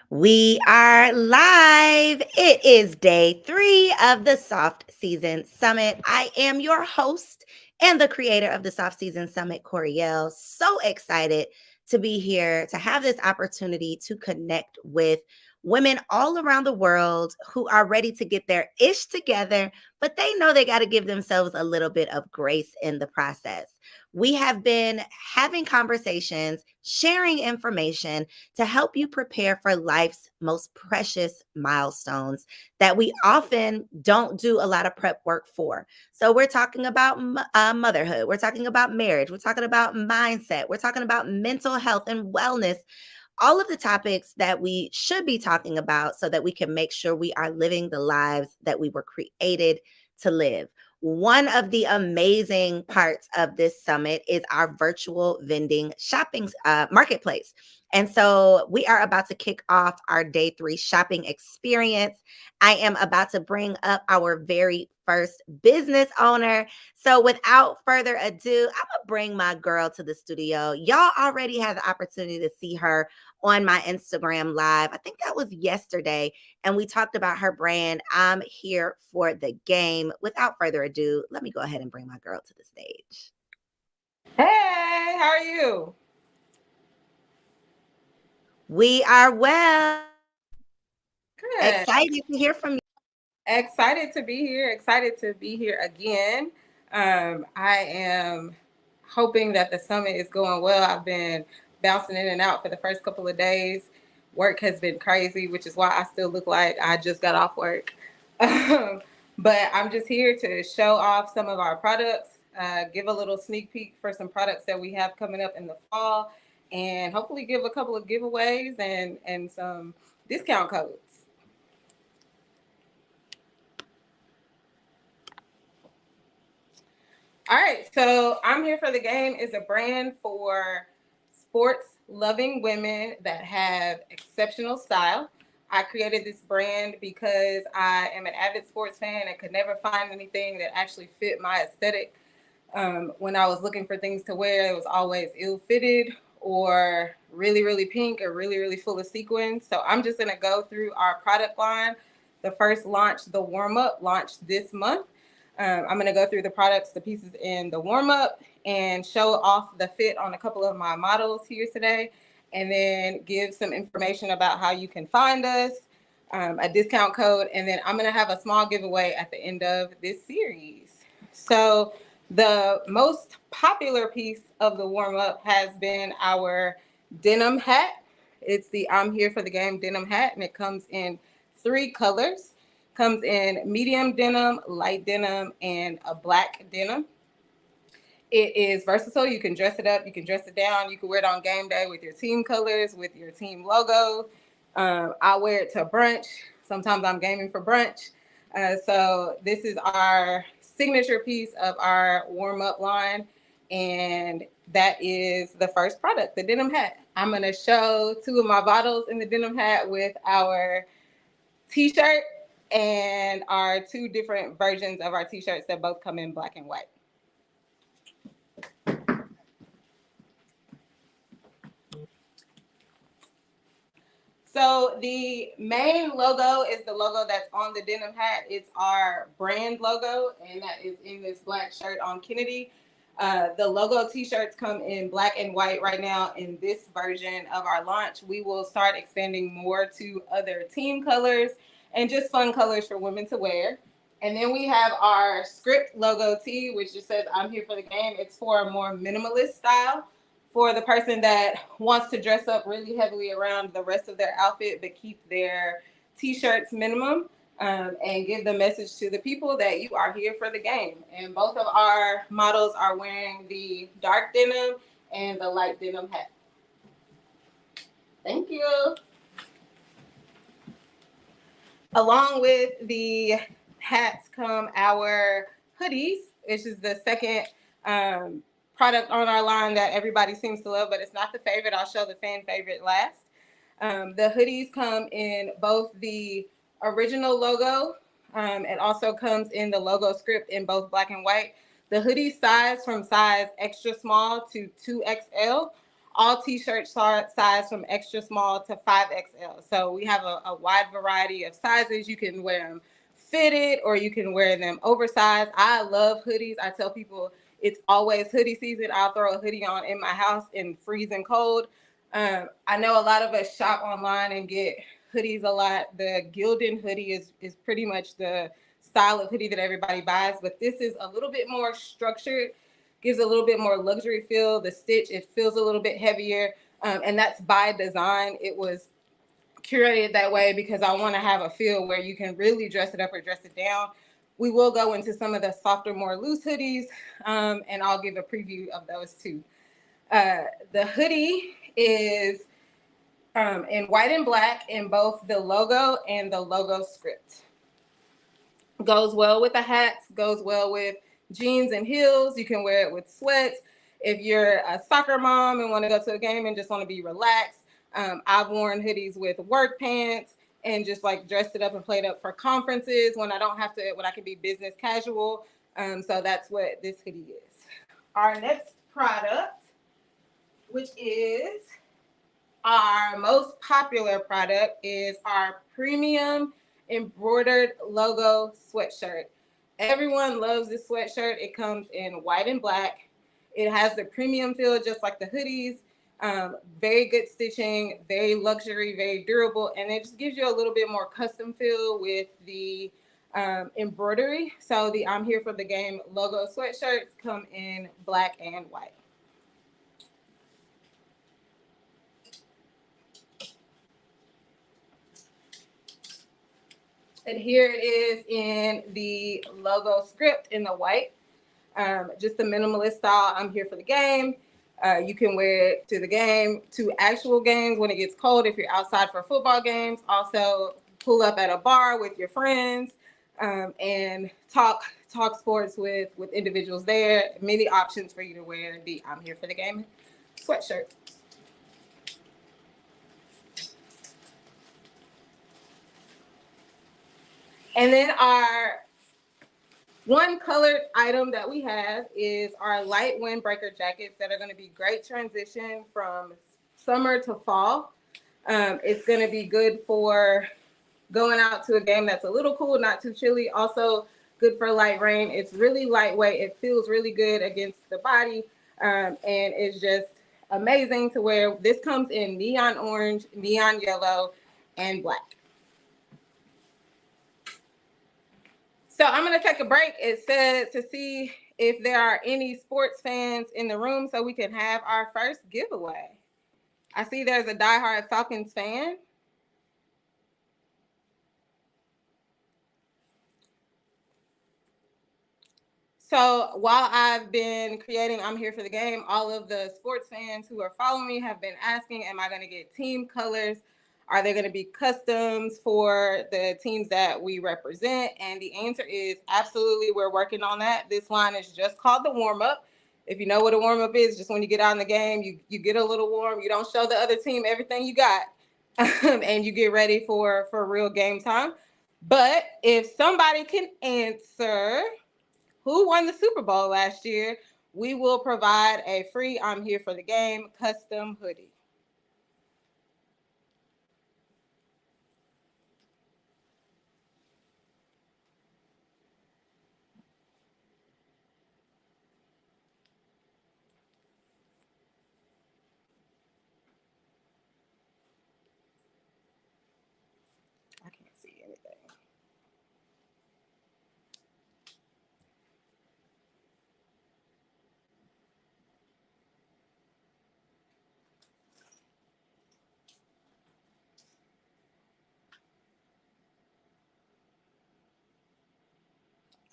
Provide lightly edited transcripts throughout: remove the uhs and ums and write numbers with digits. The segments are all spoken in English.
We are live. It is day 3 of the Soft Season Summit. I am your host and the creator of the Soft Season Summit, Coriel. So excited to be here to have this opportunity to connect with women all around the world who are ready to get their ish together, but they know they got to give themselves a little bit of grace in the process. We have been having conversations, sharing information to help you prepare for life's most precious milestones that we often don't do a lot of prep work for. So, we're talking about motherhood, we're talking about marriage, we're talking about mindset, we're talking about mental health and wellness, all of the topics that we should be talking about so that we can make sure we are living the lives that we were created to live. One of the amazing parts of this summit is our virtual vending shopping marketplace. And so we are about to kick off our day 3 shopping experience. I am about to bring up our very first business owner. So without further ado, I'm going to bring my girl to the studio. Y'all already had the opportunity to see her on my Instagram live. I think that was yesterday. And we talked about her brand. I'm here for the game. Without further ado, let me go ahead and bring my girl to the stage. Hey, how are you? We are well. Good. Excited to hear from you. Excited to be here. Excited to be here again. I am hoping that the summit is going well. I've been bouncing in and out for the first couple of days. Work has been crazy, which is why I still look like I just got off work. But I'm just here to show off some of our products, give a little sneak peek for some products that we have coming up in the fall, and hopefully give a couple of giveaways and some discount codes. All right, so I'm Here for the Game is a brand for sports loving women that have exceptional style. I created this brand because I am an avid sports fan and could never find anything that actually fit my aesthetic. When I was looking for things to wear, it was always ill fitted or really, really pink or really, really full of sequins. So I'm just going to go through our product line. The first launch, the warm up, launched this month. I'm going to go through the products, the pieces in the warm up, and show off the fit on a couple of my models here today, and then give some information about how you can find us, a discount code, and then I'm going to have a small giveaway at the end of this series. So, the most popular piece of the warm up has been our denim hat. It's the I'm Here for the Game denim hat, and it comes in 3 colors. Comes in medium denim, light denim, and a black denim. It is versatile. You can dress it up, you can dress it down, you can wear it on game day with your team colors, with your team logo. I wear it to brunch. Sometimes I'm gaming for brunch. So this is our signature piece of our warm up line, and that is the first product, the denim hat. I'm going to show 2 of my bottles in the denim hat with our t-shirt and our 2 different versions of our t-shirts that both come in black and white. So the main logo is the logo that's on the denim hat. It's our brand logo, and that is in this black shirt on Kennedy. The logo t-shirts come in black and white right now in this version of our launch. We will start expanding more to other team colors and just fun colors for women to wear. And then we have our script logo tee, which just says I'm here for the game. It's for a more minimalist style, for the person that wants to dress up really heavily around the rest of their outfit, but keep their t-shirts minimum, and give the message to the people that you are here for the game. And both of our models are wearing the dark denim and the light denim hat. Thank you. Along with the hats come our hoodies, which is the second product on our line that everybody seems to love, but it's not the favorite. I'll show the fan favorite last. The hoodies come in both the original logo. It also comes in the logo script in both black and white. The hoodie size from size extra small to 2XL all t-shirt size from extra small to 5XL. So we have a wide variety of sizes. You can wear them fitted or you can wear them oversized. I love hoodies. I tell people it's always hoodie season. I'll throw a hoodie on in my house in freezing cold. I know a lot of us shop online and get hoodies a lot. The Gildan hoodie is pretty much the style of hoodie that everybody buys, but this is a little bit more structured, gives a little bit more luxury feel. The stitch, it feels a little bit heavier, and that's by design. It was curated that way because I want to have a feel where you can really dress it up or dress it down. We will go into some of the softer, more loose hoodies, and I'll give a preview of those too. The hoodie is in white and black in both the logo and the logo script. Goes well with the hats, goes well with jeans and heels. You can wear it with sweats. If you're a soccer mom and want to go to a game and just want to be relaxed, I've worn hoodies with work pants and just like dressed it up and played up for conferences when I don't have to, when I can be business casual. So that's what this hoodie is. Our next product, which is our most popular product, is our premium embroidered logo sweatshirt. Everyone loves this sweatshirt. It comes in white and black. It has the premium feel just like the hoodies. Very good stitching, very luxury, very durable, and it just gives you a little bit more custom feel with the embroidery. So the I'm Here for the Game logo sweatshirts come in black and white. And here it is in the logo script in the white. Just a minimalist style. I'm here for the game. You can wear it to the game, to actual games when it gets cold, if you're outside for football games. Also, pull up at a bar with your friends and talk sports with individuals there. Many options for you to wear the I'm Here for the Game sweatshirt. And then our one colored item that we have is our light windbreaker jackets that are going to be great transition from summer to fall. It's going to be good for going out to a game that's a little cool, not too chilly. Also good for light rain. It's really lightweight. It feels really good against the body, and it's just amazing to wear. This comes in neon orange, neon yellow, and black. So I'm going to take a break. It says to see if there are any sports fans in the room so we can have our first giveaway. I see there's a diehard Falcons fan. So while I've been creating I'm Here for the Game, all of the sports fans who are following me have been asking, am I going to get team colors? Are there going to be customs for the teams that we represent? And the answer is absolutely. We're working on that. This line is just called the warm-up. If you know what a warm-up is, just when you get out in the game, you get a little warm. You don't show the other team everything you got, and you get ready for real game time. But if somebody can answer who won the Super Bowl last year, we will provide a free I'm Here for the Game custom hoodie. I can't see anything.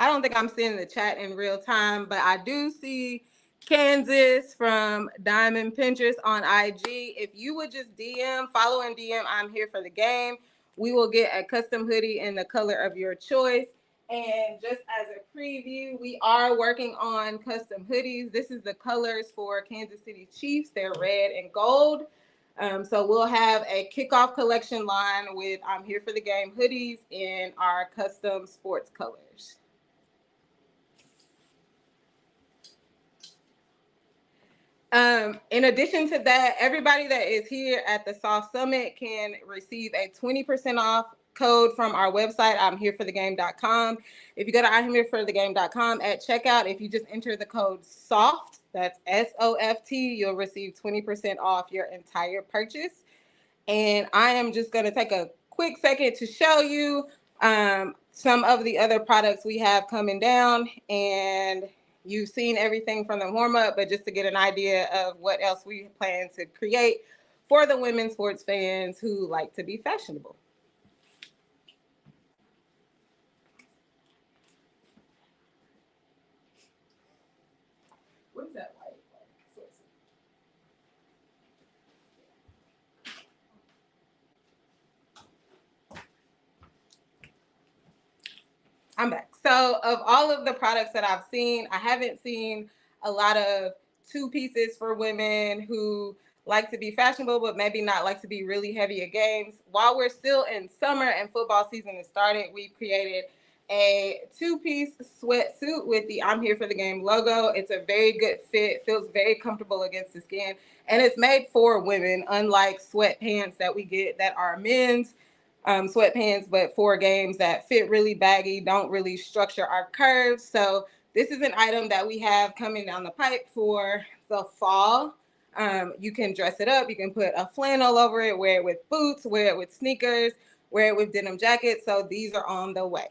I don't think I'm seeing the chat in real time, but I do see Kansas from Diamond Pinterest on IG. If you would just follow and DM, I'm Here for the Game. We will get a custom hoodie in the color of your choice. And just as a preview, we are working on custom hoodies. This is the colors for Kansas City Chiefs. They're red and gold. So we'll have a kickoff collection line with I'm Here for the Game hoodies in our custom sports colors. In addition to that, everybody that is here at the Soft Summit can receive a 20% off code from our website, imhereforthegame.com. If you go to imhereforthegame.com at checkout, if you just enter the code SOFT, that's SOFT, you'll receive 20% off your entire purchase. And I am just going to take a quick second to show you some of the other products we have coming down. And you've seen everything from the warm up, but just to get an idea of what else we plan to create for the women's sports fans who like to be fashionable. What is that like? I'm back. So, of all of the products that I've seen, I haven't seen a lot of two pieces for women who like to be fashionable, but maybe not like to be really heavy at games. While we're still in summer and football season has started, we've created a two-piece sweatsuit with the I'm Here for the Game logo. It's a very good fit, feels very comfortable against the skin, and it's made for women, unlike sweatpants that we get that are men's sweatpants, but for games that fit really baggy, don't really structure our curves. So this is an item that we have coming down the pipe for the fall. You can dress it up. You can put a flannel over it, wear it with boots, wear it with sneakers, wear it with denim jackets. So these are on the way.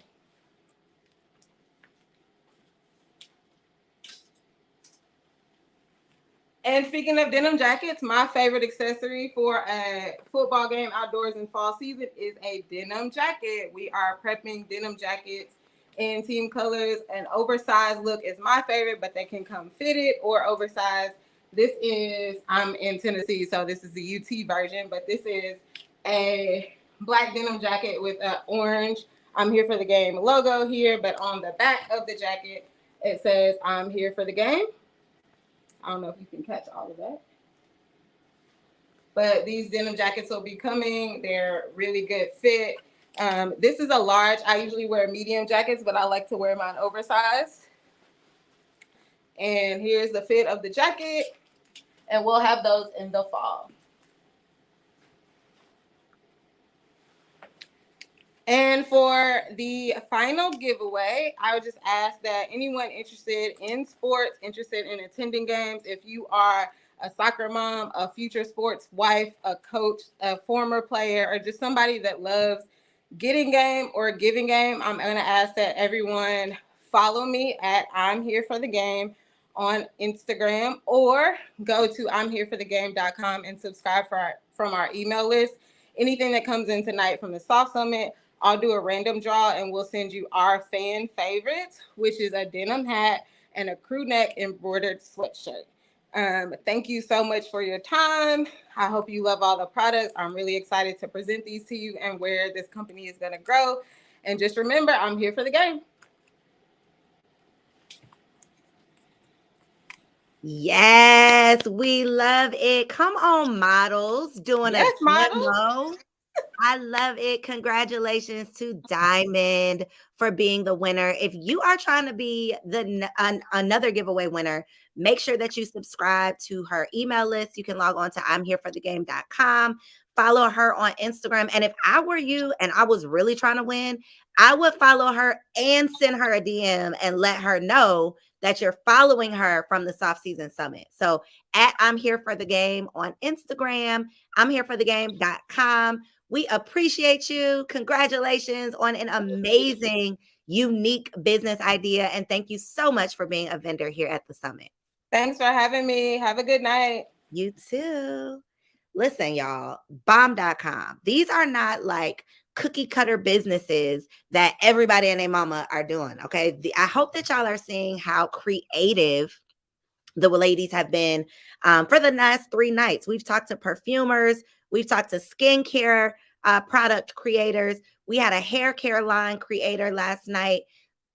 And speaking of denim jackets, my favorite accessory for a football game outdoors in fall season is a denim jacket. We are prepping denim jackets in team colors. An oversized look is my favorite, but they can come fitted or oversized. This is, I'm in Tennessee, so this is the UT version, but this is a black denim jacket with an orange I'm Here for the Game logo here, but on the back of the jacket, it says I'm Here for the Game. I don't know if you can catch all of that. But these denim jackets will be coming. They're really good fit. This is a large. I usually wear medium jackets, but I like to wear mine oversized. And here's the fit of the jacket. And we'll have those in the fall. And for the final giveaway, I would just ask that anyone interested in sports, interested in attending games, if you are a soccer mom, a future sports wife, a coach, a former player, or just somebody that loves getting game or giving game, I'm going to ask that everyone follow me at I'm Here for the Game on Instagram, or go to imhereforthegame.com and subscribe from our email list. Anything that comes in tonight from the Soft Summit, I'll do a random draw and we'll send you our fan favorites, which is a denim hat and a crew neck embroidered sweatshirt. Thank you so much for your time. I hope you love all the products. I'm really excited to present these to you and where this company is going to grow. And just remember, I'm here for the game. Yes, we love it. Come on, models, doing Yes, a models. demo. I love it. Congratulations to Diamond for being the winner. If you are trying to be another giveaway winner, make sure that you subscribe to her email list. You can log on to imhereforthegame.com. Follow her on Instagram. And if I were you and I was really trying to win, I would follow her and send her a DM and let her know that you're following her from the Soft Season Summit. So at I'm Here for the Game on Instagram, imhereforthegame.com. We appreciate you. Congratulations on an amazing, unique business idea. And thank you so much for being a vendor here at the summit. Thanks for having me. Have a good night. You too. Listen, y'all, bomb.com. These are not like cookie cutter businesses that everybody and their mama are doing. Okay. I hope that y'all are seeing how creative the ladies have been for the last 3 nights. We've talked to perfumers, we've talked to skincare product creators. We had a hair care line creator last night.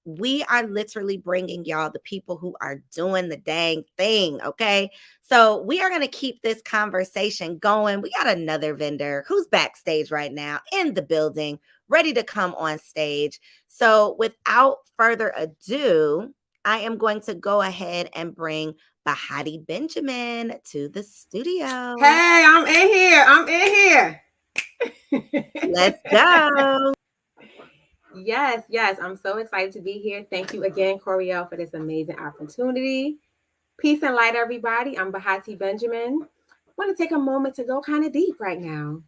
We are literally bringing y'all the people who are doing the dang thing. Okay. So we are going to keep this conversation going. We got another vendor who's backstage right now in the building, ready to come on stage. So without further ado, I am going to go ahead and bring Bahati Benjamin to the studio. Hey, I'm in here. I'm in here. Let's go. Yes. I'm so excited to be here. Thank you again, Coriel, for this amazing opportunity. Peace and light, everybody. I'm Bahati Benjamin. I want to take a moment to go kind of deep right now.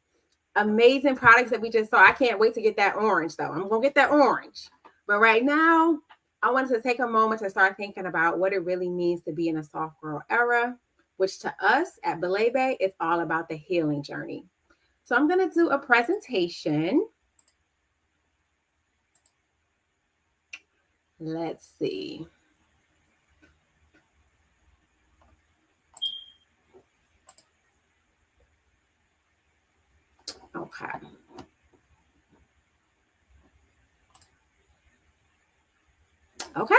Amazing products that we just saw. I can't wait to get that orange, though. I'm going to get that orange. But right now, I wanted to take a moment to start thinking about what it really means to be in a soft girl era, which to us at Belebe, it's all about the healing journey. So I'm going to do a presentation. Let's see. Okay. Okay.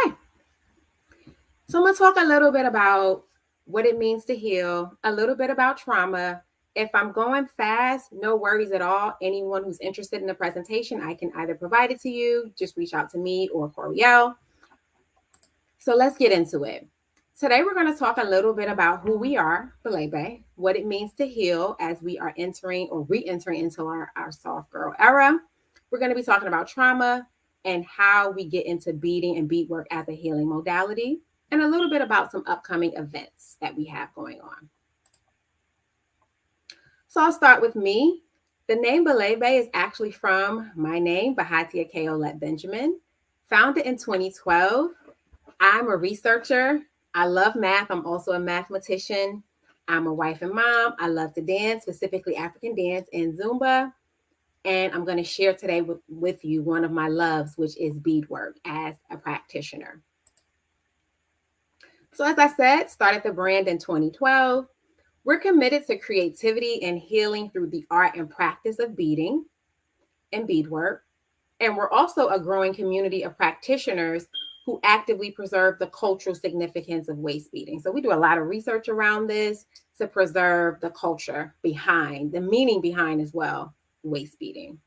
So I'm going to talk a little bit about what it means to heal, a little bit about trauma. If I'm going fast, no worries at all. Anyone who's interested in the presentation, I can either provide it to you, just reach out to me or Coriel. So let's get into it. Today, we're going to talk a little bit about who we are, Belebe, what it means to heal as we are entering or re-entering into our soft girl era. We're going to be talking about trauma and how we get into beading and beadwork as a healing modality, and a little bit about some upcoming events that we have going on. So I'll start with me. The name Belebe is actually from my name, Bahatia Keolet Benjamin, founded in 2012. I'm a researcher. I love math. I'm also a mathematician. I'm a wife and mom. I love to dance, specifically African dance and Zumba. And I'm going to share today with you one of my loves, which is beadwork as a practitioner. So as I said, started the brand in 2012. We're committed to creativity and healing through the art and practice of beading and beadwork. And we're also a growing community of practitioners who actively preserve the cultural significance of waist beading. So we do a lot of research around this to preserve the culture behind, the meaning behind as well, waist beading.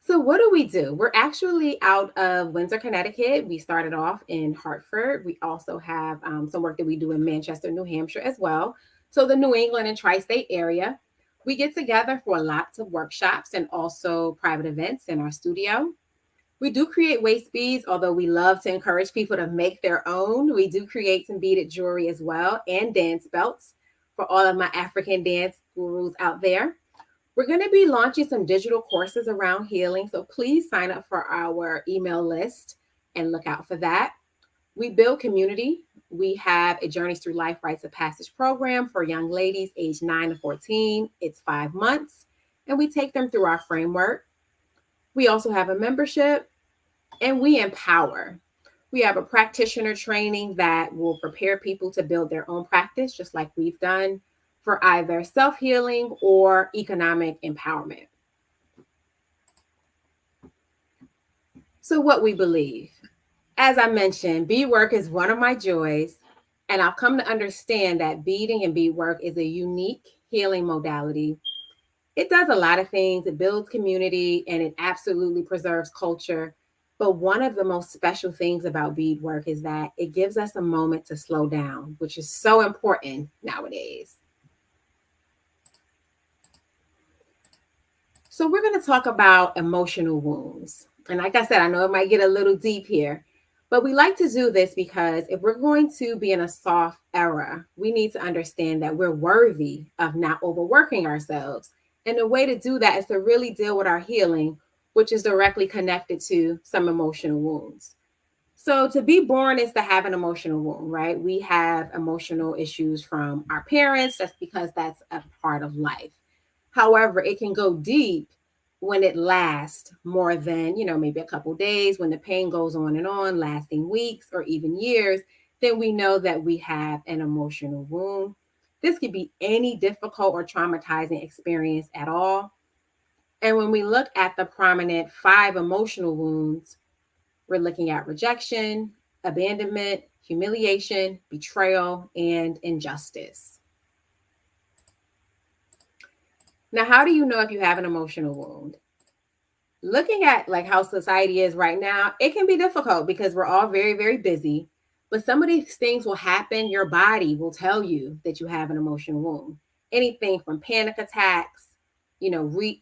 So what do? We're actually out of Windsor, Connecticut. We started off in Hartford. We also have some work that we do in Manchester, New Hampshire as well. So the New England and tri-state area. We get together for lots of workshops and also private events in our studio. We do create waist beads, although we love to encourage people to make their own. We do create some beaded jewelry as well and dance belts for all of my African dance gurus out there. We're going to be launching some digital courses around healing, so please sign up for our email list and look out for that. We build community. We have a Journeys Through Life Rites of Passage program for young ladies aged 9 to 14. It's 5 months, and we take them through our framework. We also have a membership, and we empower. We have a practitioner training that will prepare people to build their own practice, just like we've done, for either self-healing or economic empowerment. So what we believe. As I mentioned, beadwork is one of my joys, and I've come to understand that beading and beadwork is a unique healing modality. It does a lot of things. It builds community, and it absolutely preserves culture. But one of the most special things about beadwork is that it gives us a moment to slow down, which is so important nowadays. So we're going to talk about emotional wounds. And like I said, I know it might get a little deep here, but we like to do this because if we're going to be in a soft era, we need to understand that we're worthy of not overworking ourselves. And the way to do that is to really deal with our healing, which is directly connected to some emotional wounds. So to be born is to have an emotional wound, right? We have emotional issues from our parents. That's because that's a part of life. However, it can go deep when it lasts more than, maybe a couple days, when the pain goes on and on, lasting weeks or even years, then we know that we have an emotional wound. This could be any difficult or traumatizing experience at all. And when we look at the prominent 5 emotional wounds, we're looking at rejection, abandonment, humiliation, betrayal, and injustice. Now, how do you know if you have an emotional wound? looking at like how society is right now, it can be difficult because we're all very, very busy. But some of these things will happen. Your body will tell you that you have an emotional wound. Anything from panic attacks, imagery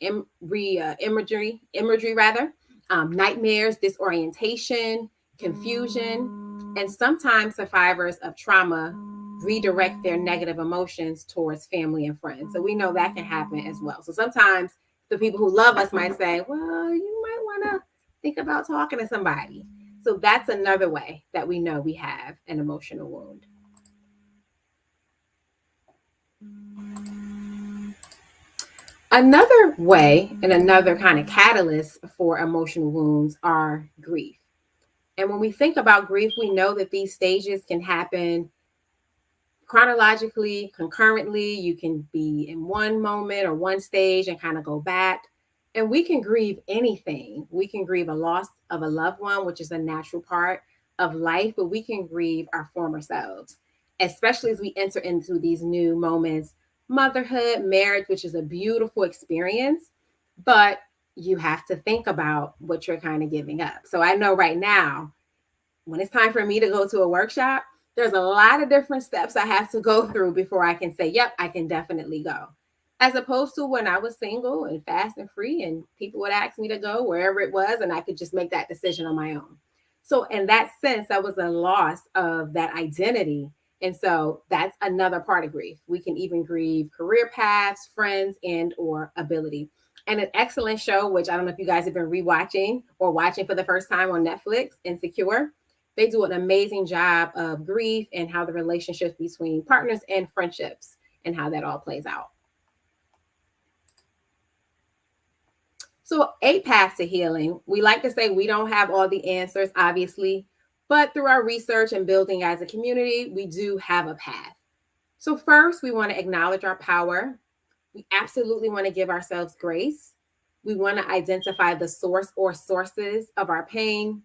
rather, nightmares, disorientation, confusion, and sometimes survivors of trauma redirect their negative emotions towards family and friends. So we know that can happen as well. So sometimes the people who love us might say, well, you might want to think about talking to somebody. So that's another way that we know we have an emotional wound. Another way and another kind of catalyst for emotional wounds are grief. And when we think about grief, we know that these stages can happen chronologically, concurrently. You can be in one moment or one stage and kind of go back. And we can grieve anything. We can grieve a loss of a loved one, which is a natural part of life, but we can grieve our former selves, especially as we enter into these new moments, motherhood, marriage, which is a beautiful experience. But you have to think about what you're kind of giving up. So I know right now, when it's time for me to go to a workshop, there's a lot of different steps I have to go through before I can say, yep, I can definitely go. As opposed to when I was single and fast and free, and people would ask me to go wherever it was, and I could just make that decision on my own. So, in that sense, that was a loss of that identity. And so that's another part of grief. We can even grieve career paths, friends, and or ability. And an excellent show, which I don't know if you guys have been rewatching or watching for the first time on Netflix, Insecure. They do an amazing job of grief and how the relationships between partners and friendships and how that all plays out. So, a path to healing. We like to say we don't have all the answers, obviously, but through our research and building as a community, we do have a path. So, first, we want to acknowledge our power. We absolutely want to give ourselves grace. We want to identify the source or sources of our pain.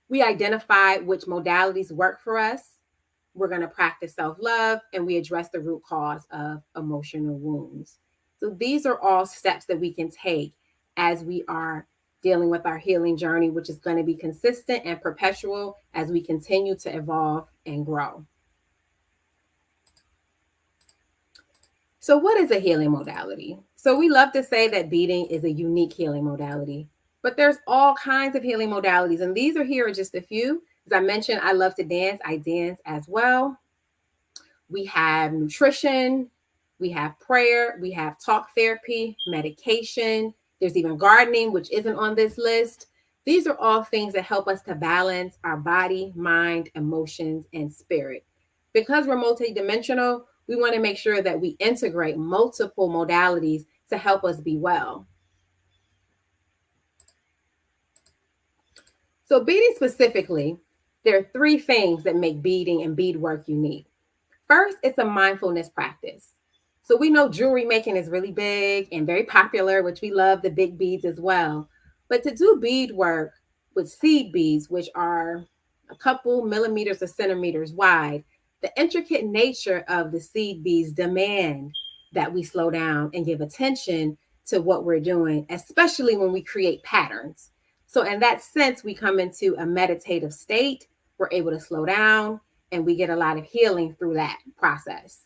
We identify which modalities work for us. We're going to practice self love, and we address the root cause of emotional wounds. So, these are all steps that we can take as we are dealing with our healing journey, which is going to be consistent and perpetual as we continue to evolve and grow. So, what is a healing modality? So, we love to say that beading is a unique healing modality, but there's all kinds of healing modalities, and these are here are just a few. As I mentioned, I love to dance. I dance as well. We have nutrition, we have prayer, we have talk therapy, medication. There's even gardening, which isn't on this list. These are all things that help us to balance our body, mind, emotions, and spirit. Because we're multidimensional, we want to make sure that we integrate multiple modalities to help us be well. So, beading specifically, there are three things that make beading and beadwork unique. First, it's a mindfulness practice. So we know jewelry making is really big and very popular, which we love the big beads as well. But to do beadwork with seed beads, which are a couple millimeters or centimeters wide, the intricate nature of the seed beads demand that we slow down and give attention to what we're doing, especially when we create patterns. So in that sense, we come into a meditative state. We're able to slow down, and we get a lot of healing through that process.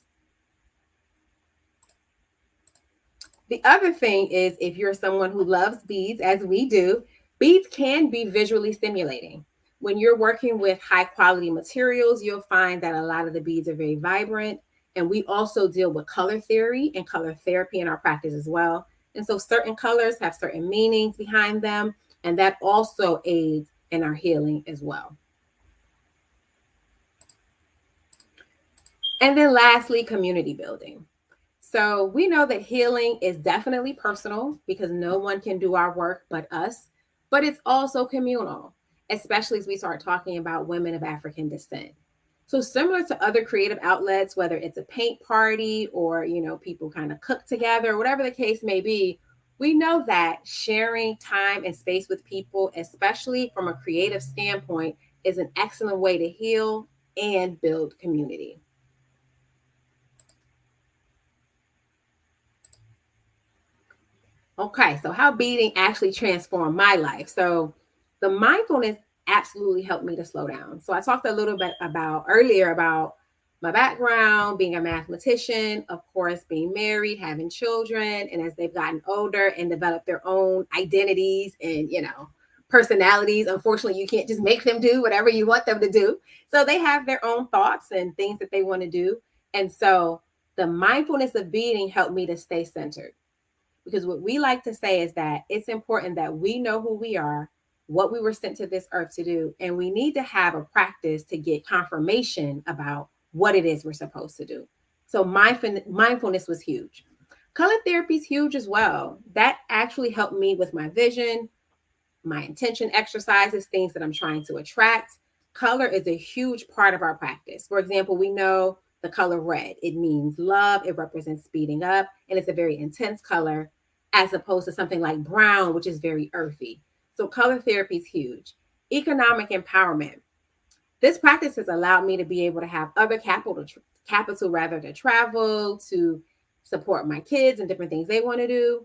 The other thing is if you're someone who loves beads, as we do, beads can be visually stimulating. When you're working with high quality materials, you'll find that a lot of the beads are very vibrant. And we also deal with color theory and color therapy in our practice as well. And so certain colors have certain meanings behind them, and that also aids in our healing as well. And then lastly, community building. So we know that healing is definitely personal because no one can do our work but us, but it's also communal, especially as we start talking about women of African descent. So similar to other creative outlets, whether it's a paint party or, people kind of cook together, whatever the case may be, we know that sharing time and space with people, especially from a creative standpoint, is an excellent way to heal and build community. Okay, so how beading actually transformed my life. So the mindfulness absolutely helped me to slow down. So I talked a little bit about earlier about my background, being a mathematician, of course, being married, having children, and as they've gotten older and developed their own identities and, personalities, unfortunately, you can't just make them do whatever you want them to do. So they have their own thoughts and things that they want to do. And so the mindfulness of beading helped me to stay centered, because what we like to say is that it's important that we know who we are, what we were sent to this earth to do, and we need to have a practice to get confirmation about what it is we're supposed to do. So mindfulness was huge. Color therapy is huge as well. That actually helped me with my vision, my intention exercises, things that I'm trying to attract. Color is a huge part of our practice. For example, we know the color red. It means love, it represents speeding up, and it's a very intense color as opposed to something like brown, which is very earthy. So color therapy is huge. Economic empowerment. This practice has allowed me to be able to have other capital rather to travel, to support my kids and different things they want to do.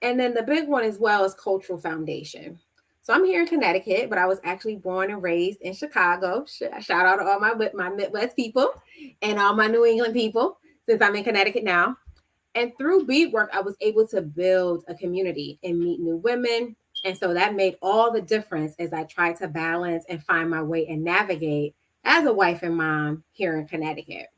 And then the big one as well is cultural foundation. So I'm here in Connecticut, but I was actually born and raised in Chicago. Shout out to all my Midwest people and all my New England people, since I'm in Connecticut now. And through Beadwork, I was able to build a community and meet new women. And so that made all the difference as I tried to balance and find my way and navigate as a wife and mom here in Connecticut.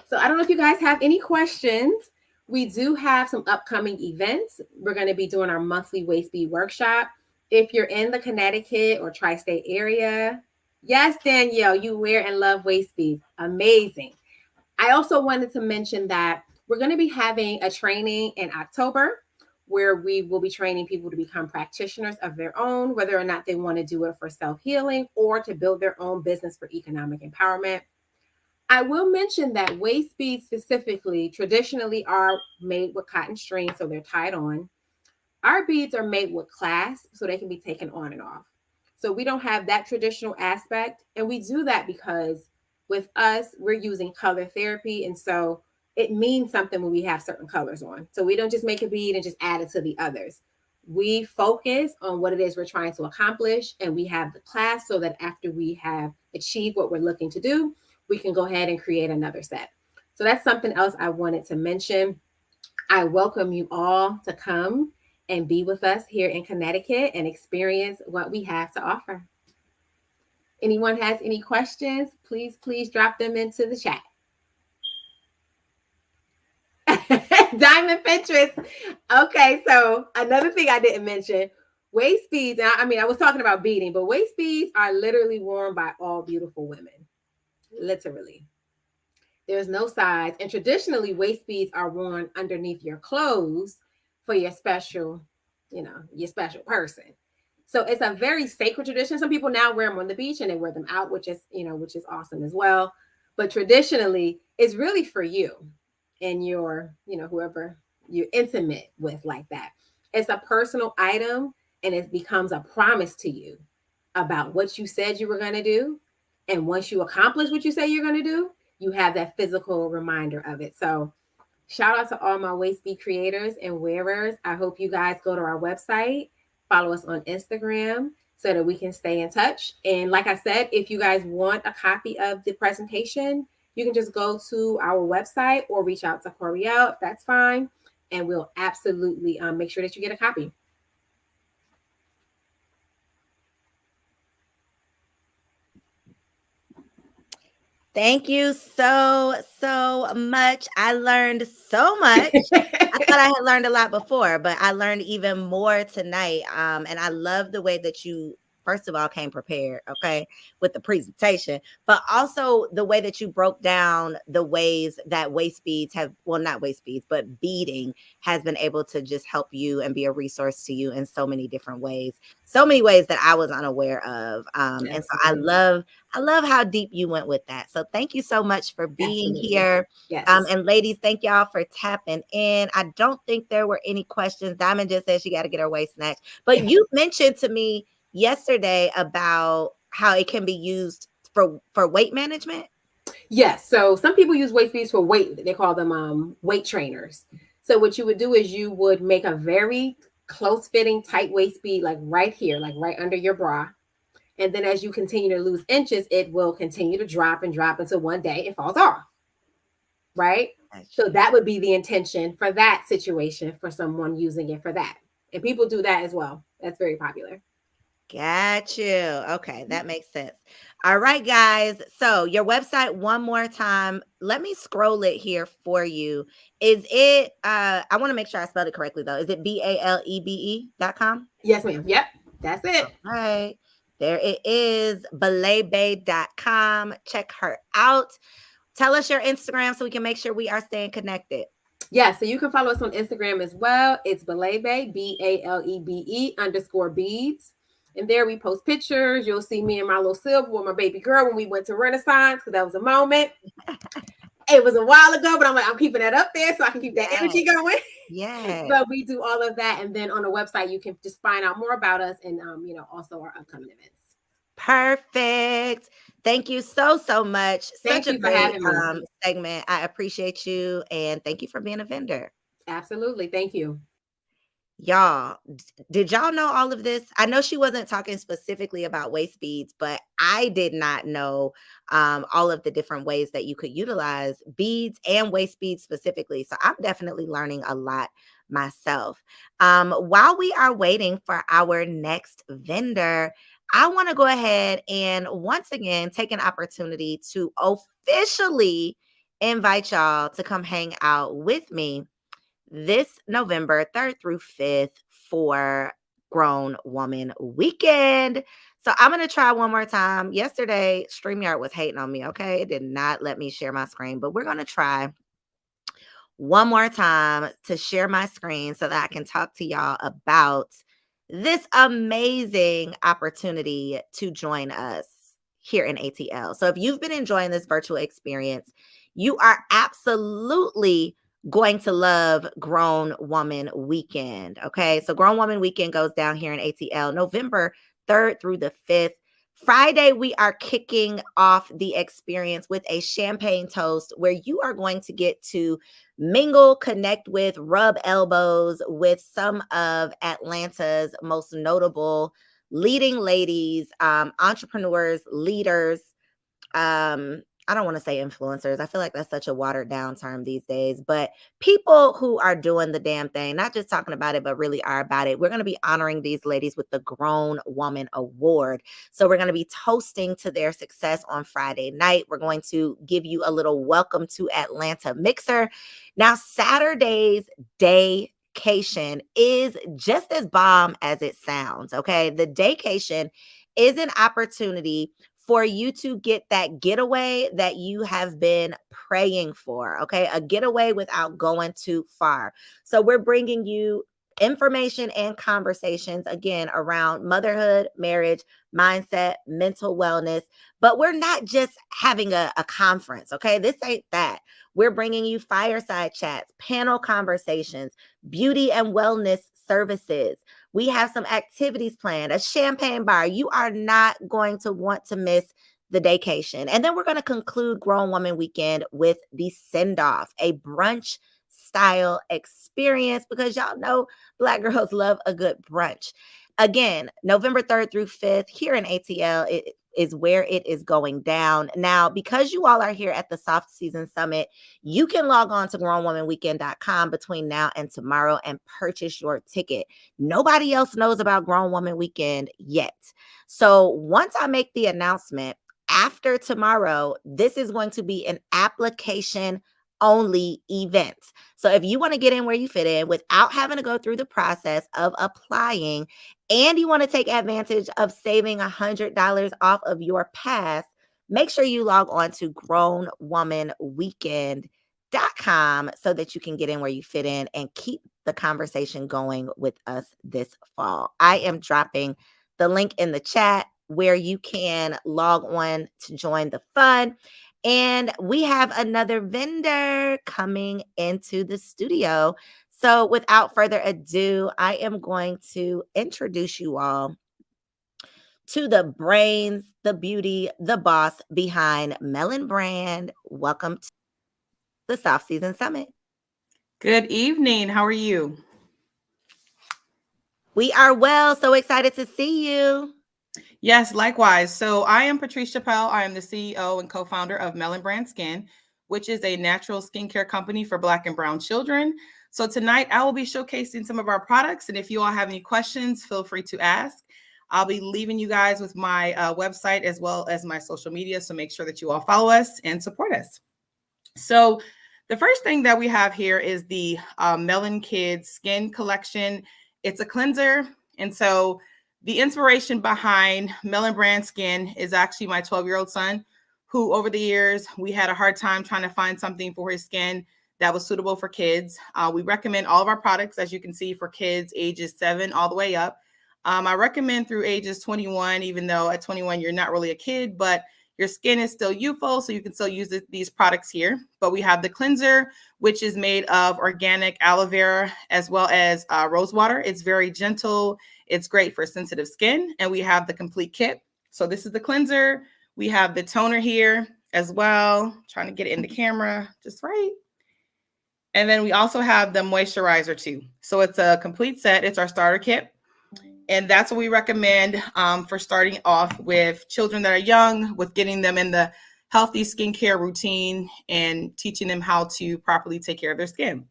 So I don't know if you guys have any questions. We do have some upcoming events. We're going to be doing our monthly waist bead workshop. If you're in the Connecticut or tri-state area, yes, Danielle, you wear and love waist beads. Amazing. I also wanted to mention that we're going to be having a training in October where we will be training people to become practitioners of their own, whether or not they want to do it for self-healing or to build their own business for economic empowerment. I will mention that waist beads specifically traditionally are made with cotton strings, so they're tied on. Our beads are made with clasps, so they can be taken on and off. So we don't have that traditional aspect. And we do that because with us, we're using color therapy. And so it means something when we have certain colors on. So we don't just make a bead and just add it to the others. We focus on what it is we're trying to accomplish, and we have the class so that after we have achieved what we're looking to do, we can go ahead and create another set. So that's something else I wanted to mention. I welcome you all to come and be with us here in Connecticut and experience what we have to offer. Anyone has any questions, please drop them into the chat. Diamond Pinterest. Okay, so another thing I didn't mention, waist beads. I was talking about beading, but waist beads are literally worn by all beautiful women. Literally. There's no size. And traditionally, waist beads are worn underneath your clothes for your special, your special person. So it's a very sacred tradition. Some people now wear them on the beach and they wear them out, which is awesome as well. But traditionally, it's really for you and your, whoever you're intimate with like that. It's a personal item, and it becomes a promise to you about what you said you were going to do. And once you accomplish what you say you're going to do, you have that physical reminder of it. So shout out to all my waist bead creators and wearers. I hope you guys go to our website, follow us on Instagram so that we can stay in touch. And like I said, if you guys want a copy of the presentation, you can just go to our website or reach out to Coriel if that's fine. And we'll absolutely make sure that you get a copy. Thank you so much. I learned so much. I thought I had learned a lot before, but I learned even more tonight. And I love the way that you, first of all, came prepared, okay, with the presentation, but also the way that you broke down the ways that waist beads have, well, not waist beads, but beading has been able to just help you and be a resource to you in so many different ways, so many ways that I was unaware of. And so I love how deep you went with that. So thank you so much for being here. Yes. And ladies, thank y'all for tapping in. I don't think there were any questions. Diamond just said she got to get her waist snatched. But you mentioned to me yesterday about how it can be used for weight management. Yes. So some people use waist beads for weight. They call them weight trainers. So what you would do is you would make a very close fitting tight waist bead, like right here, like right under your bra. And then as you continue to lose inches, it will continue to drop and drop until one day it falls off. Right? Got So you. that would be the intention for that situation for someone using it for that. And people do that as well. That's very popular. Got you. Okay, that makes sense. All right, guys. So your website one more time. Let me scroll it here for you. Is it I want to make sure I spelled it correctly though. Is it BALEBE.com? Yes, ma'am. Yep. That's it. All right. There it is, belebe.com. Check her out. Tell us your Instagram so we can make sure we are staying connected. Yeah, so you can follow us on Instagram as well. It's Balebe, BALEBE _beads. And there we post pictures. You'll see me and my little silver with my baby girl when we went to Renaissance, because that was a moment. It was a while ago, but I'm like, I'm keeping that up there so I can keep that energy going. Yes. But we do all of that. And then on the website, you can just find out more about us and, also our upcoming events. Perfect. Thank you so much. Thank Such a you for great having me. segment. I appreciate you and thank you for being a vendor. Absolutely. Thank you. Y'all, did y'all know all of this? I know she wasn't talking specifically about waist beads, but I did not know all of the different ways that you could utilize beads and waist beads specifically. So I'm definitely learning a lot myself. While we are waiting for our next vendor, I want to go ahead and once again take an opportunity to officially invite y'all to come hang out with me this November 3rd through 5th for Grown Woman Weekend. So I'm going to try one more time. Yesterday, StreamYard was hating on me, okay? It did not let me share my screen, but we're going to try one more time to share my screen so that I can talk to y'all about this amazing opportunity to join us here in ATL. So if you've been enjoying this virtual experience, you are absolutely going to love Grown Woman Weekend. Okay. So Grown Woman Weekend goes down here in ATL November 3rd through the 5th. Friday, we are kicking off the experience with a champagne toast where you are going to get to mingle, connect with, rub elbows with some of Atlanta's most notable leading ladies, entrepreneurs, leaders. I don't want to say influencers. I feel like that's such a watered down term these days, but people who are doing the damn thing, not just talking about it, but really are about it. We're going to be honoring these ladies with the Grown Woman Award. So we're going to be toasting to their success on Friday night. We're going to give you a little welcome to Atlanta mixer. Now, Saturday's daycation is just as bomb as it sounds. Okay. The daycation is an opportunity for you to get that getaway that you have been praying for, okay? A getaway without going too far. So we're bringing you information and conversations again around motherhood, marriage, mindset, mental wellness, but we're not just having a conference, okay? This ain't that. We're bringing you fireside chats, panel conversations, beauty and wellness services. We have some activities planned, a champagne bar. You are not going to want to miss the daycation. And then we're going to conclude Grown Woman Weekend with the send off, a brunch style experience because y'all know Black girls love a good brunch. Again, November 3rd through 5th here in ATL, it is where it is going down. Now, because you all are here at the Soft Season Summit, you can log on to grownwomanweekend.com between now and tomorrow and purchase your ticket. Nobody else knows about Grown Woman Weekend yet. So once I make the announcement, after tomorrow, this is going to be an application only event. So if you want to get in where you fit in without having to go through the process of applying, and you want to take advantage of saving $100 off of your pass, make sure you log on to grownwomanweekend.com so that you can get in where you fit in and keep the conversation going with us this fall. I am dropping the link in the chat where you can log on to join the fun. And we have another vendor coming into the studio. So without further ado, I am going to introduce you all to the brains, the beauty, the boss behind Melon Brand. Welcome to the Soft Season Summit. Good evening. How are you? We are well. So excited to see you. Yes, likewise. So I am Patrice Chappelle. I am the CEO and co-founder of Melon Brand Skin, which is a natural skincare company for Black and Brown children. So tonight I will be showcasing some of our products. And if you all have any questions, feel free to ask. I'll be leaving you guys with my website as well as my social media. So make sure that you all follow us and support us. So the first thing that we have here is the Melon Kids Skin Collection. It's a cleanser. And so the inspiration behind Melon Brand Skin is actually my 12-year-old son, who over the years, we had a hard time trying to find something for his skin that was suitable for kids. We recommend all of our products, as you can see, for kids ages 7 all the way up. I recommend through ages 21, even though at 21, you're not really a kid, but your skin is still youthful, so you can still use these products here. But we have the cleanser, which is made of organic aloe vera as well as rose water. It's very gentle. It's great for sensitive skin. And we have the complete kit. So this is the cleanser. We have the toner here as well. Trying to get it in the camera just right. And then we also have the moisturizer too. So it's a complete set. It's our starter kit. And that's what we recommend for starting off with children that are young, with getting them in the healthy skincare routine and teaching them how to properly take care of their skin.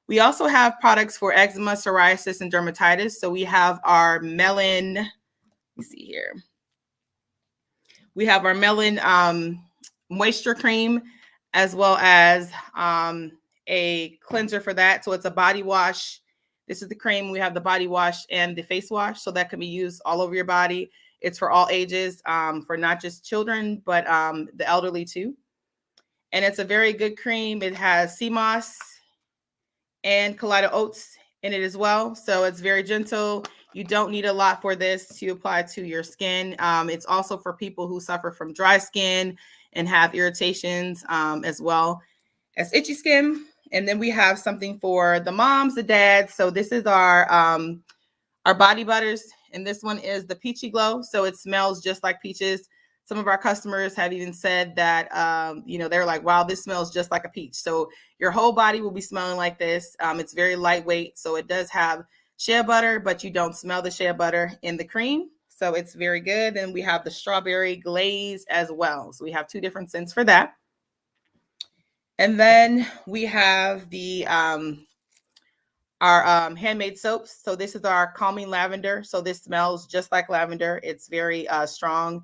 We also have products for eczema, psoriasis, and dermatitis. So we have our Melon, let me see here. We have our Melon moisture cream, as well as a cleanser for that. So it's a body wash. This is the cream. We have the body wash and the face wash. So that can be used all over your body. It's for all ages, for not just children, but the elderly too. And it's a very good cream. It has sea moss and kaleido oats in it as well. So it's very gentle. You don't need a lot for this to apply to your skin. It's also for people who suffer from dry skin and have irritations as well as itchy skin. And then we have something for the moms, the dads. So this is our body butters. And this one is the Peachy Glow. So it smells just like peaches. Some of our customers have even said that, they're like, wow, this smells just like a peach. So your whole body will be smelling like this. It's very lightweight. So it does have shea butter, but you don't smell the shea butter in the cream. So it's very good. And we have the strawberry glaze as well. So we have 2 different scents for that. And then we have the our handmade soaps. So this is our calming lavender. So this smells just like lavender. It's very strong.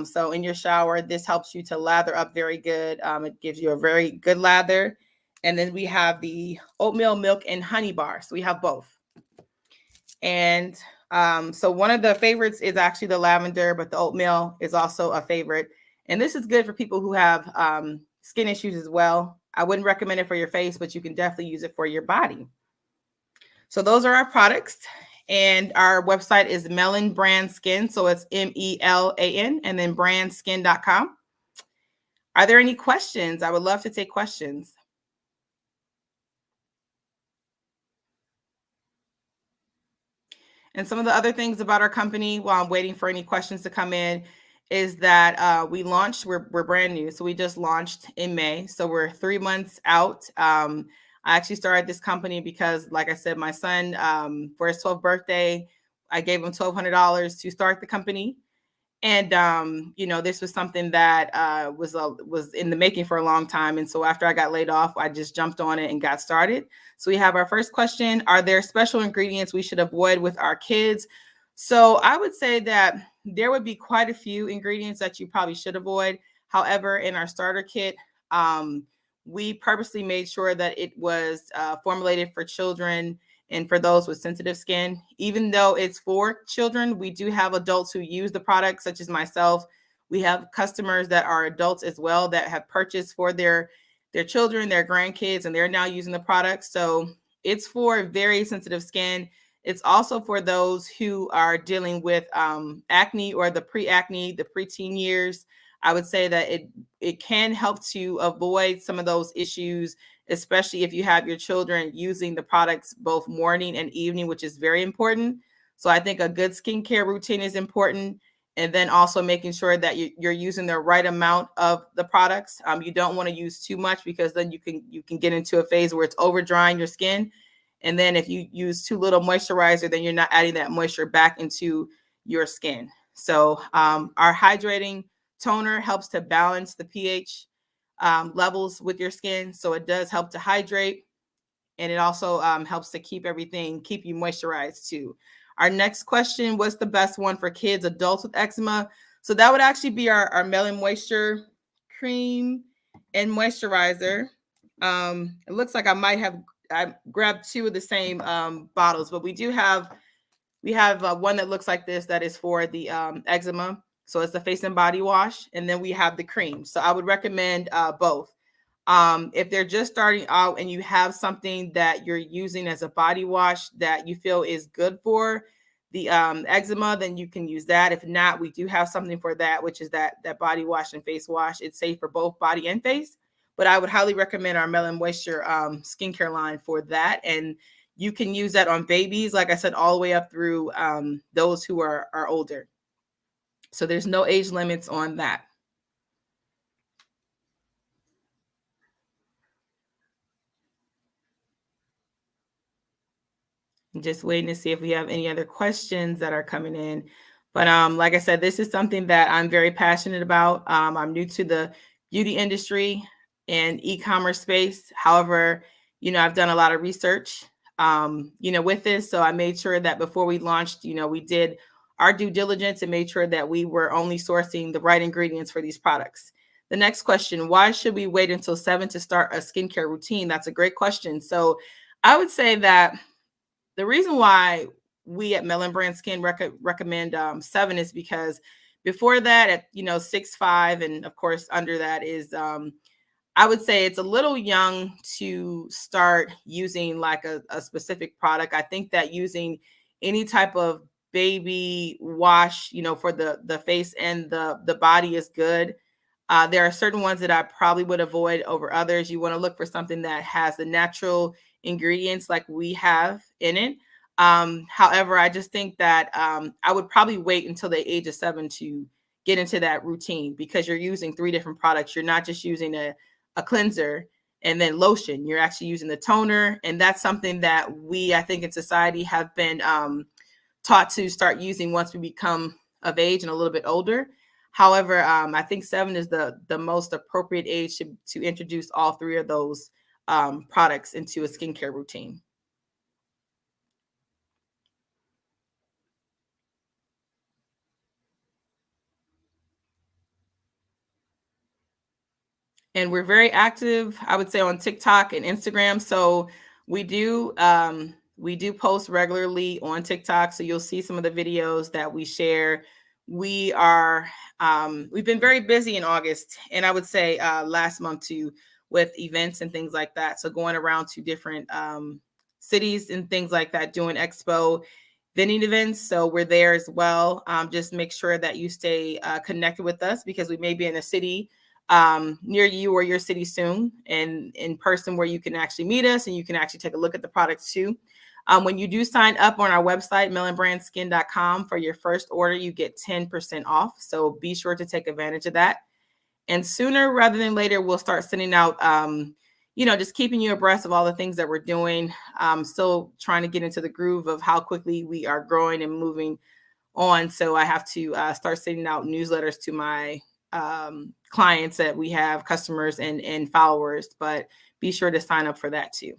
So in your shower, this helps you to lather up very good. It gives you a very good lather. And then we have the oatmeal milk and honey bar. So we have both. And so one of the favorites is actually the lavender, but the oatmeal is also a favorite. And this is good for people who have skin issues as well. I wouldn't recommend it for your face, but you can definitely use it for your body. So those are our products. And our website is Melon Brand Skin. So it's MELAN and then brandskin.com. Are there any questions? I would love to take questions. And some of the other things about our company, while I'm waiting for any questions to come in, is that we launched, we're brand new. So we just launched in May. So we're 3 months out. I actually started this company because, like I said, my son, for his 12th birthday, I gave him $1,200 to start the company. And, this was something that was in the making for a long time. And so after I got laid off, I just jumped on it and got started. So we have our first question. Are there special ingredients we should avoid with our kids? So I would say that there would be quite a few ingredients that you probably should avoid. However, in our starter kit, we purposely made sure that it was formulated for children and for those with sensitive skin. Even though it's for children, we do have adults who use the product, such as myself. We have customers that are adults as well that have purchased for their children, their grandkids, and they're now using the product. So it's for very sensitive skin. It's also for those who are dealing with acne or the pre-acne, the preteen years. I would say that it can help to avoid some of those issues, especially if you have your children using the products both morning and evening, which is very important. So I think a good skincare routine is important. and then also making sure that you're using the right amount of the products. You don't want to use too much, because then you can get into a phase where it's over drying your skin. And then if you use too little moisturizer, then you're not adding that moisture back into your skin. So our hydrating toner helps to balance the pH levels with your skin. So it does help to hydrate, and it also helps to keep you moisturized too. Our next question: what's the best one for kids, adults with eczema? So that would actually be our Melon Moisture Cream and Moisturizer. It looks like I grabbed two of the same bottles, but we have one that looks like this that is for the eczema. So it's the face and body wash, and then we have the cream. So I would recommend both. If they're just starting out and you have something that you're using as a body wash that you feel is good for the eczema, then you can use that. If not, we do have something for that, which is that body wash and face wash. It's safe for both body and face, but I would highly recommend our Melon Moisture skincare line for that. And you can use that on babies, like I said, all the way up through those who are older. So there's no age limits on that. I'm just waiting to see if we have any other questions that are coming in. But like I said, this is something that I'm very passionate about. I'm new to the beauty industry and e-commerce space. However, I've done a lot of research, with this. So I made sure that before we launched, we did our due diligence and made sure that we were only sourcing the right ingredients for these products. The next question: why should we wait until 7 to start a skincare routine? That's a great question. So I would say that the reason why we at Melon Brand Skin recommend 7 is because before that, at 6'5", and of course under that is I would say it's a little young to start using like a specific product. I think that using any type of baby wash, for the face and the body is good. There are certain ones that I probably would avoid over others. You want to look for something that has the natural ingredients like we have in it. However, I just think that I would probably wait until the age of 7 to get into that routine, because you're using 3 different products. You're not just using a cleanser and then lotion. You're actually using the toner. And that's something that I think in society have been taught to start using once we become of age and a little bit older. However, I think 7 is the most appropriate age to introduce all 3 of those products into a skincare routine. And we're very active, I would say, on TikTok and Instagram. So we do post regularly on TikTok. So you'll see some of the videos that we share. We've been very busy in August, and I would say last month too, with events and things like that. So going around to different cities and things like that, doing expo vending events. So we're there as well. Just make sure that you stay connected with us, because we may be in a city near you or your city soon, and in person, where you can actually meet us and you can actually take a look at the products too. When you do sign up on our website, melonbrandskin.com, for your first order, you get 10% off. So be sure to take advantage of that. And sooner rather than later, we'll start sending out, just keeping you abreast of all the things that we're doing. Still trying to get into the groove of how quickly we are growing and moving on. So I have to start sending out newsletters to my clients that we have, customers and followers, but be sure to sign up for that too.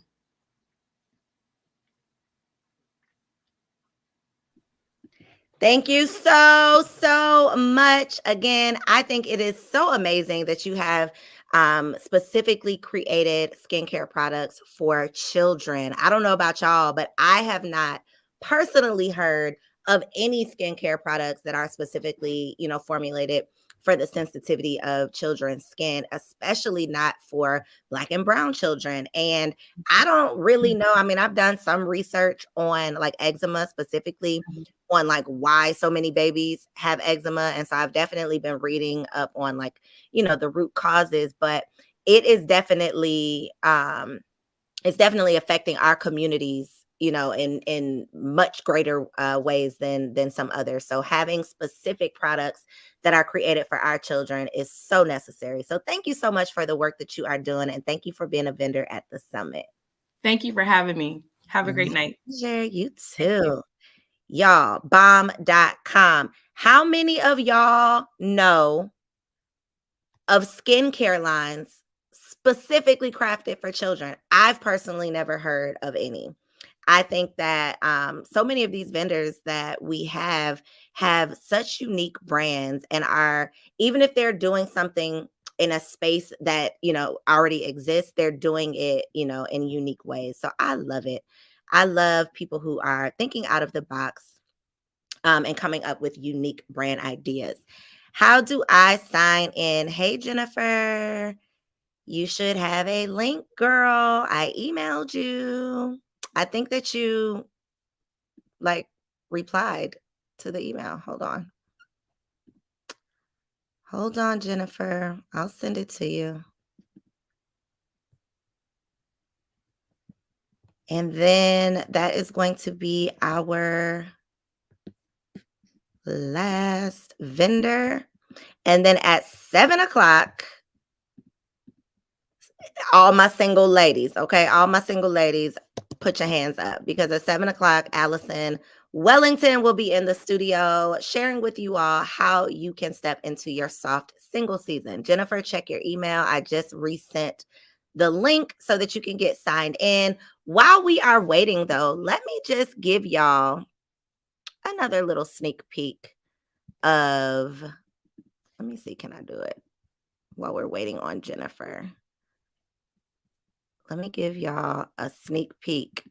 Thank you so much. Again, I think it is so amazing that you have specifically created skincare products for children. I don't know about y'all, but I have not personally heard of any skincare products that are specifically, formulated for the sensitivity of children's skin, especially not for Black and brown children. And I don't really know. I mean, I've done some research on like eczema specifically, on like why so many babies have eczema. And so I've definitely been reading up on like, the root causes, but it is definitely affecting our communities in much greater ways than some others. So having specific products that are created for our children is so necessary. So thank you so much for the work that you are doing, and thank you for being a vendor at the summit. Thank you for having me. Have a great night. Pleasure. You too. Y'all, bomb.com. How many of y'all know of skincare lines specifically crafted for children? I've personally never heard of any. I think that so many of these vendors that we have such unique brands and are, even if they're doing something in a space that, already exists, they're doing it, in unique ways. So I love it. I love people who are thinking out of the box and coming up with unique brand ideas. How do I sign in? Hey, Jennifer, you should have a link, girl. I emailed you. I think that you replied to the email. Hold on. Hold on, Jennifer. I'll send it to you. And then that is going to be our last vendor. And then at 7:00, all my single ladies, okay? All my single ladies, put your hands up, because at 7:00, Allison Wellington will be in the studio sharing with you all how you can step into your soft single season. Jennifer, check your email. I just resent the link so that you can get signed in. While we are waiting, though, let me just give y'all another little sneak peek of, let me see, can I do it while we're waiting on Jennifer? Let me give y'all a sneak peek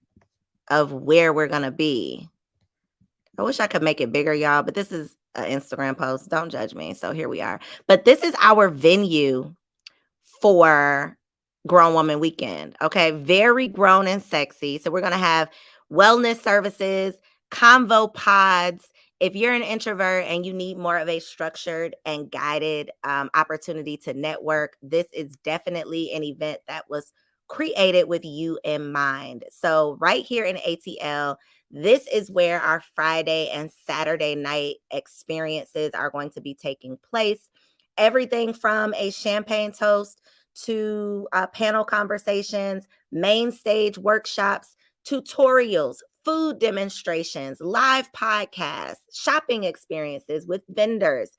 of where we're going to be. I wish I could make it bigger, y'all, but this is an Instagram post. Don't judge me. So here we are. But this is our venue for Grown Woman Weekend. Okay. Very grown and sexy. So we're going to have wellness services, convo pods. If you're an introvert and you need more of a structured and guided opportunity to network, this is definitely an event that was created with you in mind. So right here in ATL, this is where our Friday and Saturday night experiences are going to be taking place. Everything from a champagne toast to panel conversations, main stage workshops, tutorials, food demonstrations, live podcasts, shopping experiences with vendors.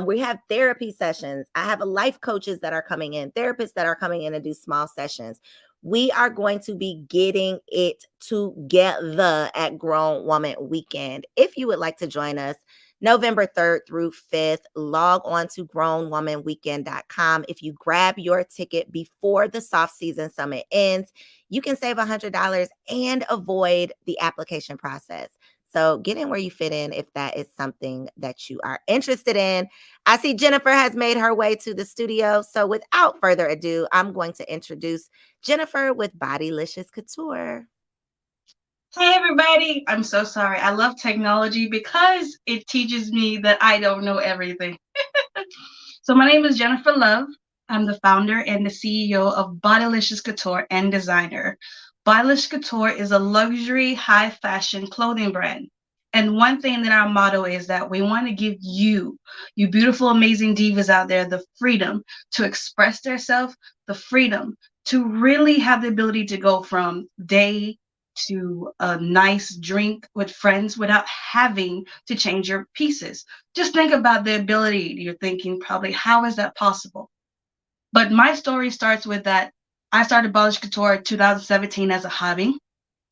We have therapy sessions. I have life coaches that are coming in, therapists that are coming in to do small sessions. We are going to be getting it together at Grown Woman Weekend. If you would like to join us, November 3rd through 5th, log on to grownwomanweekend.com. If you grab your ticket before the Soft Season Summit ends, you can save $100 and avoid the application process. So get in where you fit in if that is something that you are interested in. I see Jennifer has made her way to the studio. So without further ado, I'm going to introduce Jennifer with Bodylicious Couture. Hey everybody, I'm so sorry. I love technology because it teaches me that I don't know everything. So my name is Jennifer Love. I'm the founder and the CEO of Bodylicious Couture and designer. Bodylicious Couture is a luxury, high fashion clothing brand. And one thing that our motto is that we want to give you beautiful, amazing divas out there, the freedom to express themselves, the freedom to really have the ability to go from day to a nice drink with friends without having to change your pieces. Just think about the ability. You're thinking probably, how is that possible? But my story starts with that. I started Bodylicious Couture in 2017 as a hobby,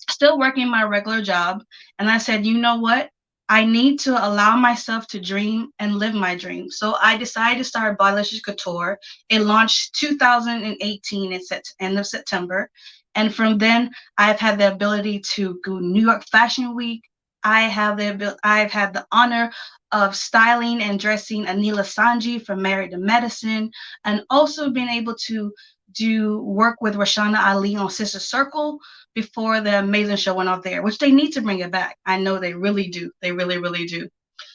still working my regular job. And I said, you know what? I need to allow myself to dream and live my dream. So I decided to start Bodylicious Couture. It launched 2018 at end of September. And from then, I've had the ability to go New York Fashion Week. I've had the honor of styling and dressing Anila Sanji from Married to Medicine, and also being able to do work with Rashana Ali on Sister Circle before the amazing show went off there, which they need to bring it back. I know they really do. They really, really do.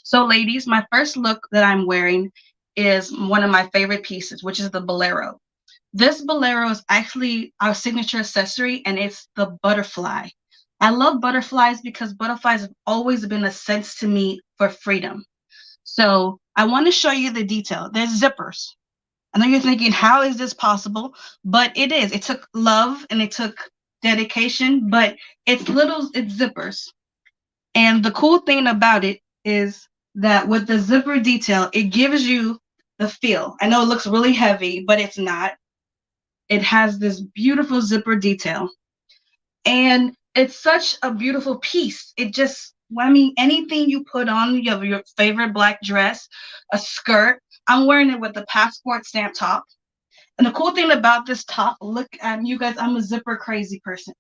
So ladies, my first look that I'm wearing is one of my favorite pieces, which is the bolero. This bolero is actually our signature accessory, and it's the butterfly. I love butterflies because butterflies have always been a sense to me for freedom. So I want to show you the detail. There's zippers. I know you're thinking, how is this possible? But it is. It took love and it took dedication, but it's zippers. And the cool thing about it is that with the zipper detail, it gives you the feel. I know it looks really heavy, but it's not. It has this beautiful zipper detail. And it's such a beautiful piece. It just, I mean, anything you put on, you have your favorite black dress, a skirt. I'm wearing it with the passport stamp top. And the cool thing about this top, look at you guys, I'm a zipper crazy person.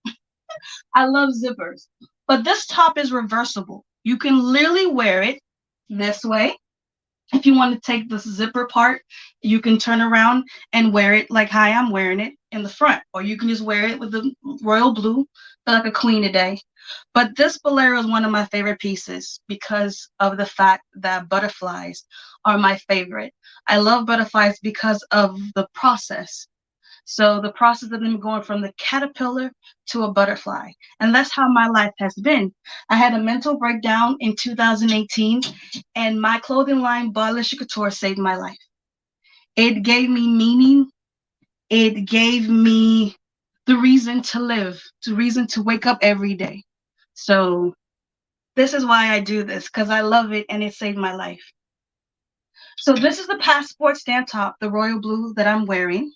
I love zippers. But this top is reversible. You can literally wear it this way. If you want to take the zipper part, you can turn around and wear it like how I'm wearing it in the front. Or you can just wear it with the royal blue, feel like a queen today. But this bolero is one of my favorite pieces because of the fact that butterflies are my favorite. I love butterflies because of the process. So the process of them going from the caterpillar to a butterfly. And that's how my life has been. I had a mental breakdown in 2018, and my clothing line, Balish Couture, saved my life. It gave me meaning. It gave me the reason to live, the reason to wake up every day. So this is why I do this, because I love it and it saved my life. So this is the passport stamp top, the royal blue that I'm wearing.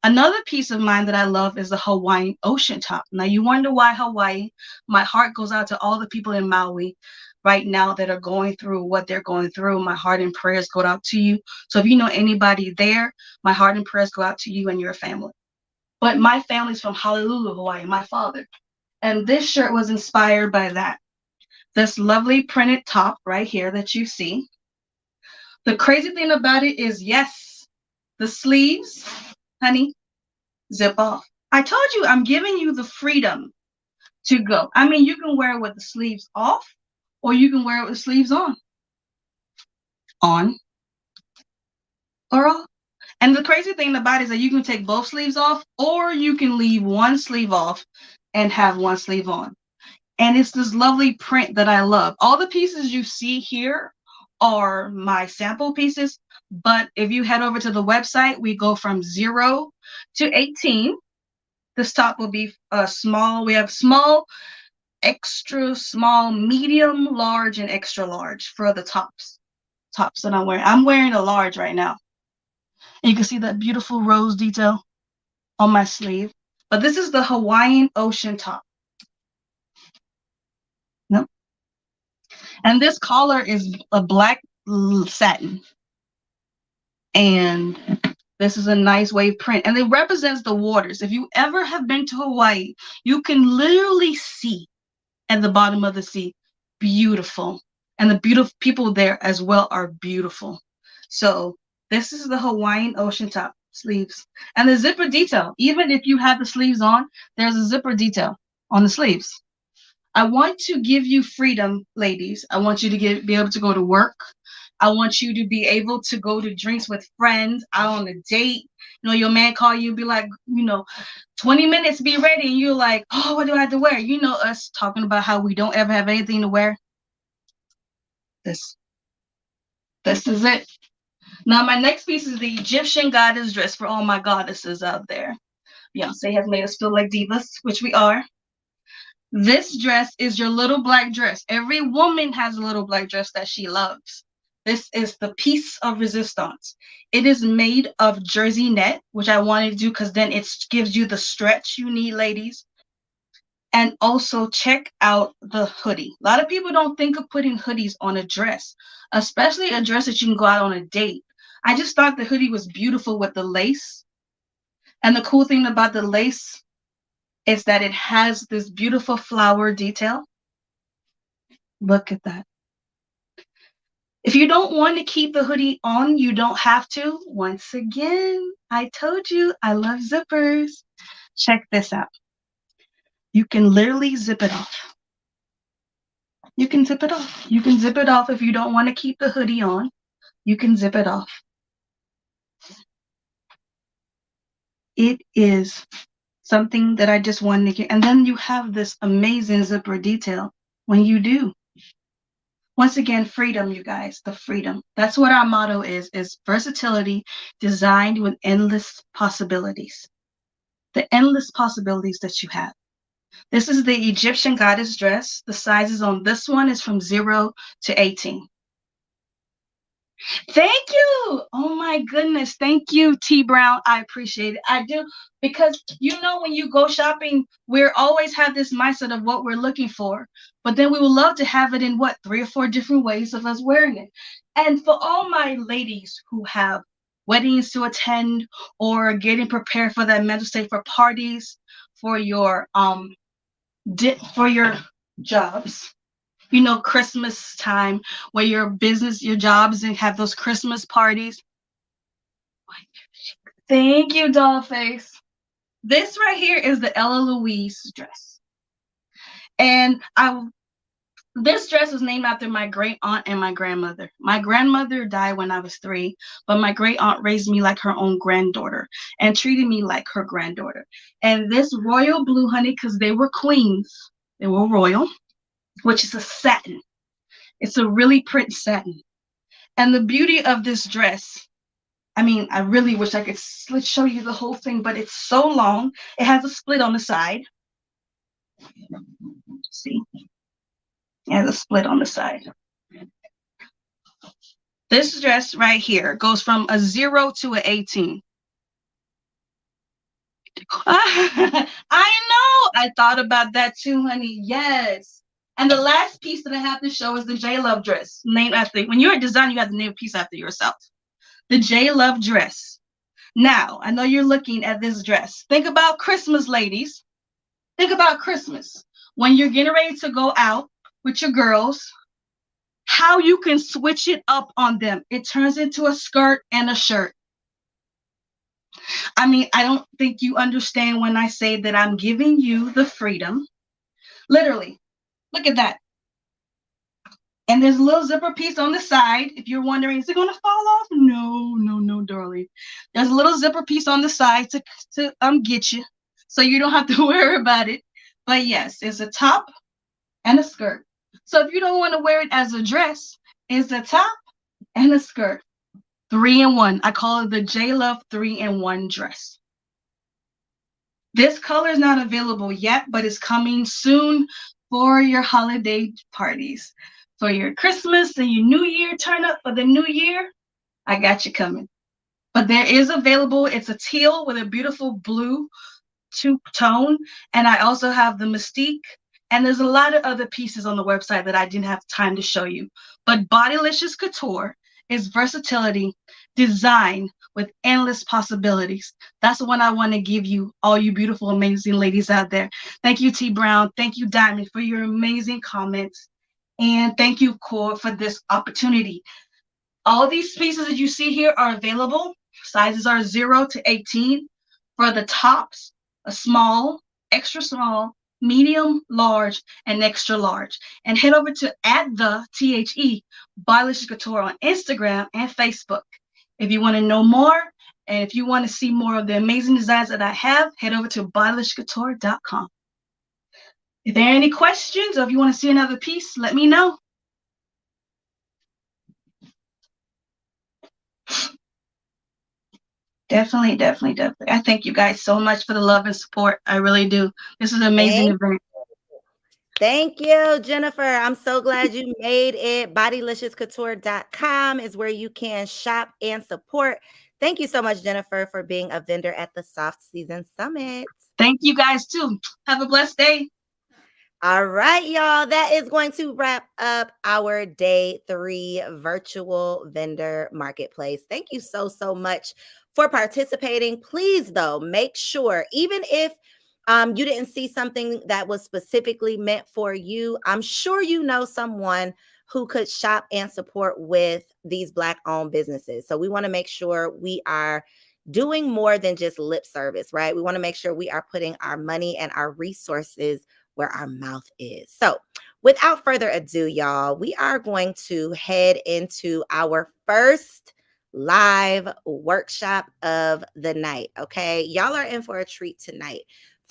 Another piece of mine that I love is the Hawaiian ocean top. Now you wonder why Hawaii. My heart goes out to all the people in Maui right now that are going through what they're going through. My heart and prayers go out to you. So if you know anybody there, my heart and prayers go out to you and your family. But my family's from Honolulu, Hawaii, my father. And this shirt was inspired by that. This lovely printed top right here that you see. The crazy thing about it is, yes, the sleeves, honey, zip off. I told you I'm giving you the freedom to go. I mean, you can wear it with the sleeves off, or you can wear it with the sleeves on. On or off. And the crazy thing about it is that you can take both sleeves off, or you can leave one sleeve off and have one sleeve on. And it's this lovely print that I love. All the pieces you see here are my sample pieces, but if you head over to the website, we go from 0 to 18. This top will be small. We have small, extra small, medium, large, and extra large for the tops that I'm wearing. I'm wearing a large right now. And you can see that beautiful rose detail on my sleeve. But this is the Hawaiian ocean top. Nope. And this collar is a black satin. And this is a nice wave print. And it represents the waters. If you ever have been to Hawaii, you can literally see at the bottom of the sea. Beautiful. And the beautiful people there as well are beautiful. So this is the Hawaiian ocean top sleeves. And the zipper detail, even if you have the sleeves on, there's a zipper detail on the sleeves. I want to give you freedom, ladies. I want you to be able to go to work. I want you to be able to go to drinks with friends, out on a date. You know, your man call you, be like, 20 minutes, be ready. And you're like, oh, what do I have to wear? You know us talking about how we don't ever have anything to wear. This is it. Now, my next piece is the Egyptian goddess dress for all my goddesses out there. Beyonce has made us feel like divas, which we are. This dress is your little black dress. Every woman has a little black dress that she loves. This is the piece of resistance. It is made of jersey net, which I wanted to do because then it gives you the stretch you need, ladies. And also check out the hoodie. A lot of people don't think of putting hoodies on a dress, especially a dress that you can go out on a date. I just thought the hoodie was beautiful with the lace. And the cool thing about the lace is that it has this beautiful flower detail. Look at that. If you don't want to keep the hoodie on, you don't have to. Once again, I told you I love zippers. Check this out. You can literally zip it off. You can zip it off. You can zip it off if you don't want to keep the hoodie on. You can zip it off. It is something that I just wanted to get. And then you have this amazing zipper detail when you do. Once again, freedom, you guys, the freedom. That's what our motto is versatility designed with endless possibilities. The endless possibilities that you have. This is the Egyptian goddess dress. The sizes on this one is from 0 to 18. Thank you. Oh my goodness. Thank you, T Brown. I appreciate it. I do, because when you go shopping, we always have this mindset of what we're looking for. But then we would love to have it in 3 or 4 different ways of us wearing it. And for all my ladies who have weddings to attend or getting prepared for that mental state, for parties, for your jobs, Christmas time, where your business, your jobs, and have those Christmas parties. Thank you, Dollface. This right here is the Ella Louise dress. And this dress was named after my great aunt and my grandmother. My grandmother died when I was 3, but my great aunt raised me like her own granddaughter and treated me like her granddaughter. And this royal blue, honey, because they were queens, they were royal, which is a satin. It's a really pretty satin. And the beauty of this dress, I really wish I could show you the whole thing, but it's so long. It has a split on the side. See? It has a split on the side. This dress right here goes from a 0 to an 18. I know. I thought about that too, honey. Yes. And the last piece that I have to show is the J Love dress. Named after, when you're a designer, you have to name a piece after yourself. The J Love dress. Now, I know you're looking at this dress. Think about Christmas, ladies. Think about Christmas. When you're getting ready to go out with your girls, how you can switch it up on them. It turns into a skirt and a shirt. I don't think you understand when I say that I'm giving you the freedom. Literally, look at that. And there's a little zipper piece on the side. If you're wondering, is it going to fall off? No, darling. There's a little zipper piece on the side to get you, so you don't have to worry about it. But yes, it's a top and a skirt. So if you don't want to wear it as a dress, it's a top and a skirt. 3-in-1. I call it the J Love 3-in-1 dress. This color is not available yet, but it's coming soon for your holiday parties. For your Christmas and your New Year turn up for the New Year, I got you coming. But there is available. It's a teal with a beautiful blue tone. And I also have the Mystique. And there's a lot of other pieces on the website that I didn't have time to show you. But Bodylicious Couture is versatility, design with endless possibilities. That's the one I want to give you, all you beautiful, amazing ladies out there. Thank you, T Brown. Thank you, Diamond, for your amazing comments. And thank you, Core, for this opportunity. All these pieces that you see here are available. Sizes are 0 to 18. For the tops, a small, extra small, medium, large, and extra large. And head over to @the Bodylicious Couture on Instagram and Facebook. If you want to know more, and if you want to see more of the amazing designs that I have, head over to bodyliciouscouture.com. If there are any questions, or if you want to see another piece, let me know. Definitely. I thank you guys so much for the love and support. I really do. This is an amazing event. Thank you, Jennifer. I'm so glad you made it. Bodyliciouscouture.com is where you can shop and support. Thank you so much, Jennifer, for being a vendor at the Soft Season Summit. Thank you guys too. Have a blessed day. All right, y'all. That is going to wrap up our day 3 virtual vendor marketplace. Thank you so much for participating. Please, though, make sure, even if you didn't see something that was specifically meant for you, I'm sure you know someone who could shop and support with these Black-owned businesses. So we want to make sure we are doing more than just lip service, right? We want to make sure we are putting our money and our resources where our mouth is. So without further ado, y'all, we are going to head into our first live workshop of the night. Okay. Y'all are in for a treat tonight.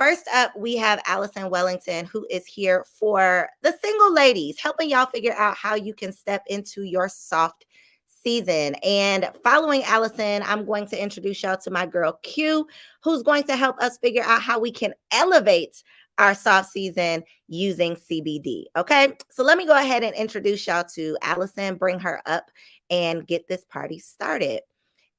First up, we have Allison Wellington, who is here for the single ladies, helping y'all figure out how you can step into your soft season. And following Allison, I'm going to introduce y'all to my girl Q, who's going to help us figure out how we can elevate our soft season using CBD. Okay, so let me go ahead and introduce y'all to Allison, bring her up, and get this party started.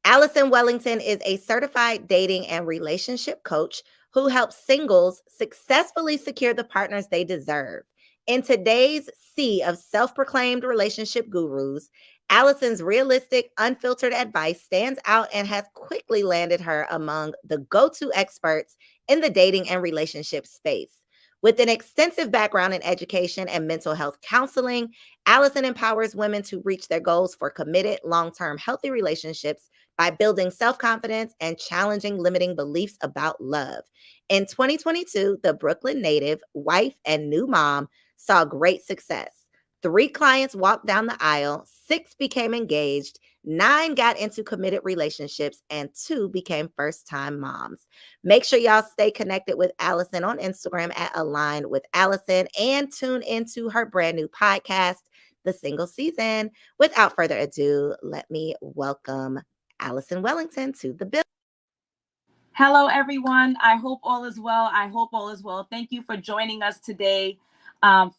Allison Wellington is a certified dating and relationship coach who helps singles successfully secure the partners they deserve. In today's sea of self proclaimed relationship gurus, Allison's realistic, unfiltered advice stands out and has quickly landed her among the go to experts in the dating and relationship space. With an extensive background in education and mental health counseling, Allison empowers women to reach their goals for committed, long term, healthy relationships by building self confidence and challenging limiting beliefs about love. In 2022, the Brooklyn native, wife, and new mom saw great success. 3 clients walked down the aisle, 6 became engaged, 9 got into committed relationships, and 2 became first time moms. Make sure y'all stay connected with Allison on Instagram at Align with Allison and tune into her brand new podcast, The Single Season. Without further ado, let me welcome Allison Wellington to the bill. Hello, everyone. I hope all is well. Thank you for joining us today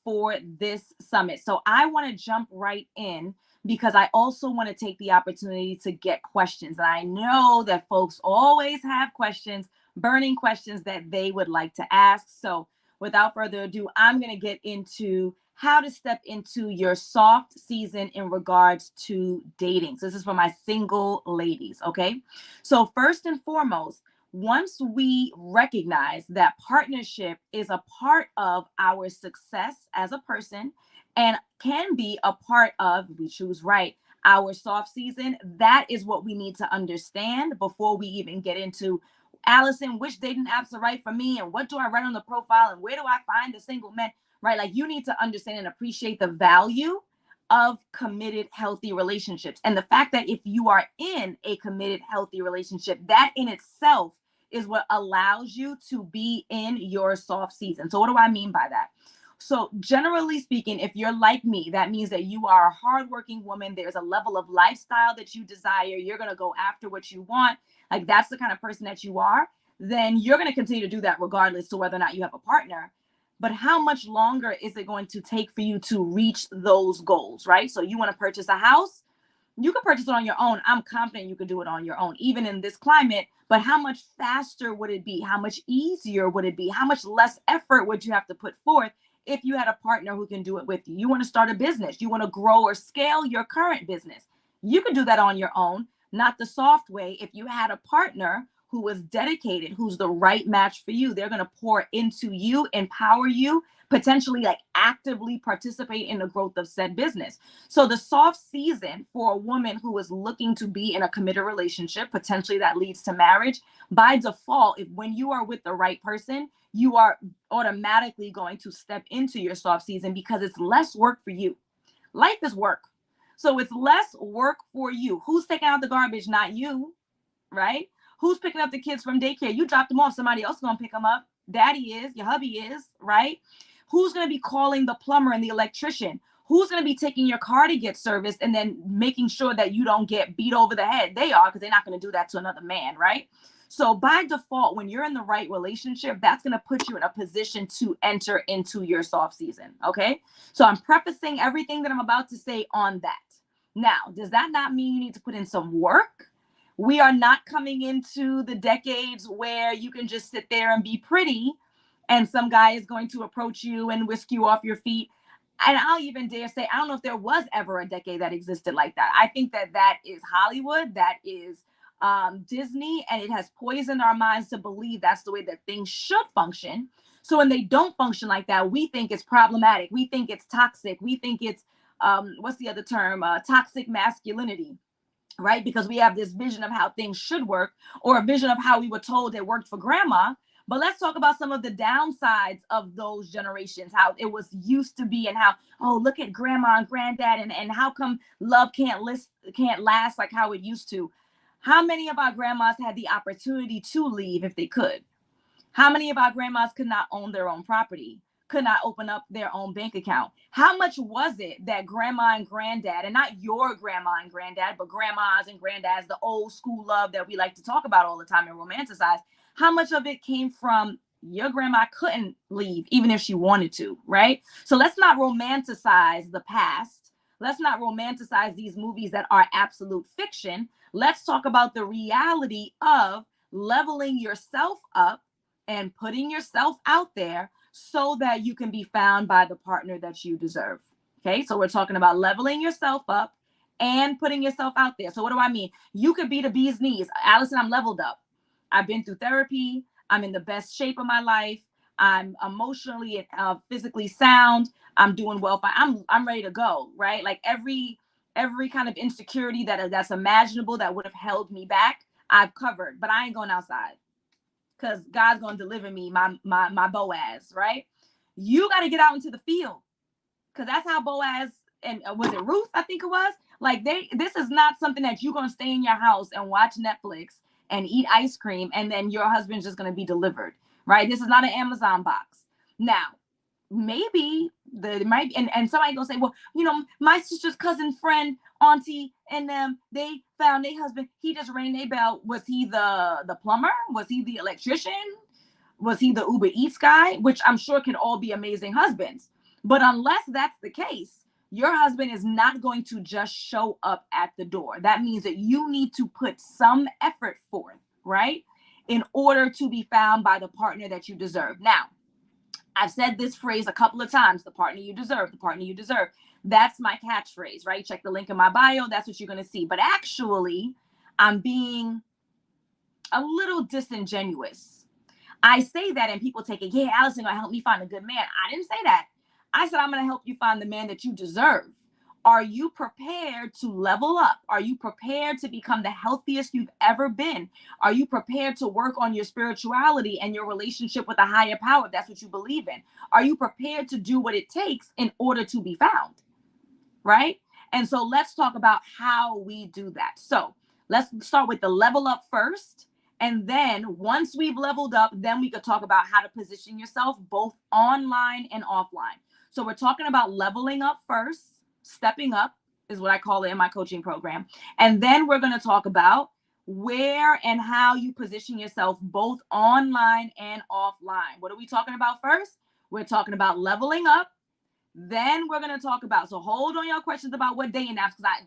for this summit. So I want to jump right in because I also want to take the opportunity to get questions. And I know that folks always have questions, burning questions that they would like to ask. So without further ado, I'm going to get into how to step into your soft season in regards to dating. So this is for my single ladies, okay? So first and foremost, once we recognize that partnership is a part of our success as a person and can be a part of, if we choose right, our soft season, that is what we need to understand before we even get into, Allison, which dating apps are right for me and what do I write on the profile and where do I find the single men, right? Like you need to understand and appreciate the value of committed, healthy relationships. And the fact that if you are in a committed, healthy relationship, that in itself is what allows you to be in your soft season. So what do I mean by that? So generally speaking, if you're like me, that means that you are a hardworking woman. There's a level of lifestyle that you desire. You're going to go after what you want. Like that's the kind of person that you are. Then you're going to continue to do that regardless to whether or not you have a partner. But how much longer is it going to take for you to reach those goals, right? So you want to purchase a house? You can purchase it on your own. I'm confident you can do it on your own, even in this climate. But how much faster would it be? How much easier would it be? How much less effort would you have to put forth if you had a partner who can do it with you? You want to start a business. You want to grow or scale your current business. You can do that on your own, not the soft way. If you had a partner who was dedicated, who's the right match for you, they're going to pour into you, empower you, potentially like actively participate in the growth of said business. So the soft season for a woman who is looking to be in a committed relationship, potentially that leads to marriage, by default, if when you are with the right person, you are automatically going to step into your soft season because it's less work for you. Life is work. So it's less work for you. Who's taking out the garbage? Not you, right? Who's picking up the kids from daycare? You dropped them off. Somebody else is going to pick them up. Daddy is, your hubby is, right? Who's going to be calling the plumber and the electrician? Who's going to be taking your car to get serviced and then making sure that you don't get beat over the head? They are, because they're not going to do that to another man, right? So by default, when you're in the right relationship, that's going to put you in a position to enter into your soft season, okay? So I'm prefacing everything that I'm about to say on that. Now, does that not mean you need to put in some work? We are not coming into the decades where you can just sit there and be pretty and some guy is going to approach you and whisk you off your feet. And I'll even dare say, I don't know if there was ever a decade that existed like that. I think that that is Hollywood, that is Disney, and it has poisoned our minds to believe that's the way that things should function. So when they don't function like that, we think it's problematic. We think it's toxic. We think it's, what's the other term? Toxic masculinity. Right? Because we have this vision of how things should work or a vision of how we were told it worked for grandma. But let's talk about some of the downsides of those generations, how it was used to be and how, oh, look at grandma and granddad and how come love can't last like how it used to. How many of our grandmas had the opportunity to leave if they could? How many of our grandmas could not own their own property, could not open up their own bank account? How much was it that grandma and granddad, and not your grandma and granddad, but grandmas and granddads, the old school love that we like to talk about all the time and romanticize, how much of it came from your grandma couldn't leave even if she wanted to, right? So let's not romanticize the past. Let's not romanticize these movies that are absolute fiction. Let's talk about the reality of leveling yourself up and putting yourself out there so that you can be found by the partner that you deserve. Okay, so we're talking about leveling yourself up and putting yourself out there. So what do I mean? You could be the bee's knees. Allison, I'm leveled up. I've been through therapy. I'm in the best shape of my life. I'm emotionally and physically sound. I'm doing well. I'm ready to go, right? Like every kind of insecurity that's imaginable that would have held me back, I've covered. But I ain't going outside, because God's going to deliver me my Boaz, right? You got to get out into the field, because that's how Boaz and was it Ruth? I think it was. Like this is not something that you're going to stay in your house and watch Netflix and eat ice cream and then your husband's just going to be delivered, right? This is not an Amazon box. Now, maybe and somebody gonna say, well, my sister's cousin, friend, auntie, and them, they found their husband, he just rang their bell. Was he the plumber? Was he the electrician? Was he the Uber Eats guy? Which I'm sure can all be amazing husbands. But unless that's the case, your husband is not going to just show up at the door. That means that you need to put some effort forth, right, in order to be found by the partner that you deserve. Now, I've said this phrase a couple of times, the partner you deserve, the partner you deserve. That's my catchphrase, right? Check the link in my bio. That's what you're going to see. But actually, I'm being a little disingenuous. I say that and people take it, yeah, Allison gonna help me find a good man. I didn't say that. I said, I'm going to help you find the man that you deserve. Are you prepared to level up? Are you prepared to become the healthiest you've ever been? Are you prepared to work on your spirituality and your relationship with a higher power, if that's what you believe in? Are you prepared to do what it takes in order to be found? Right? And so let's talk about how we do that. So let's start with the level up first. And then once we've leveled up, then we could talk about how to position yourself both online and offline. So we're talking about leveling up first. Stepping up is what I call it in my coaching program. And then we're going to talk about where and how you position yourself both online and offline. What are we talking about first? We're talking about leveling up. Then we're going to talk about, so hold on your questions about what dating apps, because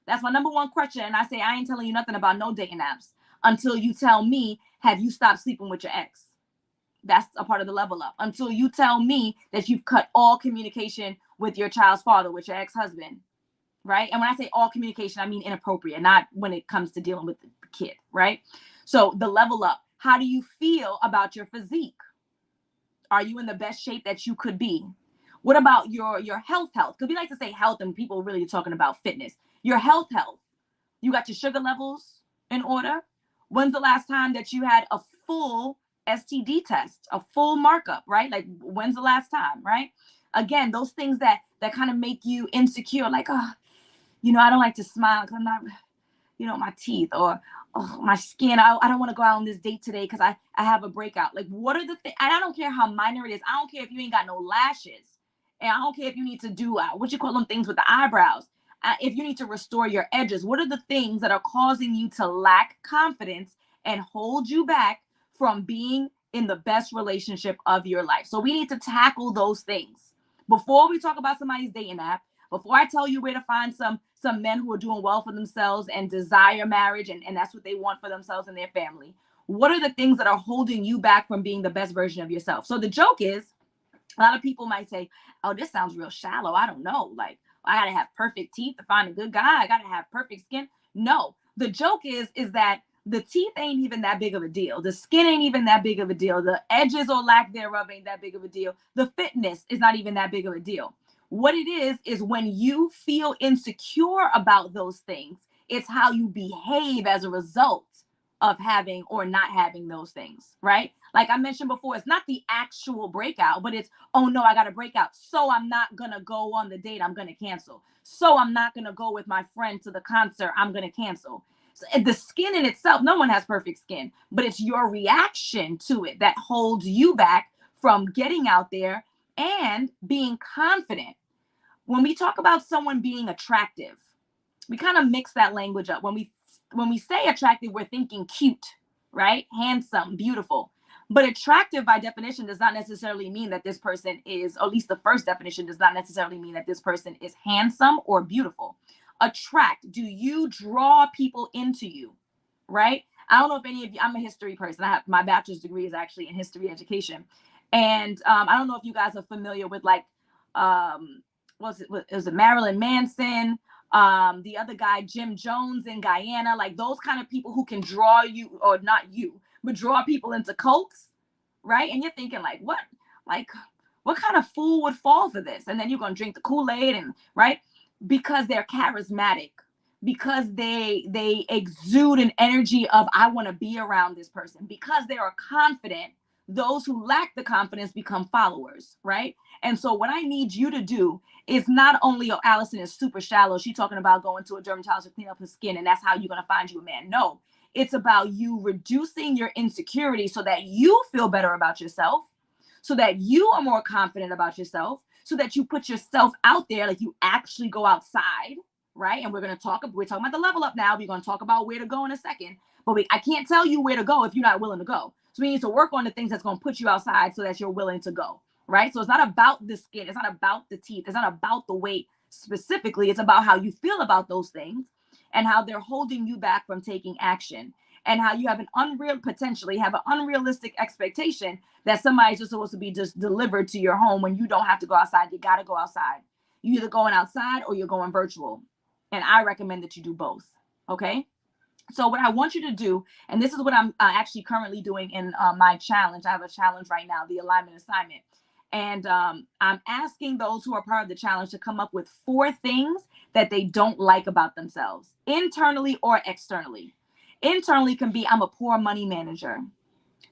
that's my number one question. And I say, I ain't telling you nothing about no dating apps until you tell me, have you stopped sleeping with your ex? That's a part of the level up. Until you tell me that you've cut all communication with your child's father, with your ex-husband, right? And when I say all communication, I mean inappropriate, not when it comes to dealing with the kid, right? So the level up. How do you feel about your physique? Are you in the best shape that you could be? What about your health? Because we like to say health and people really are talking about fitness. Your health. You got your sugar levels in order? When's the last time that you had a full STD test, a full markup, right? Like when's the last time, right? Again, those things that kind of make you insecure, like, oh, I don't like to smile because I'm not, my teeth, or oh, my skin. I don't want to go out on this date today because I have a breakout. Like, what are the things? And I don't care how minor it is. I don't care if you ain't got no lashes. And I don't care if you need to do, what you call them things with the eyebrows. If you need to restore your edges, what are the things that are causing you to lack confidence and hold you back from being in the best relationship of your life? So we need to tackle those things before we talk about somebody's dating app. Before I tell you where to find some men who are doing well for themselves and desire marriage, and that's what they want for themselves and their family. What are the things that are holding you back from being the best version of yourself? So the joke is, a lot of people might say, oh, this sounds real shallow. I don't know. Like, I got to have perfect teeth to find a good guy. I got to have perfect skin. No, the joke is that the teeth ain't even that big of a deal. The skin ain't even that big of a deal. The edges or lack thereof ain't that big of a deal. The fitness is not even that big of a deal. What it is when you feel insecure about those things, it's how you behave as a result of having or not having those things, right? Like I mentioned before, it's not the actual breakout, but it's, oh no, I got a breakout. So I'm not going to go on the date. I'm going to cancel. So I'm not going to go with my friend to the concert. I'm going to cancel. The skin in itself, no one has perfect skin, but it's your reaction to it that holds you back from getting out there and being confident. When we talk about someone being attractive, we kind of mix that language up. When we say attractive, we're thinking cute, right? Handsome, beautiful. But attractive by definition does not necessarily mean that this person is, or at least the first definition does not necessarily mean that this person is handsome or beautiful. Attract, do you draw people into you, right? I don't know if any of you, I'm a history person. I have my bachelor's degree is actually in history education. And I don't know if you guys are familiar with like, was it Marilyn Manson, the other guy, Jim Jones in Guyana, like those kind of people who can draw you, or not you, but draw people into cults, right? And you're thinking like, what kind of fool would fall for this? And then you're going to drink the Kool-Aid, and right? Because they're charismatic, because they exude an energy of, I want to be around this person, because they are confident. Those who lack the confidence become followers, right? And so what I need you to do is not only, oh, Allison is super shallow, she's talking about going to a dermatologist to clean up her skin, and that's how you're going to find you a man. No, it's about you reducing your insecurity so that you feel better about yourself, so that you are more confident about yourself, so that you put yourself out there, like you actually go outside, right? And we're talking about the level up now. We're going to talk about where to go in a second, but I can't tell you where to go if you're not willing to go. So we need to work on the things that's going to put you outside so that you're willing to go, right? So it's not about the skin. It's not about the teeth. It's not about the weight specifically. It's about how you feel about those things and how they're holding you back from taking action, and how you have potentially have an unrealistic expectation that somebody's just supposed to be just delivered to your home when you don't have to go outside. You got to go outside. You're either going outside or you're going virtual. And I recommend that you do both. Okay. So what I want you to do, and this is what I'm actually currently doing in my challenge. I have a challenge right now, the alignment assignment. And I'm asking those who are part of the challenge to come up with 4 things that they don't like about themselves, internally or externally. Internally can be, I'm a poor money manager.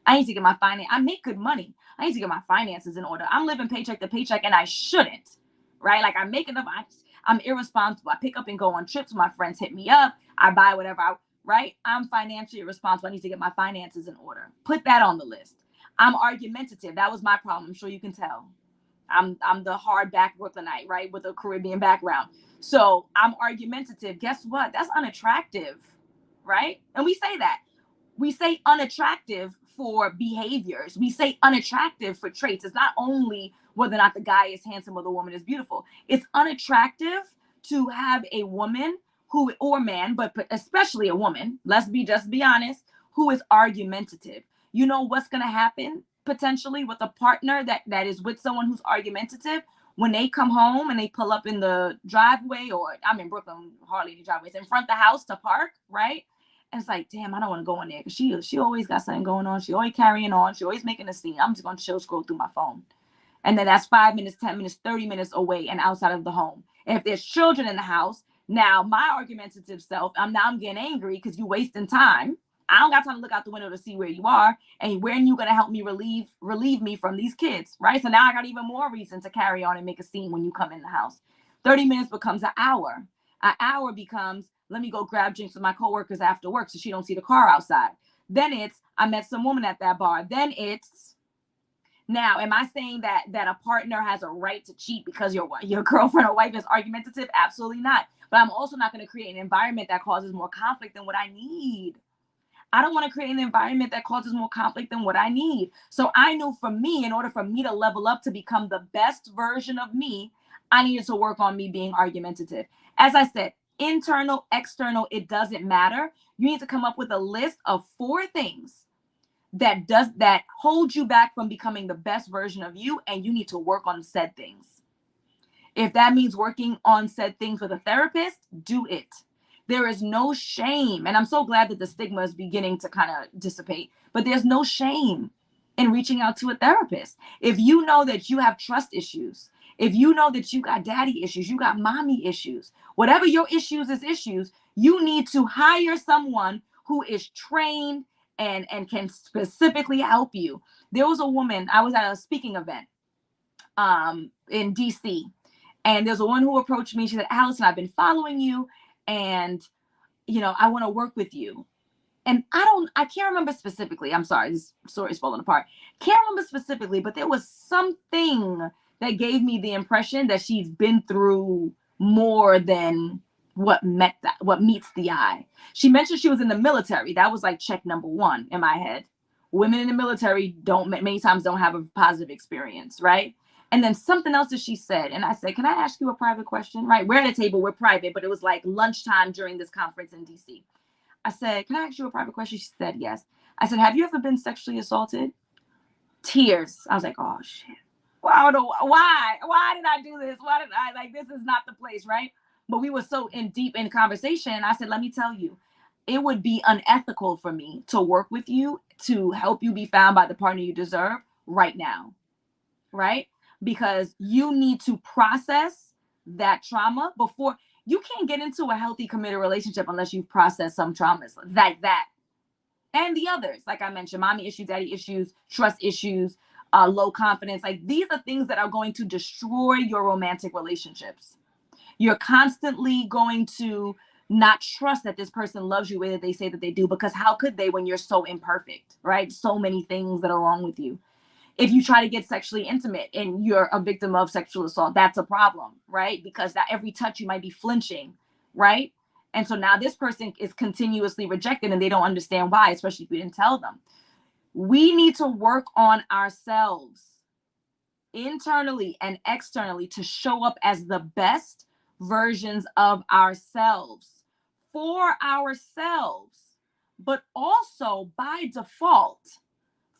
I need to get my finance. I make good money. I need to get my finances in order. I'm living paycheck to paycheck and I shouldn't, right? Like I make enough. I'm irresponsible. I pick up and go on trips. My friends hit me up. I buy whatever right? I'm financially irresponsible. I need to get my finances in order. Put that on the list. I'm argumentative. That was my problem. I'm sure you can tell. I'm the hardback Brooklynite, right? With a Caribbean background. So I'm argumentative. Guess what? That's unattractive, right? And we say that. We say unattractive for behaviors. We say unattractive for traits. It's not only whether or not the guy is handsome or the woman is beautiful. It's unattractive to have a woman who, or man, but especially a woman, just be honest, who is argumentative. You know what's going to happen potentially with a partner that is with someone who's argumentative? When they come home and they pull up in the driveway, or I'm in Brooklyn, hardly any driveways, in front of the house to park, right? And it's like, damn, I don't want to go in there because she always got something going on. She always carrying on. She always making a scene. I'm just going to chill, scroll through my phone. And then that's 5 minutes, 10 minutes, 30 minutes away and outside of the home. And if there's children in the house, now my argumentative self, I'm getting angry because you're wasting time. I don't got time to look out the window to see where you are and when you're going to help me relieve me from these kids, right? So now I got even more reason to carry on and make a scene when you come in the house. 30 minutes becomes an hour. An hour becomes, let me go grab drinks with my coworkers after work so she don't see the car outside. Then it's, I met some woman at that bar. Then it's, now, am I saying that a partner has a right to cheat because your girlfriend or wife is argumentative? Absolutely not. But I'm also not going to create an environment that causes more conflict than what I need. I don't want to create an environment that causes more conflict than what I need. So I knew for me, in order for me to level up to become the best version of me, I needed to work on me being argumentative. As I said, internal, external, it doesn't matter. You need to come up with a list of 4 things that hold you back from becoming the best version of you, and you need to work on said things. If that means working on said things with a therapist, do it. There is no shame, and I'm so glad that the stigma is beginning to kind of dissipate, but there's no shame in reaching out to a therapist. If you know that you have trust issues, if you know that you got daddy issues, you got mommy issues, whatever your issues, you need to hire someone who is trained and can specifically help you. There was a woman, I was at a speaking event in DC, and there's a woman who approached me. She said, Allison, I've been following you, and I want to work with you. And I can't remember specifically. I'm sorry, this story is falling apart. Can't remember specifically, but there was something that gave me the impression that she's been through more than what meets the eye. She mentioned she was in the military. That was like check number one in my head. Women in the military many times don't have a positive experience, right? And then something else that she said, and I said, "Can I ask you a private question?" Right? We're at a table, we're private, but it was like lunchtime during this conference in DC. I said, "Can I ask you a private question?" She said, "Yes." I said, "Have you ever been sexually assaulted?" Tears. I was like, "Oh shit. Why did I do this? Why did I this is not the place, right?" But we were so deep in conversation. I said, "Let me tell you, it would be unethical for me to work with you to help you be found by the partner you deserve right now." Right? Because you need to process that trauma before you can't get into a healthy, committed relationship unless you've processed some traumas like that. And the others, like I mentioned, mommy issues, daddy issues, trust issues, low confidence. Like these are things that are going to destroy your romantic relationships. You're constantly going to not trust that this person loves you the way that they say that they do, because how could they when you're so imperfect, right? So many things that are wrong with you. If you try to get sexually intimate and you're a victim of sexual assault, that's a problem, right? Because that every touch you might be flinching, right? And so now this person is continuously rejected and they don't understand why, especially if you didn't tell them. We need to work on ourselves internally and externally to show up as the best versions of ourselves for ourselves, but also by default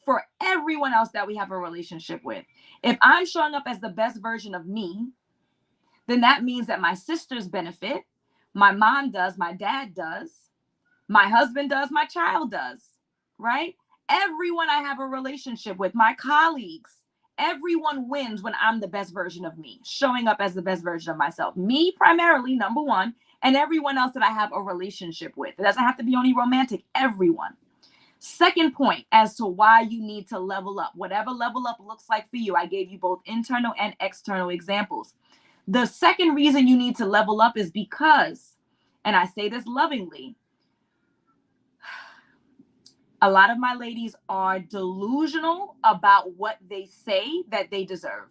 for everyone else that we have a relationship with. If I'm showing up as the best version of me, then that means that my sisters benefit, my mom does, my dad does, my husband does, my child does, right? Everyone I have a relationship with, my colleagues, everyone wins when I'm the best version of me, showing up as the best version of myself. Me primarily, number one, and everyone else that I have a relationship with. It doesn't have to be only romantic, everyone. Second point as to why you need to level up, whatever level up looks like for you. I gave you both internal and external examples. The second reason you need to level up is because, and I say this lovingly, a lot of my ladies are delusional about what they say that they deserve.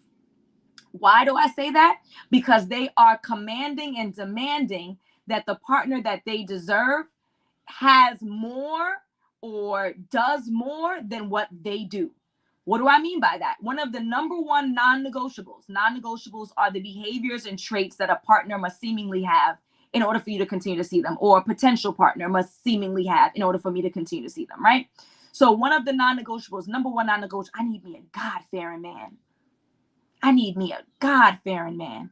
Why do I say that? Because they are commanding and demanding that the partner that they deserve has more or does more than what they do. What do I mean by that? One of the number one non-negotiables are the behaviors and traits that a partner must seemingly have in order for you to continue to see them, or a potential partner must seemingly have in order for me to continue to see them, right? So one of the non-negotiables, number one non-negotiable, I need me a God-fearing man. I need me a God-fearing man.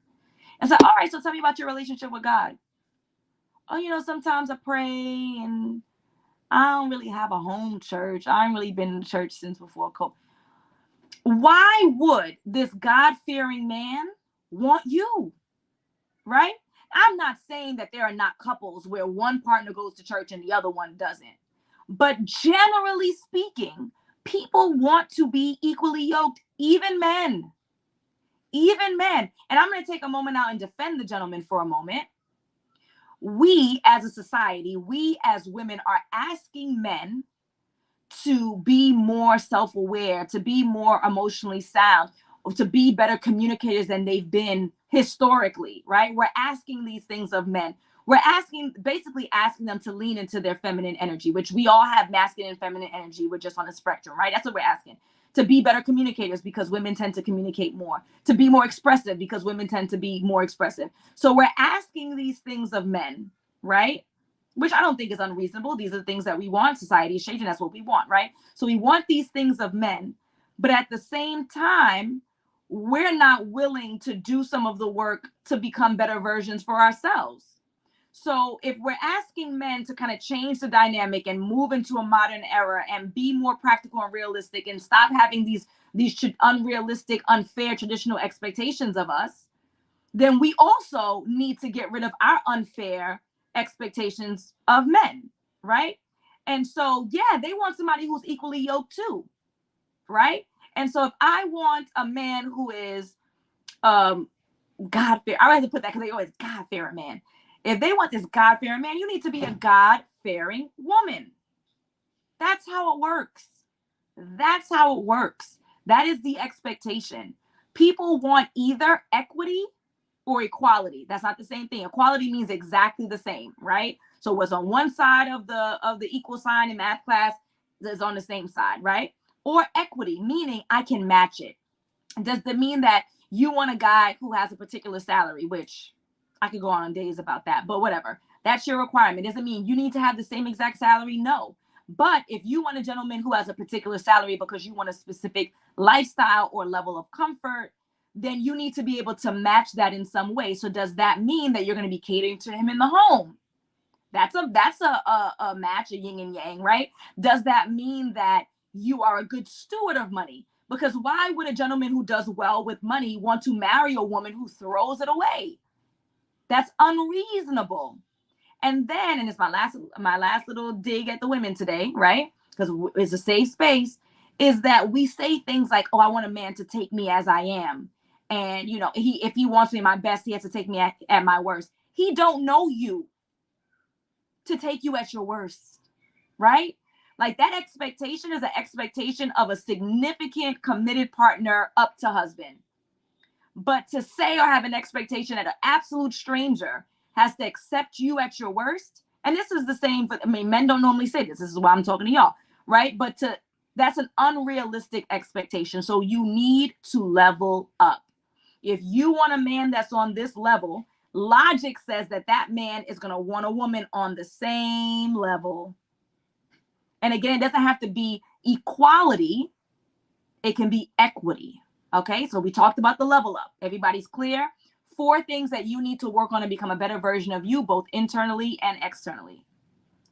And so, all right, so tell me about your relationship with God. Oh, sometimes I pray and I don't really have a home church. I haven't really been in church since before COVID. Why would this God-fearing man want you? Right? I'm not saying that there are not couples where one partner goes to church and the other one doesn't. But generally speaking, people want to be equally yoked, even men. Even men. And I'm going to take a moment out and defend the gentleman for a moment. We as a society, we as women are asking men to be more self-aware, to be more emotionally sound, or to be better communicators than they've been historically, right? We're asking these things of men. We're basically asking them to lean into their feminine energy, which we all have masculine and feminine energy. We're just on a spectrum, right? That's what we're asking. To be better communicators because women tend to communicate more. To be more expressive because women tend to be more expressive. So we're asking these things of men, right? Which I don't think is unreasonable. These are the things that we want. Society is changing. That's what we want, right? So we want these things of men. But at the same time, we're not willing to do some of the work to become better versions for ourselves. So if we're asking men to kind of change the dynamic and move into a modern era and be more practical and realistic and stop having these unrealistic, unfair, traditional expectations of us, then we also need to get rid of our unfair expectations of men, right? And so, yeah, they want somebody who's equally yoked too, right? And so if I want a man who is God-fearing, I rather put that because they always God-fearing man. If they want this God-fearing man, you need to be a God-fearing woman. That's how it works. That's how it works. That is the expectation. People want either equity or equality. That's not the same thing. Equality means exactly the same, right? So what's on one side of the equal sign in math class is on the same side, right? Or equity, meaning I can match it. Does that mean that you want a guy who has a particular salary, which I could go on days about that, but whatever. That's your requirement. Doesn't mean you need to have the same exact salary. No. But if you want a gentleman who has a particular salary because you want a specific lifestyle or level of comfort, then you need to be able to match that in some way. So does that mean that you're going to be catering to him in the home? That's a match, a yin and yang, right? Does that mean that you are a good steward of money? Because why would a gentleman who does well with money want to marry a woman who throws it away? That's unreasonable. And then, and it's my last little dig at the women today, right? Because it's a safe space, is that we say things like, oh, I want a man to take me as I am. And, you know, if he wants me my best, he has to take me at my worst. He don't know you to take you at your worst, right? Like that expectation is an expectation of a significant committed partner up to husband. But to say or have an expectation that an absolute stranger has to accept you at your worst, and this is the same for, I mean, men don't normally say this. This is why I'm talking to y'all, right? But that's an unrealistic expectation. So you need to level up. If you want a man that's on this level, logic says that that man is going to want a woman on the same level. And again, it doesn't have to be equality. It can be equity. Okay, so we talked about the level up. Everybody's clear? 4 things that you need to work on to become a better version of you, both internally and externally.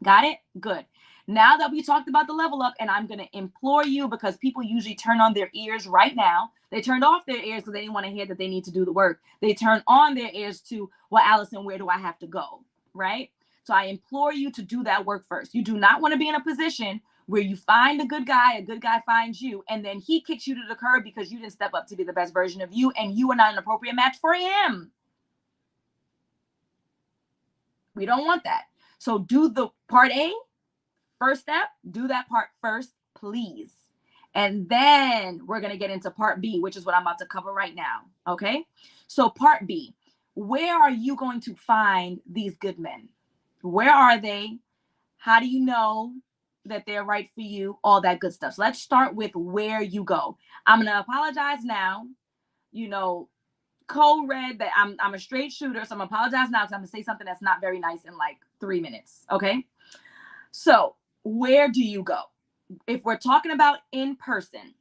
Got it? Good. Now that we talked about the level up, and I'm going to implore you, because people usually turn on their ears right now. They turned off their ears because they didn't want to hear that they need to do the work. They turn on their ears to, well, Allison, where do I have to go? Right? So I implore you to do that work first. You do not want to be in a position where you find a good guy finds you, and then he kicks you to the curb because you didn't step up to be the best version of you, and you are not an appropriate match for him. We don't want that. So do the part A, first step, do that part first, please. And then we're going to get into part B, which is what I'm about to cover right now. Okay. So part B, where are you going to find these good men? Where are they? How do you know that they're right for you? All that good stuff. So let's start with where you go. I'm going to apologize now. You know, Cole read that I'm a straight shooter. So I'm going to apologize now because I'm going to say something that's not very nice in like 3 minutes. Okay. So where do you go? If we're talking about in person,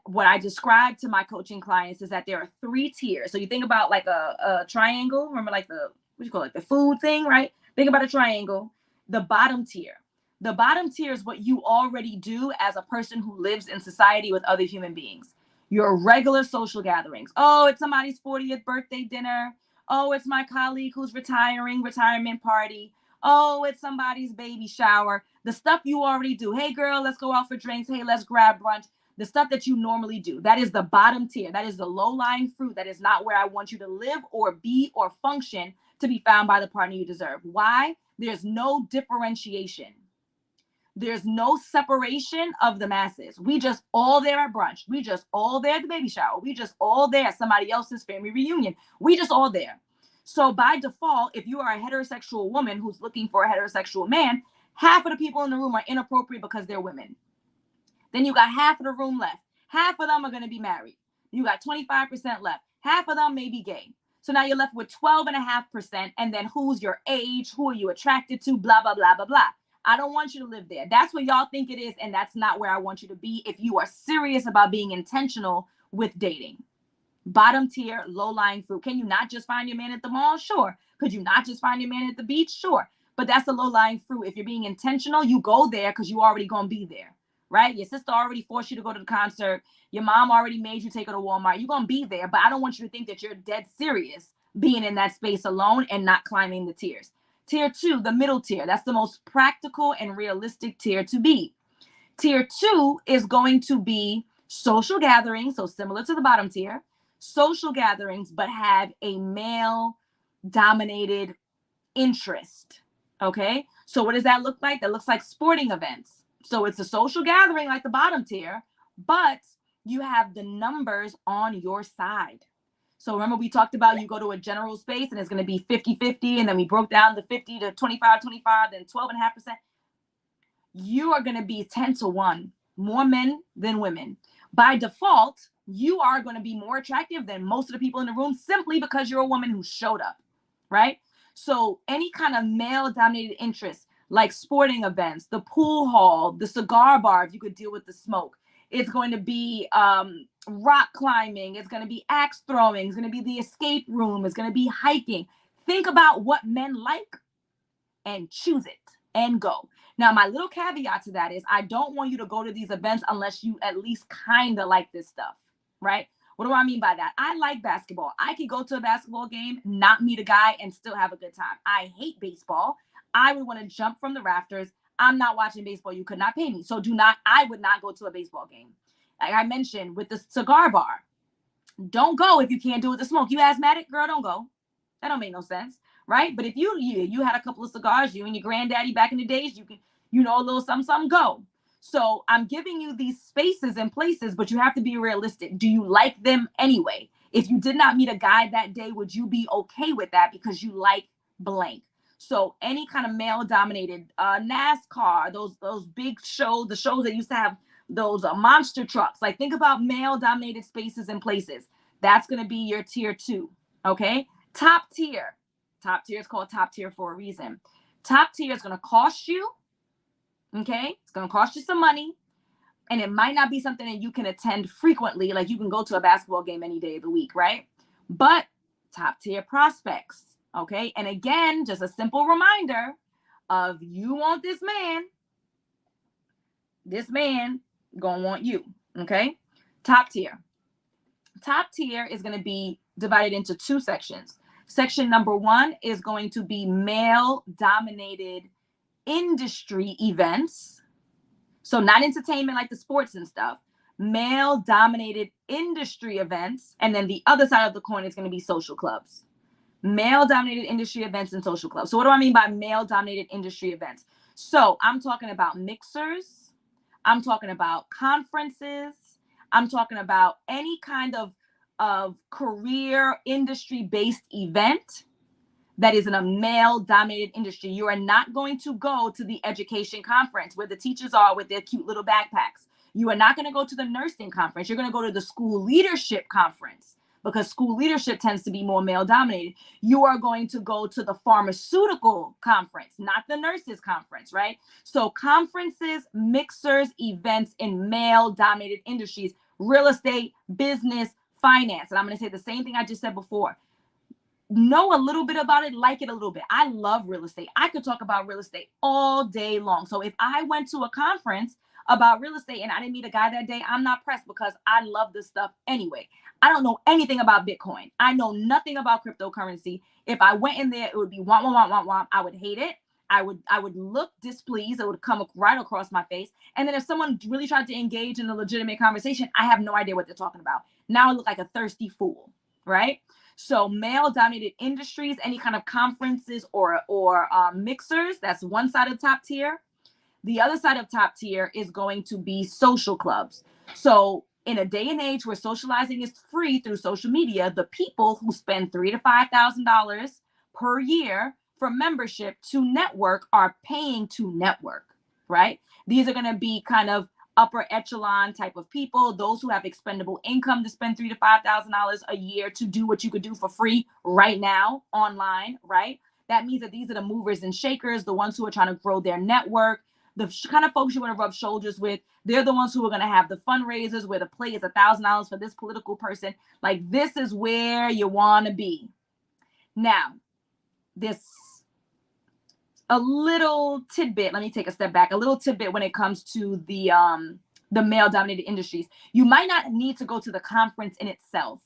what I describe to my coaching clients is that there are 3 tiers. So you think about like a triangle. Remember like what do you call it? The food thing, right? Think about a triangle. The bottom tier. The bottom tier is what you already do as a person who lives in society with other human beings. Your regular social gatherings. Oh, it's somebody's 40th birthday dinner. Oh, it's my colleague who's retirement party. Oh, it's somebody's baby shower. The stuff you already do. Hey, girl, let's go out for drinks. Hey, let's grab brunch. The stuff that you normally do. That is the bottom tier. That is the low-lying fruit. That is not where I want you to live or be or function to be found by the partner you deserve. Why? There's no differentiation. There's no separation of the masses. We just all there at brunch. We just all there at the baby shower. We just all there at somebody else's family reunion. We just all there. So by default, if you are a heterosexual woman who's looking for a heterosexual man, half of the people in the room are inappropriate because they're women. Then you got half of the room left. Half of them are going to be married. You got 25% left. Half of them may be gay. So now you're left with 12.5%. And then who's your age? Who are you attracted to? Blah, blah, blah, blah, blah. I don't want you to live there. That's what y'all think it is. And that's not where I want you to be if you are serious about being intentional with dating. Bottom tier, low-lying fruit. Can you not just find your man at the mall? Sure. Could you not just find your man at the beach? Sure. But that's the low-lying fruit. If you're being intentional, you go there because you already going to be there, right? Your sister already forced you to go to the concert. Your mom already made you take her to Walmart. You're going to be there. But I don't want you to think that you're dead serious being in that space alone and not climbing the tiers. Tier 2, the middle tier. That's the most practical and realistic tier to be. Tier 2 is going to be social gatherings, so similar to the bottom tier. Social gatherings, but have a male dominated interest. Okay. So what does that look like? That looks like sporting events. So it's a social gathering like the bottom tier, but you have the numbers on your side. So remember we talked about you go to a general space and it's going to be 50-50, and then we broke down the 50 to 25, then 12.5%. You are going to be 10-1, more men than women. By default, you are going to be more attractive than most of the people in the room simply because you're a woman who showed up, right? So any kind of male dominated interest like sporting events, the pool hall, the cigar bar, if you could deal with the smoke, it's going to be rock climbing, it's going to be axe throwing, it's going to be the escape room, it's going to be hiking. Think about what men like and choose it and go. Now, my little caveat to that is I don't want you to go to these events unless you at least kind of like this stuff, right? What do I mean by that? I like basketball. I could go to a basketball game, not meet a guy, and still have a good time. I hate baseball. I would want to jump from the rafters. I'm not watching baseball. You could not pay me. So I would not go to a baseball game. Like I mentioned with the cigar bar, don't go if you can't do it with the smoke. You asthmatic, girl, don't go. That don't make no sense, right? But if you had a couple of cigars, you and your granddaddy back in the days, you can, a little something, go. So I'm giving you these spaces and places, but you have to be realistic. Do you like them anyway? If you did not meet a guy that day, would you be okay with that because you like blank? So any kind of male dominated NASCAR, those big shows, the shows that used to have those monster trucks, like think about male dominated spaces and places. That's going to be your tier 2. Okay. Top tier is called top tier for a reason. Top tier is going to cost you. Okay. It's going to cost you some money, and it might not be something that you can attend frequently. Like you can go to a basketball game any day of the week, right? But top tier prospects. Okay. And again, just a simple reminder of you want this man gonna want you. Okay. Top tier is going to be divided into 2 sections. Section number 1 is going to be male dominated industry events. So not entertainment like the sports and stuff, male dominated industry events. And then the other side of the coin is going to be social clubs. Male dominated industry events and social clubs. So what do I mean by male dominated industry events? So I'm talking about mixers. I'm talking about conferences. I'm talking about any kind of career industry-based event that is in a male-dominated industry. You are not going to go to the education conference where the teachers are with their cute little backpacks. You are not going to go to the nursing conference. You're going to go to the school leadership conference because school leadership tends to be more male-dominated. You are going to go to the pharmaceutical conference, not the nurses conference, right? So conferences, mixers, events in male-dominated industries, real estate, business, finance. And I'm going to say the same thing I just said before. Know a little bit about it, like it a little bit. I love real estate. I could talk about real estate all day long. So if I went to a conference about real estate and I didn't meet a guy that day, I'm not pressed because I love this stuff anyway. I don't know anything about Bitcoin. I know nothing about cryptocurrency. If I went in there, it would be womp, womp, womp, womp. I would hate it. I would look displeased. It would come right across my face. And then if someone really tried to engage in a legitimate conversation, I have no idea what they're talking about. Now I look like a thirsty fool, right? So male-dominated industries, any kind of conferences or mixers, that's one side of top tier. The other side of top tier is going to be social clubs. So in a day and age where socializing is free through social media, the people who spend $3,000 to $5,000 per year for membership to network are paying to network, right? These are going to be kind of upper echelon type of people, those who have expendable income to spend $3,000 to $5,000 a year to do what you could do for free right now online, right? That means that these are the movers and shakers, the ones who are trying to grow their network, the kind of folks you want to rub shoulders with. They're the ones who are going to have the fundraisers where the play is $1,000 for this political person. Like, this is where you want to be. Now, this a little tidbit. Let me take a step back. A little tidbit when it comes to the male-dominated industries. You might not need to go to the conference in itself,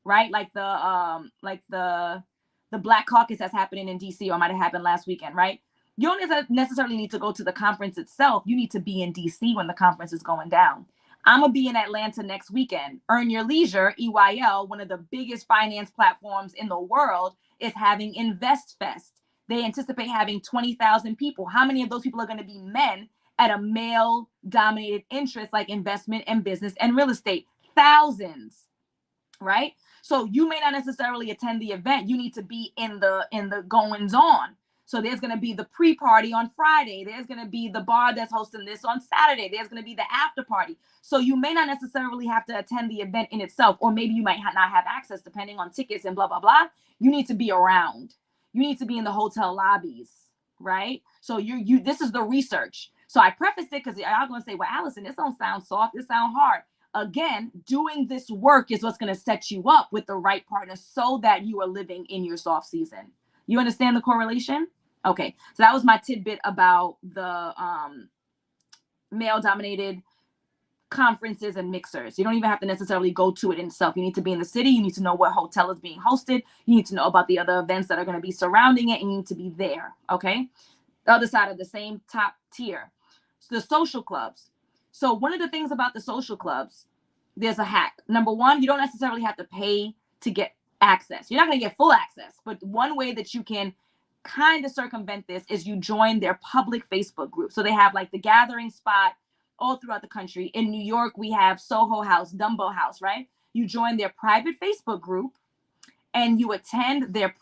right? Like the Black Caucus that's happening in DC, or might have happened last weekend, right? You don't necessarily need to go to the conference itself. You need to be in DC when the conference is going down. I'm going to be in Atlanta next weekend. Earn Your Leisure, EYL, one of the biggest finance platforms in the world, is having Invest Fest. They anticipate having 20,000 people. How many of those people are going to be men at a male-dominated interest like investment and business and real estate? Thousands, right? So you may not necessarily attend the event. You need to be in the goings on. So there's going to be the pre-party on Friday. There's going to be the bar that's hosting this on Saturday. There's going to be the after party. So you may not necessarily have to attend the event in itself, or maybe you might not have access depending on tickets and blah, blah, blah. You need to be around. You need to be in the hotel lobbies, right? So this is the research. So I prefaced it because y'all going to say, well, Allison, this don't sound soft. This sound hard. Again, doing this work is what's going to set you up with the right partner so that you are living in your soft season. You understand the correlation? Okay, so that was my tidbit about the male-dominated conferences and mixers. You don't even have to necessarily go to it itself. You need to be in the city. You need to know what hotel is being hosted. You need to know about the other events that are going to be surrounding it, and you need to be there, okay? The other side of the same top tier. So the social clubs. So one of the things about the social clubs, there's a hack. Number one, you don't necessarily have to pay to get access. You're not going to get full access, but one way that you can kind of circumvent this is you join their public Facebook group. So they have like the gathering spot all throughout the country. In New York, we have Soho House, Dumbo House, right? You join their private Facebook group and you attend their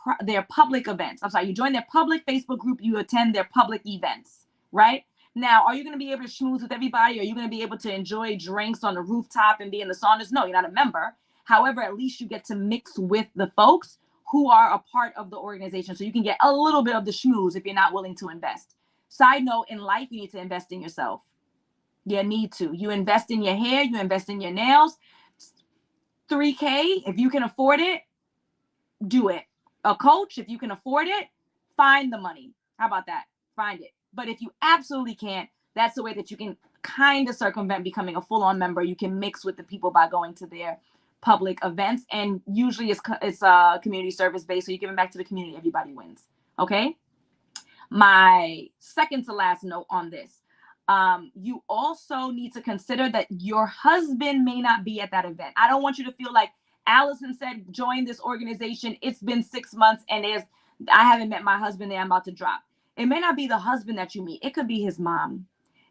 public events. I'm sorry, you join their public Facebook group, you attend their public events, right? Now, are you going to be able to schmooze with everybody? Are you going to be able to enjoy drinks on the rooftop and be in the saunas? No, you're not a member. However, at least you get to mix with the folks who are a part of the organization. So you can get a little bit of the schmooze if you're not willing to invest. Side note, in life, you need to invest in yourself. You need to. You invest in your hair, you invest in your nails. $3K, if you can afford it, do it. A coach, if you can afford it, find the money. How about that? Find it. But if you absolutely can't, that's the way that you can kind of circumvent becoming a full-on member. You can mix with the people by going to their public events, and usually it's community service based, so you're giving back to the community. Everybody wins. Okay. My second to last note on this, you also need to consider that your husband may not be at that event. I don't want you to feel like Allison said join this organization, it's been 6 months and I haven't met my husband there, I'm about to drop. It may not be the husband that you meet. It could be his mom,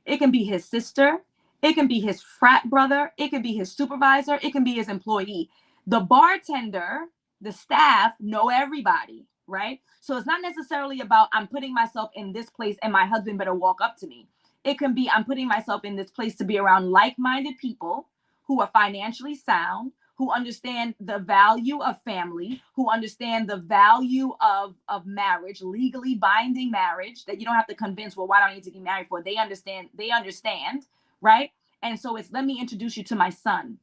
it can be his sister, it can be his frat brother, it can be his supervisor, it can be his employee. The bartender, the staff know everybody, right? So it's not necessarily about I'm putting myself in this place and my husband better walk up to me. It can be I'm putting myself in this place to be around like-minded people who are financially sound, who understand the value of family, who understand the value of marriage, legally binding marriage, that you don't have to convince, well, why do I need to get married for? They understand, right? And so it's, let me introduce you to my son.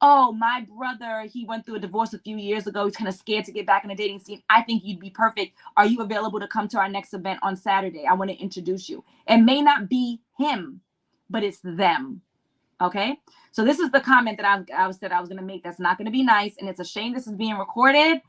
Oh, my brother, he went through a divorce a few years ago. He's kind of scared to get back in the dating scene. I think you'd be perfect. Are you available to come to our next event on Saturday? I want to introduce you. It may not be him, but it's them. Okay. So this is the comment that I said I was going to make. That's not going to be nice. And it's a shame this is being recorded.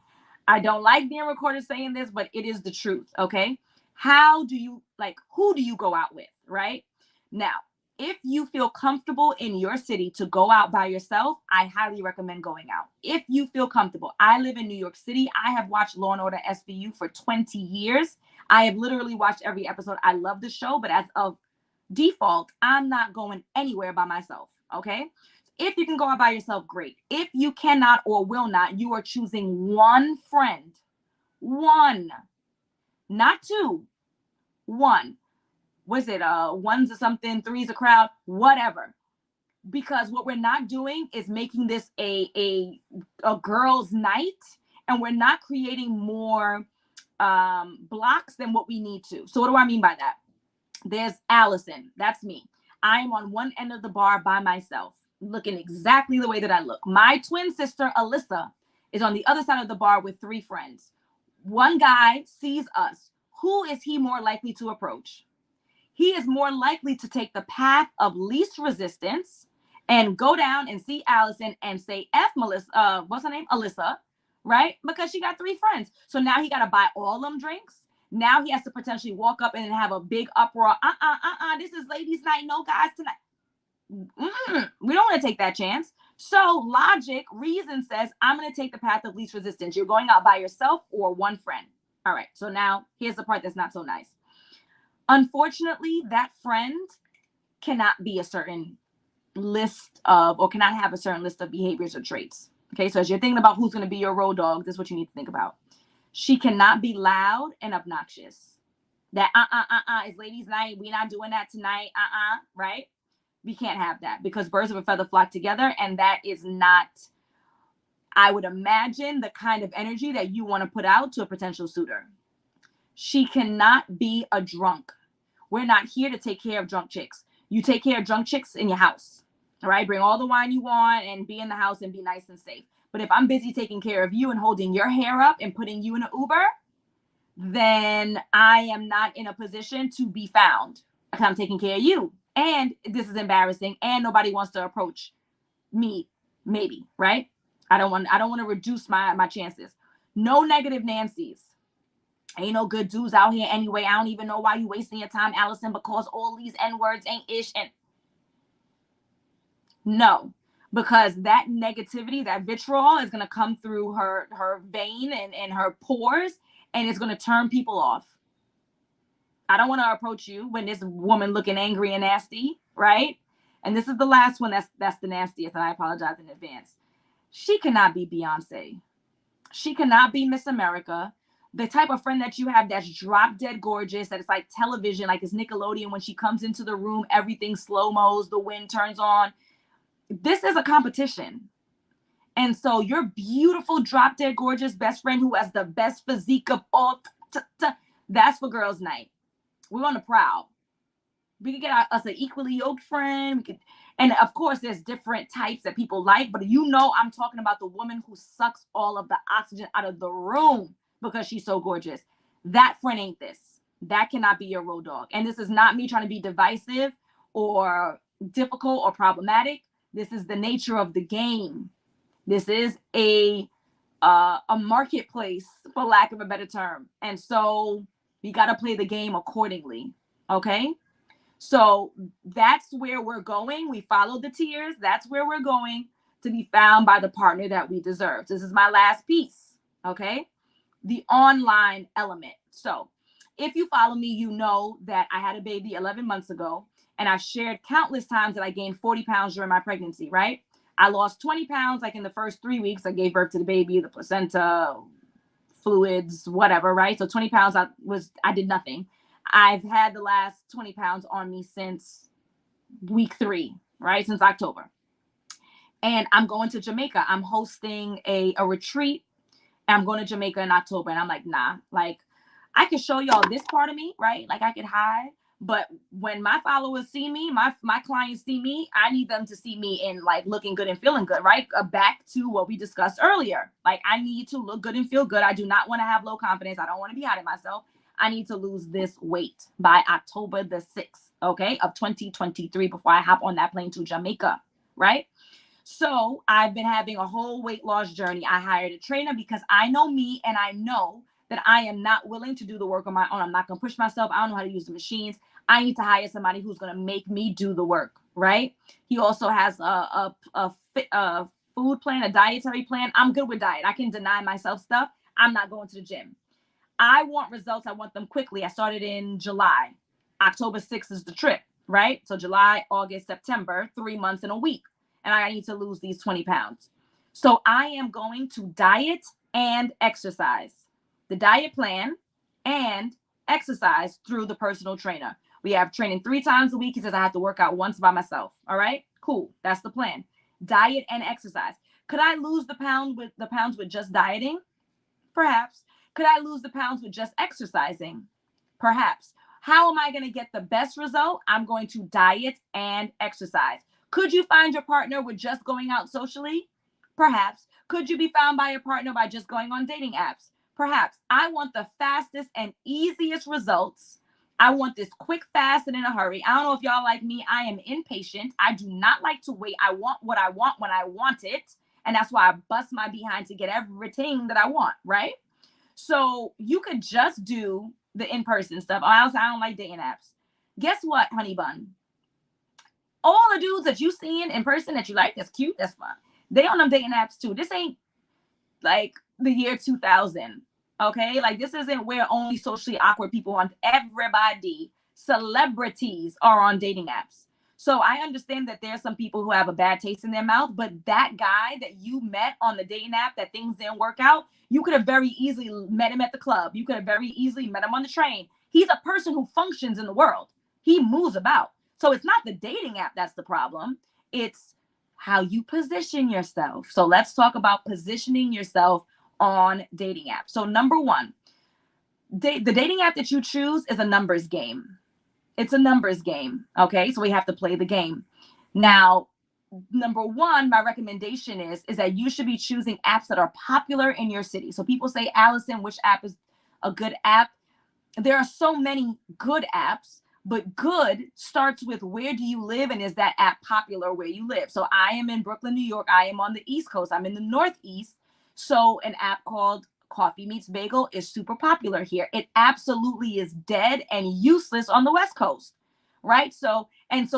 I don't like being recorded saying this, but it is the truth. Okay. Who do you go out with? Right now, if you feel comfortable in your city to go out by yourself, I highly recommend going out. If you feel comfortable. I live in New York City. I have watched Law & Order SVU for 20 years. I have literally watched every episode. I love the show, but as of default, I'm not going anywhere by myself. Okay. If you can go out by yourself, great. If you cannot or will not, you are choosing one friend. One, not two. One. Was it one's or something, three's a crowd, whatever. Because what we're not doing is making this a girls' night, and we're not creating more blocks than what we need to. So what do I mean by that? There's Allison, that's me. I am on one end of the bar by myself, looking exactly the way that I look. My twin sister, Alyssa, is on the other side of the bar with 3 friends. One guy sees us. Who is he more likely to approach? He is more likely to take the path of least resistance and go down and see Allison and say, F Melissa, what's her name? Alyssa, right? Because she got 3 friends. So now he got to buy all them drinks. Now he has to potentially walk up and have a big uproar. This is ladies' night. No guys tonight. We don't want to take that chance. So logic, reason says, I'm going to take the path of least resistance. You're going out by yourself or one friend. All right. So now here's the part that's not so nice. Unfortunately, that friend cannot be a certain list of, or cannot have a certain list of behaviors or traits. Okay. So as you're thinking about who's going to be your road dog, this is what you need to think about. She cannot be loud and obnoxious. That is ladies' night. We're not doing that tonight. Right? We can't have that, because birds of a feather flock together, and that is not, I would imagine, the kind of energy that you want to put out to a potential suitor. She cannot be a drunk. We're not here to take care of drunk chicks. You take care of drunk chicks in your house. All right? Bring all the wine you want and be in the house and be nice and safe. But if I'm busy taking care of you and holding your hair up and putting you in an Uber, then I am not in a position to be found, because I'm taking care of you. And this is embarrassing, and nobody wants to approach me, maybe, right? I don't want to reduce my chances. No negative Nancy's. Ain't no good dudes out here anyway. I don't even know why you wasting your time, Allison, because all these N-words ain't ish. And no, because that negativity, that vitriol is going to come through her vein and her pores, and it's going to turn people off. I don't want to approach you when this woman looking angry and nasty, right? And this is the last one that's the nastiest, and I apologize in advance. She cannot be Beyonce. She cannot be Miss America. The type of friend that you have that's drop dead gorgeous, that it's like television, like it's Nickelodeon. When she comes into the room, everything slow-mos, the wind turns on. This is a competition. And so your beautiful, drop dead gorgeous best friend who has the best physique of all, that's for girls' night. We're on the prowl. We could get us an equally yoked friend. And of course, there's different types that people like, but I'm talking about the woman who sucks all of the oxygen out of the room because she's so gorgeous. That friend ain't this. That cannot be your road dog. And this is not me trying to be divisive or difficult or problematic. This is the nature of the game. This is a marketplace, for lack of a better term. And so we got to play the game accordingly. Okay. So that's where we're going. We follow the tiers. That's where we're going to be found by the partner that we deserve. This is my last piece. Okay. The online element. So if you follow me, you know that I had a baby 11 months ago, and I've shared countless times that I gained 40 pounds during my pregnancy, right? I lost 20 pounds like in the first 3 weeks. I gave birth to the baby, the placenta, fluids, whatever, right? So 20 pounds, I did nothing. I've had the last 20 pounds on me since week 3, right? Since October. And I'm going to Jamaica. I'm hosting a retreat. And I'm going to Jamaica in October. And I'm like, nah, like I can show y'all this part of me, right? Like I could hide. But when my followers see me, my clients see me, I need them to see me in like looking good and feeling good, right? Back to what we discussed earlier. Like I need to look good and feel good. I do not want to have low confidence. I don't want to be hard on myself. I need to lose this weight by October the 6th, okay, of 2023 before I hop on that plane to Jamaica, right? So I've been having a whole weight loss journey. I hired a trainer because I know me, and I know that I am not willing to do the work on my own. I'm not going to push myself. I don't know how to use the machines. I need to hire somebody who's going to make me do the work, right? He also has a food plan, a dietary plan. I'm good with diet. I can deny myself stuff. I'm not going to the gym. I want results. I want them quickly. I started in July. October 6th is the trip, right? So July, August, September, 3 months and a week. And I need to lose these 20 pounds. So I am going to diet and exercise. The diet plan and exercise through the personal trainer. We have training 3 times a week. He says I have to work out once by myself. All right, cool. That's the plan. Diet and exercise. Could I lose the pounds with just dieting? Perhaps. Could I lose the pounds with just exercising? Perhaps. How am I going to get the best result? I'm going to diet and exercise. Could you find your partner with just going out socially? Perhaps. Could you be found by your partner by just going on dating apps? Perhaps. I want the fastest and easiest results. I want this quick, fast, and in a hurry. I don't know if y'all like me. I am impatient. I do not like to wait. I want what I want when I want it. And that's why I bust my behind to get everything that I want, right? So you could just do the in-person stuff. I don't like dating apps. Guess what, honey bun? all the dudes that you seeing in person that you like, that's cute, that's fine. They on them dating apps too. This ain't like the year 2000. Okay, like this isn't where only socially awkward people want. Everybody, celebrities are on dating apps. So I understand that there's some people who have a bad taste in their mouth, but that guy that you met on the dating app that things didn't work out, you could have very easily met him at the club. You could have very easily met him on the train. He's a person who functions in the world. He moves about. So it's not the dating app that's the problem. It's how you position yourself. So let's talk about positioning yourself on dating apps. So number one, the dating app that you choose is a numbers game. It's a numbers game. Okay, so we have to play the game. Now, number one, my recommendation is that you should be choosing apps that are popular in your city. So people say, Allison, which app is a good app? There are so many good apps, but good starts with where do you live and is that app popular where you live? So I am in Brooklyn, New York. I am on the East Coast. I'm in the Northeast. So an app called Coffee Meets Bagel is super popular here. It absolutely is dead and useless on the West Coast, right? So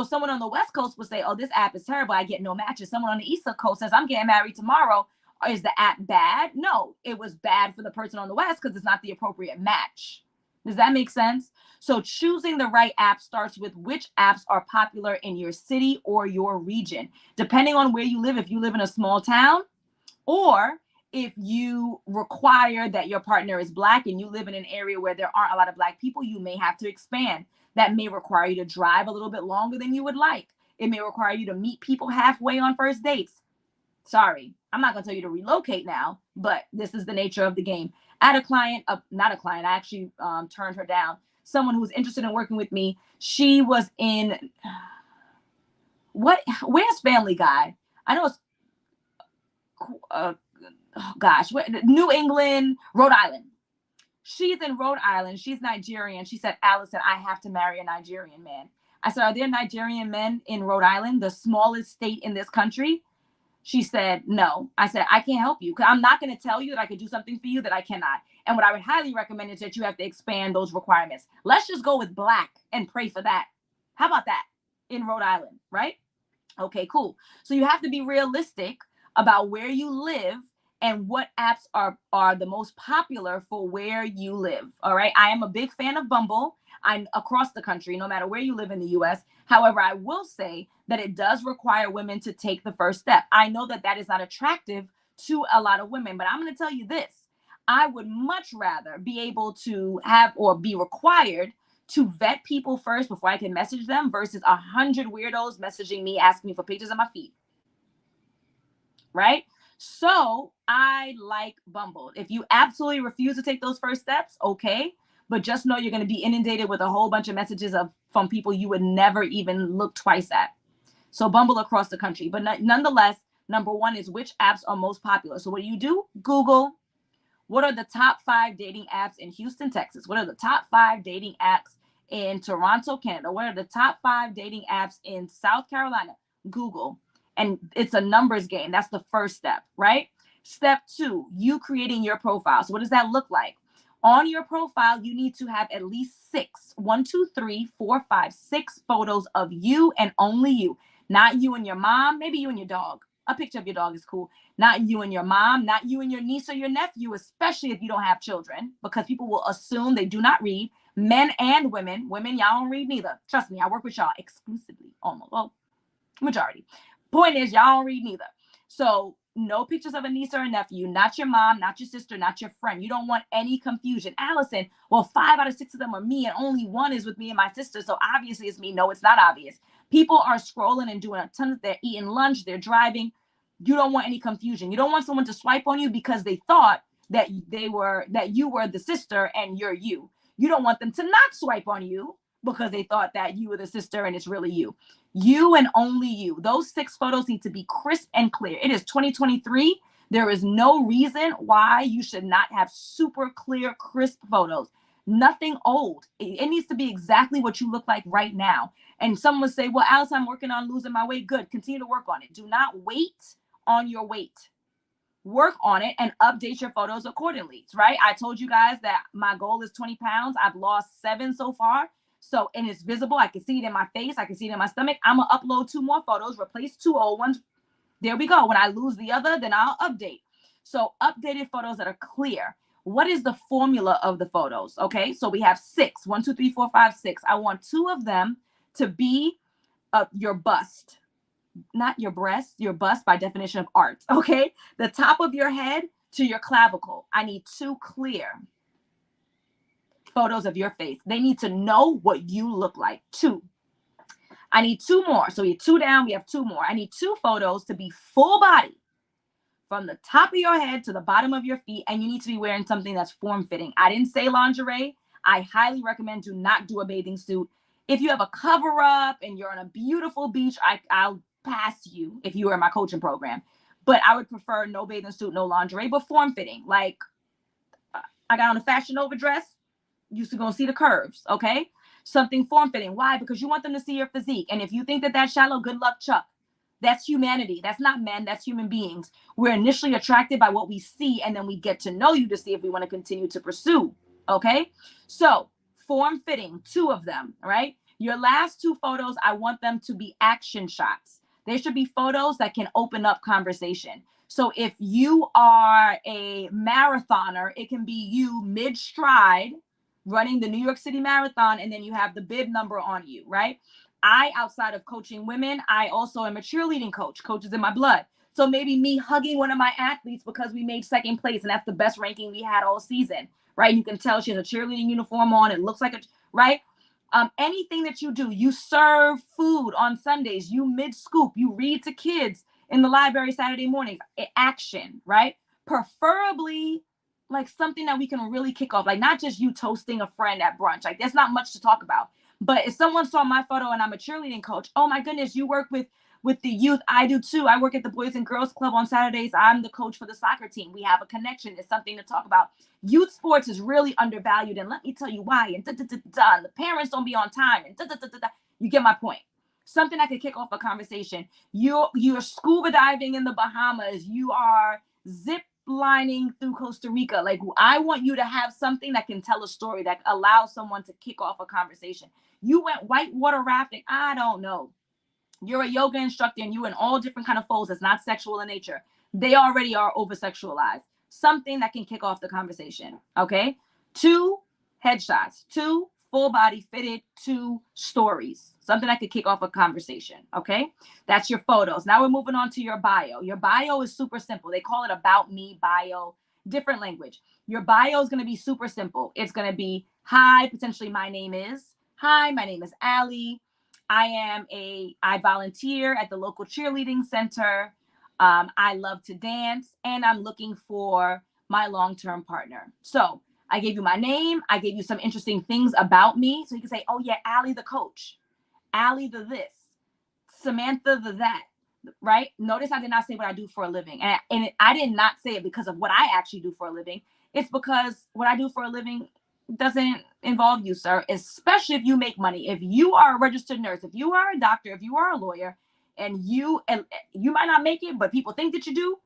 someone on the West Coast would say, oh, this app is terrible. I get no matches. Someone on the East Coast says, I'm getting married tomorrow. Is the app bad? No, it was bad for the person on the West because it's not the appropriate match. Does that make sense? So choosing the right app starts with which apps are popular in your city or your region. Depending on where you live, if you live in a small town, or if you require that your partner is Black and you live in an area where there aren't a lot of Black people, you may have to expand. That may require you to drive a little bit longer than you would like. It may require you to meet people halfway on first dates. Sorry, I'm not going to tell you to relocate now, but this is the nature of the game. I had a client, not a client, I actually turned her down. Someone who was interested in working with me. She was in, where's Family Guy? I know it's, New England, Rhode Island. She's in Rhode Island. She's Nigerian. She said, Allison, I have to marry a Nigerian man. I said, are there Nigerian men in Rhode Island, the smallest state in this country? She said, no. I said, I can't help you because I'm not going to tell you that I could do something for you that I cannot. And what I would highly recommend is that you have to expand those requirements. Let's just go with Black and pray for that. How about that in Rhode Island, right? Okay, cool. So you have to be realistic about where you live and what apps are the most popular for where you live. All right. I am a big fan of Bumble. I'm across the country, no matter where you live in the US. However, I will say that it does require women to take the first step. I know that that is not attractive to a lot of women, but I'm going to tell you this. I would much rather be able to have or be required to vet people first before I can message them versus 100 weirdos messaging me, asking me for pictures of my feet. Right? So I like Bumble. If you absolutely refuse to take those first steps, okay. But just know you're going to be inundated with a whole bunch of messages from people you would never even look twice at. So Bumble across the country. But nonetheless, number one is which apps are most popular. So what do? Google. What are the top 5 dating apps in Houston, Texas? What are the top 5 dating apps in Toronto, Canada? What are the top 5 dating apps in South Carolina? Google. And it's a numbers game. That's the first step, right? Step 2, you creating your profile. So what does that look like? On your profile, you need to have at least 6, 1, 2, 3, 4, 5, 6 photos of you and only you. Not you and your mom, maybe you and your dog. A picture of your dog is cool. Not you and your mom, not you and your niece or your nephew, especially if you don't have children, because people will assume they do not read. Men and women. Women, y'all don't read neither. Trust me, I work with y'all exclusively, almost. Well, majority. Point is, y'all don't read neither. So no pictures of a niece or a nephew, not your mom, not your sister, not your friend. You don't want any confusion. Allison, well, 5 out of 6 of them are me and only 1 is with me and my sister. So obviously it's me. No, it's not obvious. People are scrolling and doing a ton of, they're eating lunch, they're driving. You don't want any confusion. You don't want someone to swipe on you because they thought that you were the sister and you're you. You don't want them to not swipe on you because they thought that you were the sister and it's really you. You and only you. Those 6 photos need to be crisp and clear. It is 2023. There is no reason why you should not have super clear, crisp photos. Nothing old. It needs to be exactly what you look like right now. And someone would say, well, Alice, I'm working on losing my weight. Good. Continue to work on it. Do not wait on your weight. Work on it and update your photos accordingly, right? I told you guys that my goal is 20 pounds. I've lost 7 so far. So, and it's visible. I can see it in my face. I can see it in my stomach. I'm going to upload 2 more photos, replace 2 old ones. There we go. When I lose the other, then I'll update. So updated photos that are clear. What is the formula of the photos? Okay, so we have 6. 1, 2, 3, 4, 5, 6. I want 2 of them to be your bust, not your breast, your bust by definition of art. Okay, the top of your head to your clavicle. I need 2 clear photos of your face. They need to know what you look like. 2. I need 2 more. So we have 2 down. We have 2 more. I need 2 photos to be full body from the top of your head to the bottom of your feet. And you need to be wearing something that's form-fitting. I didn't say lingerie. I highly recommend do not do a bathing suit. If you have a cover up and you're on a beautiful beach, I'll pass you if you were in my coaching program. But I would prefer no bathing suit, no lingerie, but form-fitting. Like I got on a Fashion Nova dress. Used to go see the curves, okay? Something form-fitting. Why? Because you want them to see your physique. And if you think that that's shallow, good luck, Chuck. That's humanity. That's not men. That's human beings. We're initially attracted by what we see, and then we get to know you to see if we want to continue to pursue, okay? So form-fitting, 2 of them, right? Your last 2 photos, I want them to be action shots. They should be photos that can open up conversation. So if you are a marathoner, it can be you mid-stride running the New York City Marathon, and then you have the bib number on you, right? I, outside of coaching women, I also am a cheerleading coach. Coach is in my blood. So maybe me hugging one of my athletes because we made 2nd place, and that's the best ranking we had all season, right? You can tell she has a cheerleading uniform on. It looks like a, right? Anything that you do, you serve food on Sundays, you mid-scoop, you read to kids in the library Saturday mornings, action, right? Preferably like something that we can really kick off, like not just you toasting a friend at brunch. Like there's not much to talk about. But if someone saw my photo and I'm a cheerleading coach, oh my goodness, you work with the youth. I do too. I work at the Boys and Girls Club on Saturdays. I'm the coach for the soccer team. We have a connection. It's something to talk about. Youth sports is really undervalued, and let me tell you why. And the parents don't be on time. And you get my point. Something that could kick off a conversation. You're scuba diving in the Bahamas. You are zip lining through Costa Rica. Like I want you to have something that can tell a story that allows someone to kick off a conversation. You went whitewater rafting. I don't know. You're a yoga instructor and you in all different kind of folds that's not sexual in nature. They already are over sexualized. Something that can kick off the conversation. Okay. 2 headshots, 2 full body fitted, 2 stories. Something that could kick off a conversation. Okay. That's your photos. Now we're moving on to your bio. Your bio is super simple. They call it about me bio, different language. Your bio is going to be super simple. It's going to be, hi, potentially my name is, hi, my name is Allie. I volunteer at the local cheerleading center. I love to dance and I'm looking for my long-term partner. So I gave you my name. I gave you some interesting things about me. So you can say, oh yeah, Allie the coach, Allie the this, Samantha the that, right? Notice I did not say what I do for a living. And I did not say it because of what I actually do for a living. It's because what I do for a living doesn't involve you, sir, especially if you make money. If you are a registered nurse, if you are a doctor, if you are a lawyer, and you might not make it, but people think that you do,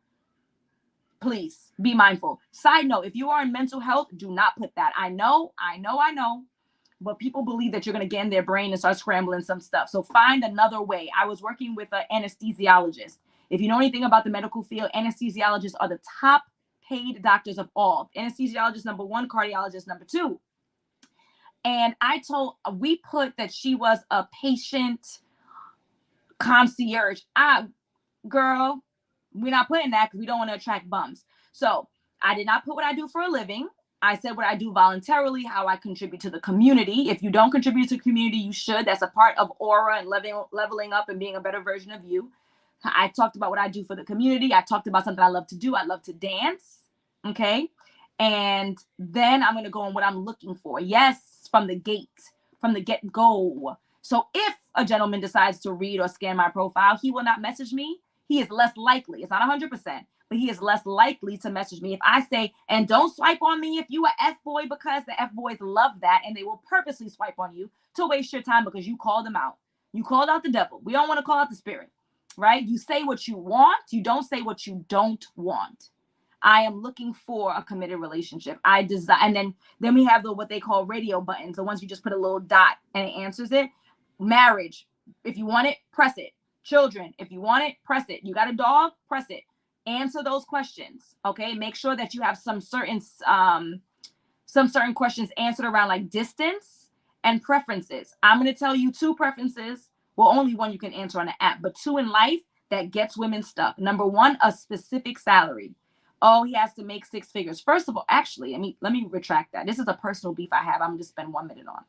please be mindful. Side note, if you are in mental health, do not put that. I know, but people believe that you're going to get in their brain and start scrambling some stuff. So find another way. I was working with an anesthesiologist. If you know anything about the medical field, anesthesiologists are the top paid doctors of all. Anesthesiologist number 1, cardiologist number 2. And we put that she was a patient concierge. Girl, we're not putting that because we don't want to attract bums. So I did not put what I do for a living. I said what I do voluntarily, how I contribute to the community. If you don't contribute to the community, you should. That's a part of aura and leveling up and being a better version of you. I talked about what I do for the community. I talked about something I love to do. I love to dance. Okay. And then I'm going to go on what I'm looking for. Yes, from the get-go. So if a gentleman decides to read or scan my profile, he will not message me. He is less likely. It's not 100%, but he is less likely to message me. If I say, and don't swipe on me if you a F-boy, because the F-boys love that. And they will purposely swipe on you to waste your time because you called them out. You called out the devil. We don't want to call out the spirit, right? You say what you want. You don't say what you don't want. I am looking for a committed relationship. I desire, and then we have the what they call radio buttons. The ones you just put a little dot and it answers it. Marriage, if you want it, press it. Children, if you want it, press it. You got a dog, press it. Answer those questions. Okay, make sure that you have some certain questions answered around like distance and preferences. I'm going to tell you 2 preferences. Well, only one you can answer on the app, but 2 in life that gets women stuck. Number 1, a specific salary. Oh, he has to make 6 figures. First of all, actually, let me retract that. This is a personal beef I have. I'm going to spend 1 minute on.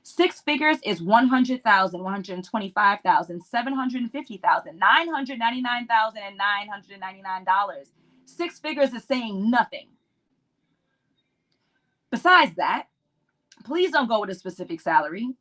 6 figures is 100,000, 125,000, 750,000, 999,000, and $999. 6 figures is saying nothing. Besides that, please don't go with a specific salary,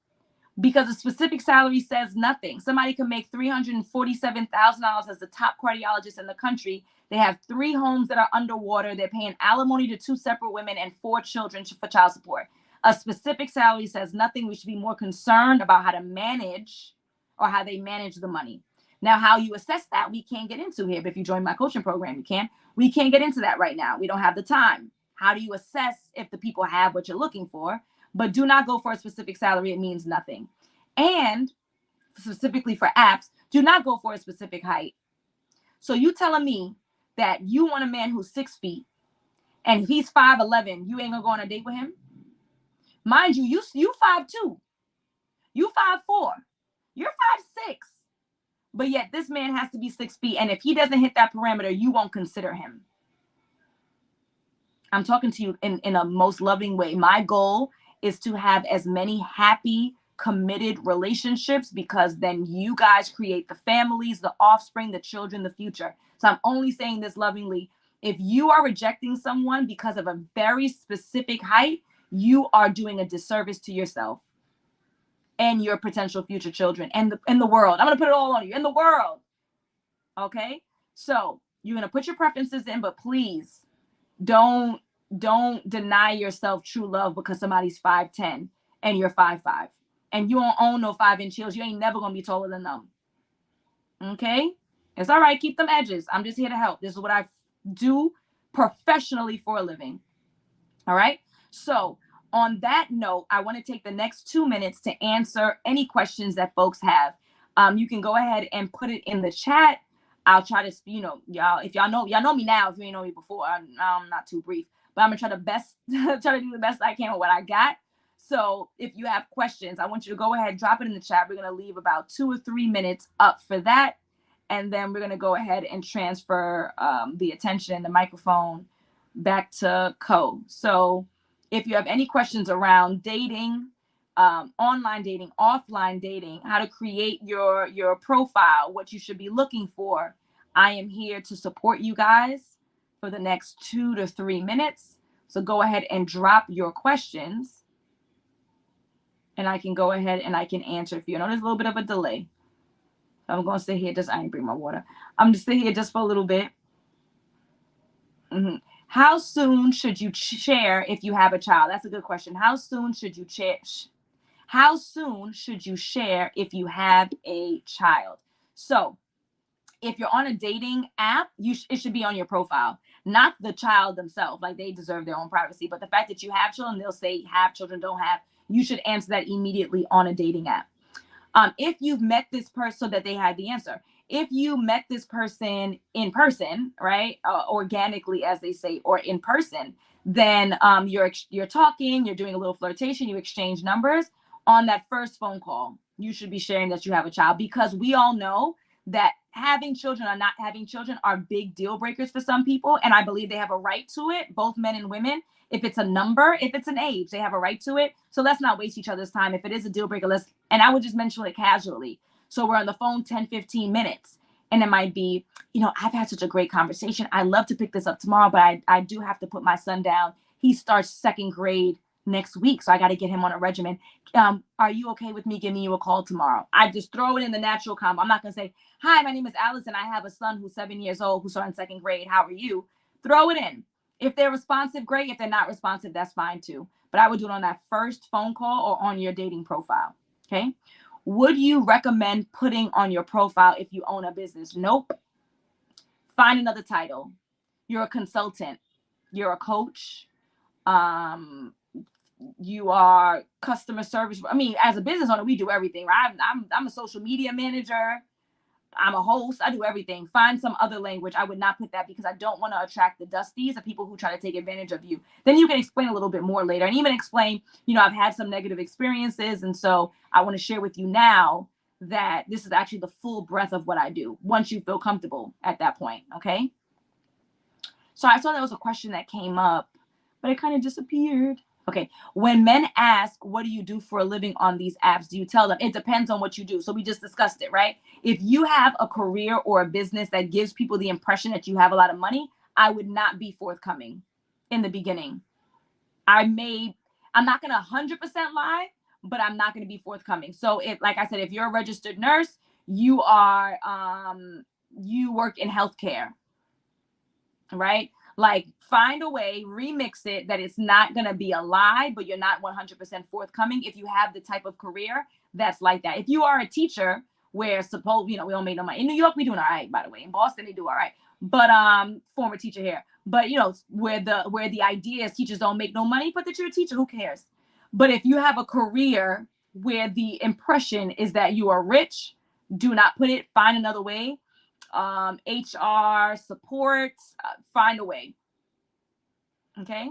because a specific salary says nothing. Somebody can make $347,000 as the top cardiologist in the country. They have 3 homes that are underwater. They're paying alimony to 2 separate women and 4 children for child support. A specific salary says nothing. We should be more concerned about how to manage, or how they manage the money. Now, how you assess that, we can't get into here. But if you join my coaching program, you can. We can't get into that right now. We don't have the time. How do you assess if the people have what you're looking for? But do not go for a specific salary. It means nothing. And specifically for apps, do not go for a specific height. So you telling me that you want a man who's 6 feet, and if he's 5'11", you ain't gonna go on a date with him? Mind you, you 5'2", you 5'4", you're 5'6", but yet this man has to be 6 feet. And if he doesn't hit that parameter, you won't consider him. I'm talking to you in a most loving way. My goal is to have as many happy, committed relationships, because then you guys create the families, the offspring, the children, the future. So I'm only saying this lovingly. If you are rejecting someone because of a very specific height, you are doing a disservice to yourself and your potential future children and the world. I'm going to put it all on you, in the world. Okay? So you're going to put your preferences in, but please don't deny yourself true love because somebody's 5'10" and you're 5'5", and you don't own no 5-inch heels. You ain't never gonna be taller than them. Okay, it's all right. Keep them edges. I'm just here to help. This is what I do professionally for a living. All right. So on that note, I want to take the next 2 minutes to answer any questions that folks have. You can go ahead and put it in the chat. I'll try to, y'all, if y'all know me now, if you ain't know me before, I'm not too brief, but I'm gonna try to do the best I can with what I got. So if you have questions, I want you to go ahead, drop it in the chat. We're gonna leave about 2 or 3 minutes up for that. And then we're gonna go ahead and transfer the attention and the microphone back to Co. So if you have any questions around dating, online dating, offline dating, how to create your profile, what you should be looking for, I am here to support you guys for the next 2 to 3 minutes. So go ahead and drop your questions, and I can go ahead and I can answer for you. I know there's a little bit of a delay. I'm going to sit here. I ain't bring my water. I'm just sit here just for a little bit. How soon should you share if you have a child? That's a good question. How soon should you share? How soon should you share if you have a child? So if you're on a dating app, it should be on your profile, not the child themselves. Like, they deserve their own privacy. But the fact that you have children, they'll say have children, don't have. You should answer that immediately on a dating app. If you've met this person, so that they had the answer. If you met this person in person, right, organically, as they say, or in person, then you're talking, you're doing a little flirtation, you exchange numbers. On that first phone call, you should be sharing that you have a child, because we all know that having children or not having children are big deal breakers for some people. And I believe they have a right to it, both men and women. If it's a number, if it's an age, they have a right to it. So let's not waste each other's time. If it is a deal breaker, and I would just mention it casually. So we're on the phone 10, 15 minutes. And it might be, I've had such a great conversation. I love to pick this up tomorrow, but I do have to put my son down. He starts 2nd grade next week, so I got to get him on a regimen. Are you okay with me giving you a call tomorrow? I just throw it in the natural combo. I'm not going to say, hi, my name is Allison. I have a son who's 7 years old who's starting 2nd grade. How are you? Throw it in. If they're responsive, great. If they're not responsive, that's fine too. But I would do it on that first phone call or on your dating profile. Okay. Would you recommend putting on your profile if you own a business? Nope. Find another title. You're a consultant. You're a coach. You are customer service. I mean, as a business owner, we do everything, right? I'm a social media manager. I'm a host. I do everything. Find some other language. I would not put that because I don't want to attract the dusties, the people who try to take advantage of you. Then you can explain a little bit more later and even explain, I've had some negative experiences. And so I want to share with you now that this is actually the full breadth of what I do once you feel comfortable at that point. Okay. So I saw that was a question that came up, but it kind of disappeared. Okay. When men ask, what do you do for a living on these apps? Do you tell them? It depends on what you do. So we just discussed it, right? If you have a career or a business that gives people the impression that you have a lot of money, I would not be forthcoming in the beginning. I'm not going to 100% lie, but I'm not going to be forthcoming. So like I said, if you're a registered nurse, you work in healthcare, right? Like find a way, remix it that it's not going to be a lie, but you're not 100% forthcoming if you have the type of career that's like that. If you are a teacher where we don't make no money. In New York, we doing all right, by the way. In Boston, they do all right. But former teacher here. But where the idea is teachers don't make no money, but that you're a teacher, who cares? But if you have a career where the impression is that you are rich, do not put it, find another way. HR support, find a way. Okay.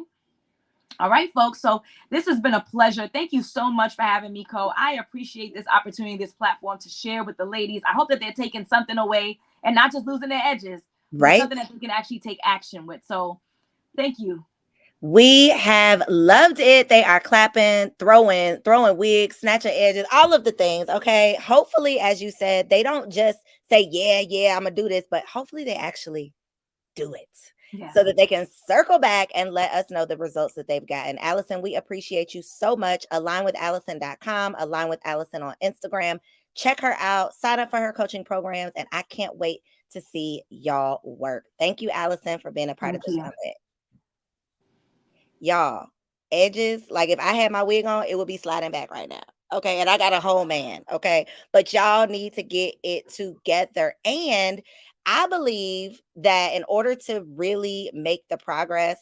All right, folks. So this has been a pleasure. Thank you so much for having me, Co. I appreciate this opportunity, this platform to share with the ladies. I hope that they're taking something away and not just losing their edges, Right? something that they can actually take action with. So thank you. We have loved it. They are clapping, throwing wigs, snatching edges, all of the things. Okay. Hopefully, as you said, they don't just say, yeah, I'm going to do this, but hopefully they actually do it. Yeah. So that they can circle back and let us know the results that they've gotten. Allison, we appreciate you so much. Alignwithallison.com, align with Allison on Instagram. Check her out, sign up for her coaching programs, and I can't wait to see y'all work. Thank you, Allison, for being a part of the summit. Y'all, edges, like if I had my wig on, it would be sliding back right now. Okay. And I got a whole man. Okay. But y'all need to get it together. And I believe that in order to really make the progress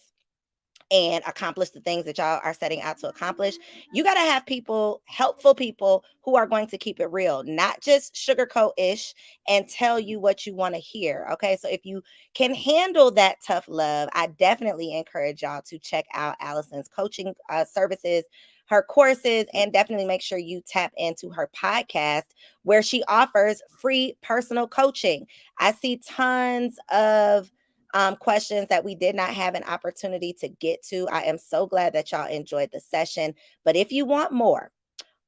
and accomplish the things that y'all are setting out to accomplish, you got to have people, helpful people who are going to keep it real, not just sugarcoat-ish and tell you what you want to hear. Okay. So if you can handle that tough love, I definitely encourage y'all to check out Allison's coaching services, her courses, and definitely make sure you tap into her podcast where she offers free personal coaching. I see tons of questions that we did not have an opportunity to get to. I am so glad that y'all enjoyed the session. But if you want more,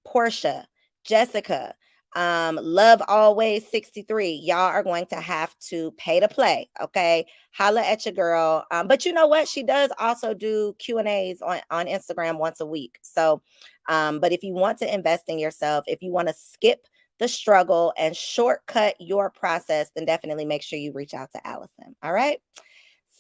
Portia, Jessica, Love Always 63, y'all are going to have to pay to play. Okay. Holla at your girl. But you know what? She does also do Q&As on Instagram once a week. So, but if you want to invest in yourself, if you want to skip the struggle and shortcut your process, then definitely make sure you reach out to Allison. All right.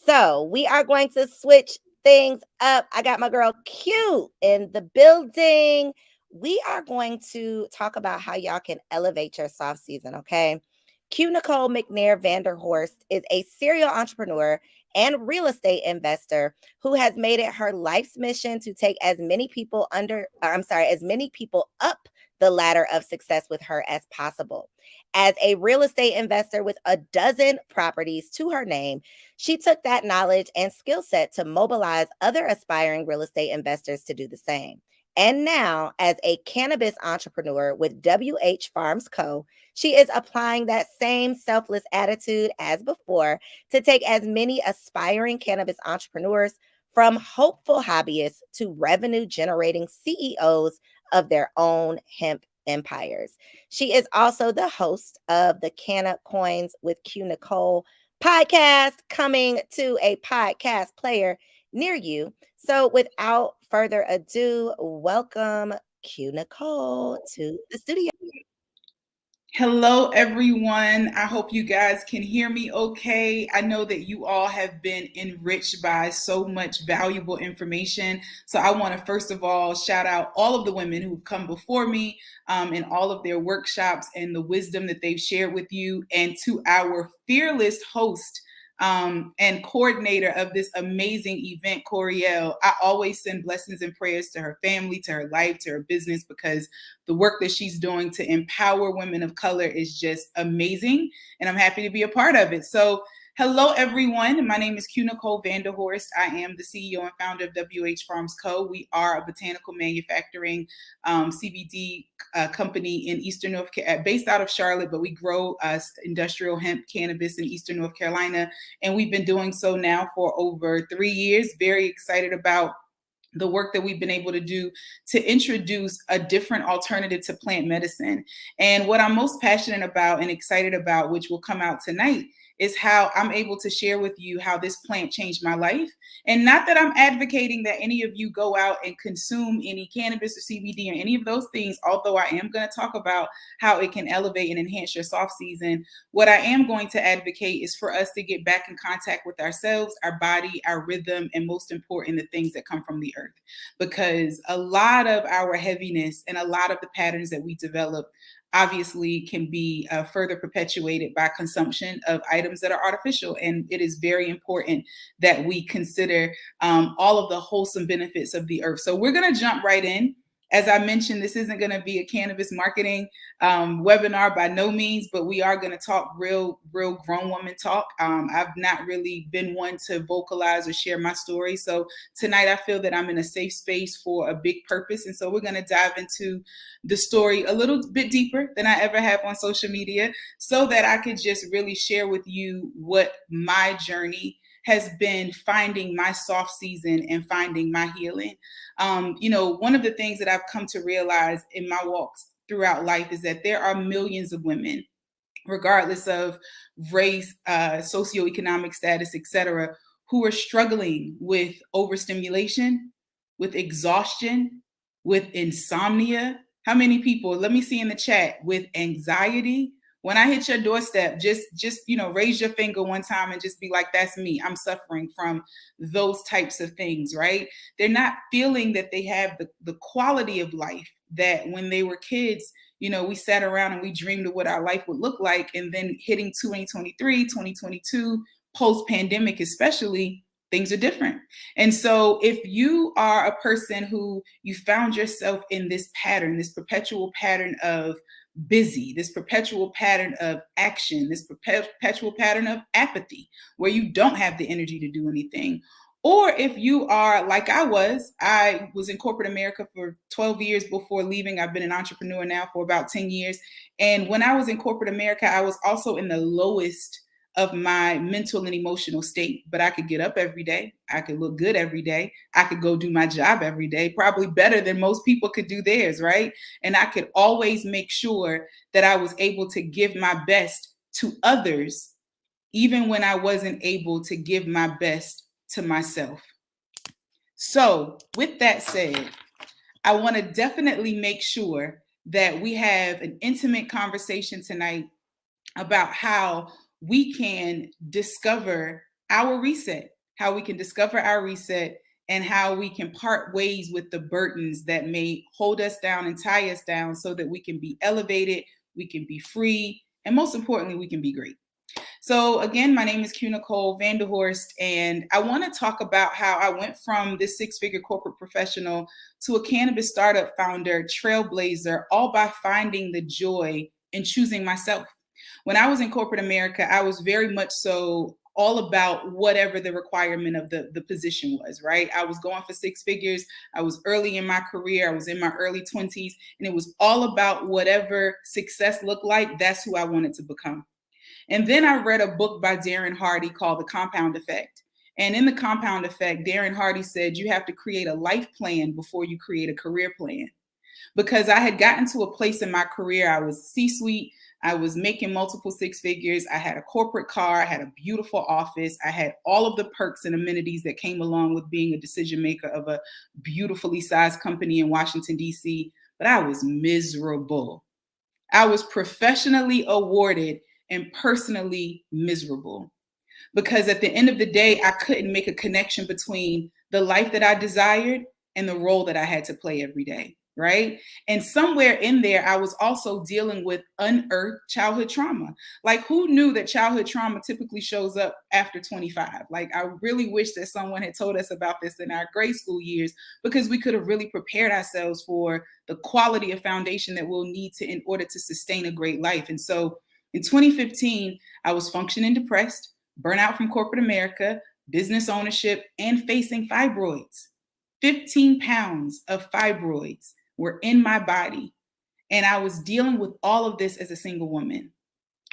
So we are going to switch things up. I got my girl Q in the building. We are going to talk about how y'all can elevate your soft season. Okay. Q Nicole McNair Vanderhorst is a serial entrepreneur and real estate investor who has made it her life's mission to take as many people up the ladder of success with her as possible. As a real estate investor with a dozen properties to her name, she took that knowledge and skill set to mobilize other aspiring real estate investors to do the same. And now, as a cannabis entrepreneur with WH Farms Co., she is applying that same selfless attitude as before to take as many aspiring cannabis entrepreneurs from hopeful hobbyists to revenue-generating CEOs of their own hemp empires. She is also the host of the Canna Coins with Q Nicole podcast, coming to a podcast player near you. So without further ado, welcome Q Nicole to the studio. Hello, everyone. I hope you guys can hear me okay. I know that you all have been enriched by so much valuable information. So I want to first of all shout out all of the women who've come before me in all of their workshops and the wisdom that they've shared with you, and to our fearless host, and coordinator of this amazing event, Coriel. I always send blessings and prayers to her family, to her life, to her business, because the work that she's doing to empower women of color is just amazing. And I'm happy to be a part of it. So hello, everyone. My name is Q Nicole Vanderhorst. I am the CEO and founder of WH Farms Co. We are a botanical manufacturing CBD company in Eastern North Carolina, based out of Charlotte, but we grow industrial hemp cannabis in Eastern North Carolina. And we've been doing so now for over 3 years. Very excited about the work that we've been able to do to introduce a different alternative to plant medicine. And what I'm most passionate about and excited about, which will come out tonight, is how I'm able to share with you how this plant changed my life. And not that I'm advocating that any of you go out and consume any cannabis or CBD or any of those things, although I am going to talk about how it can elevate and enhance your soft season. What I am going to advocate is for us to get back in contact with ourselves, our body, our rhythm, and most important, the things that come from the earth. Because a lot of our heaviness and a lot of the patterns that we develop obviously can be further perpetuated by consumption of items that are artificial. And it is very important that we consider all of the wholesome benefits of the earth. So we're going to jump right in. As I mentioned, this isn't going to be a cannabis marketing webinar by no means, but we are going to talk real grown woman talk. I've not really been one to vocalize or share my story. So tonight I feel that I'm in a safe space for a big purpose. And so we're going to dive into the story a little bit deeper than I ever have on social media, so that I could just really share with you what my journey has been, finding my soft season and finding my healing. One of the things that I've come to realize in my walks throughout life is that there are millions of women, regardless of race, socioeconomic status, etc., who are struggling with overstimulation, with exhaustion, with insomnia. How many people, let me see in the chat, with anxiety? When I hit your doorstep, just raise your finger one time and just be like, that's me. I'm suffering from those types of things, right? They're not feeling that they have the quality of life that when they were kids, we sat around and we dreamed of what our life would look like. And then hitting 2023, 2022, post-pandemic especially, things are different. And so if you are a person who you found yourself in this pattern, this perpetual pattern of busy, this perpetual pattern of action, this perpetual pattern of apathy, where you don't have the energy to do anything. Or if you are like I was in corporate America for 12 years before leaving. I've been an entrepreneur now for about 10 years. And when I was in corporate America, I was also in the lowest of my mental and emotional state, but I could get up every day. I could look good every day. I could go do my job every day, probably better than most people could do theirs, right? And I could always make sure that I was able to give my best to others, even when I wasn't able to give my best to myself. So with that said, I want to definitely make sure that we have an intimate conversation tonight about how we can discover our reset, and how we can part ways with the burdens that may hold us down and tie us down, so that we can be elevated, we can be free, and most importantly, we can be great. So again, my name is Q Nicole Vanderhorst, and I want to talk about how I went from this six-figure corporate professional to a cannabis startup founder, trailblazer, all by finding the joy in choosing myself. When I was in corporate America, I was very much so all about whatever the requirement of the position was, right? I was going for six figures. I was early in my career. I was in my early 20s, and it was all about whatever success looked like. That's who I wanted to become. And then I read a book by Darren Hardy called The Compound Effect. And in The Compound Effect, Darren Hardy said, you have to create a life plan before you create a career plan. Because I had gotten to a place in my career, I was C-suite, I was making multiple six figures, I had a corporate car, I had a beautiful office, I had all of the perks and amenities that came along with being a decision maker of a beautifully sized company in Washington, D.C., but I was miserable. I was professionally awarded and personally miserable, because at the end of the day, I couldn't make a connection between the life that I desired and the role that I had to play every day. right? And somewhere in there, I was also dealing with unearthed childhood trauma. Like, who knew that childhood trauma typically shows up after 25? Like, I really wish that someone had told us about this in our grade school years, because we could have really prepared ourselves for the quality of foundation that we'll need to in order to sustain a great life. And so in 2015, I was functioning depressed, burnout from corporate America, business ownership, and facing fibroids. 15 pounds of fibroids were in my body. And I was dealing with all of this as a single woman.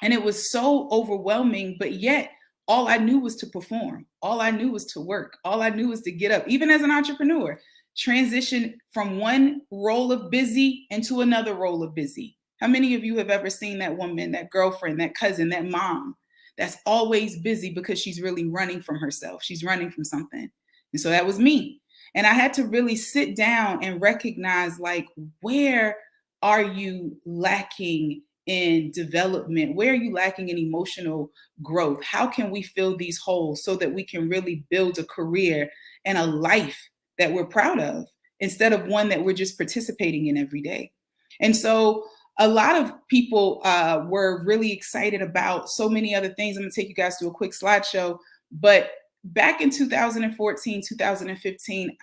And it was so overwhelming, but yet all I knew was to perform. All I knew was to work. All I knew was to get up, even as an entrepreneur, transition from one role of busy into another role of busy. How many of you have ever seen that woman, that girlfriend, that cousin, that mom that's always busy because she's really running from herself? She's running from something. And so that was me. And I had to really sit down and recognize, like, where are you lacking in development? Where are you lacking in emotional growth? How can we fill these holes so that we can really build a career and a life that we're proud of, instead of one that we're just participating in every day? And so a lot of people were really excited about so many other things. I'm going to take you guys to a quick slideshow. But back in 2014, 2015,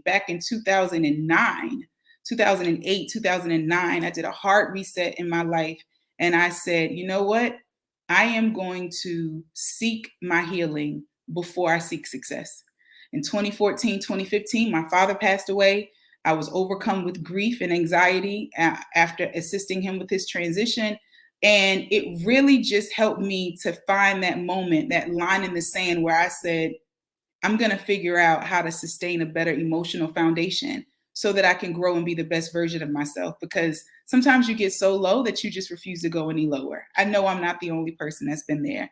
back in 2009, 2008, 2009, I did a hard reset in my life. And I said, you know what? I am going to seek my healing before I seek success. In 2014, 2015, my father passed away. I was overcome with grief and anxiety after assisting him with his transition. And it really just helped me to find that moment, that line in the sand where I said, I'm going to figure out how to sustain a better emotional foundation so that I can grow and be the best version of myself. Because sometimes you get so low that you just refuse to go any lower. I know I'm not the only person that's been there.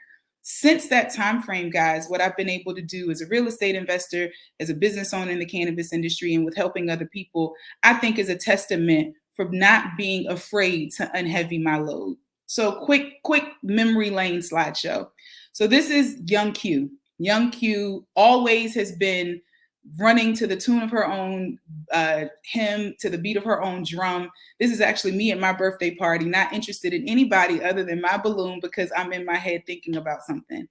Since that time frame, guys, what I've been able to do as a real estate investor, as a business owner in the cannabis industry, and with helping other people, I think is a testament for not being afraid to unheavy my load. So quick memory lane slideshow. So this is Young Q. Young Q always has been running to the tune of her own hymn, to the beat of her own drum. This is actually me at my birthday party, not interested in anybody other than my balloon, because I'm in my head thinking about something.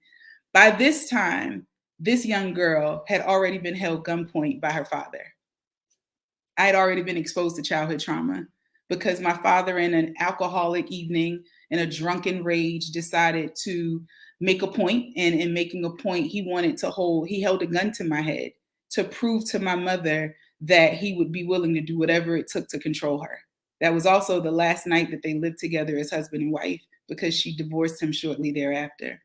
By this time, this young girl had already been held gunpoint by her father. I had already been exposed to childhood trauma because my father, in an alcoholic evening, in a drunken rage, decided to make a point. And in making a point, he held a gun to my head to prove to my mother that he would be willing to do whatever it took to control her. That was also the last night that they lived together as husband and wife, because she divorced him shortly thereafter.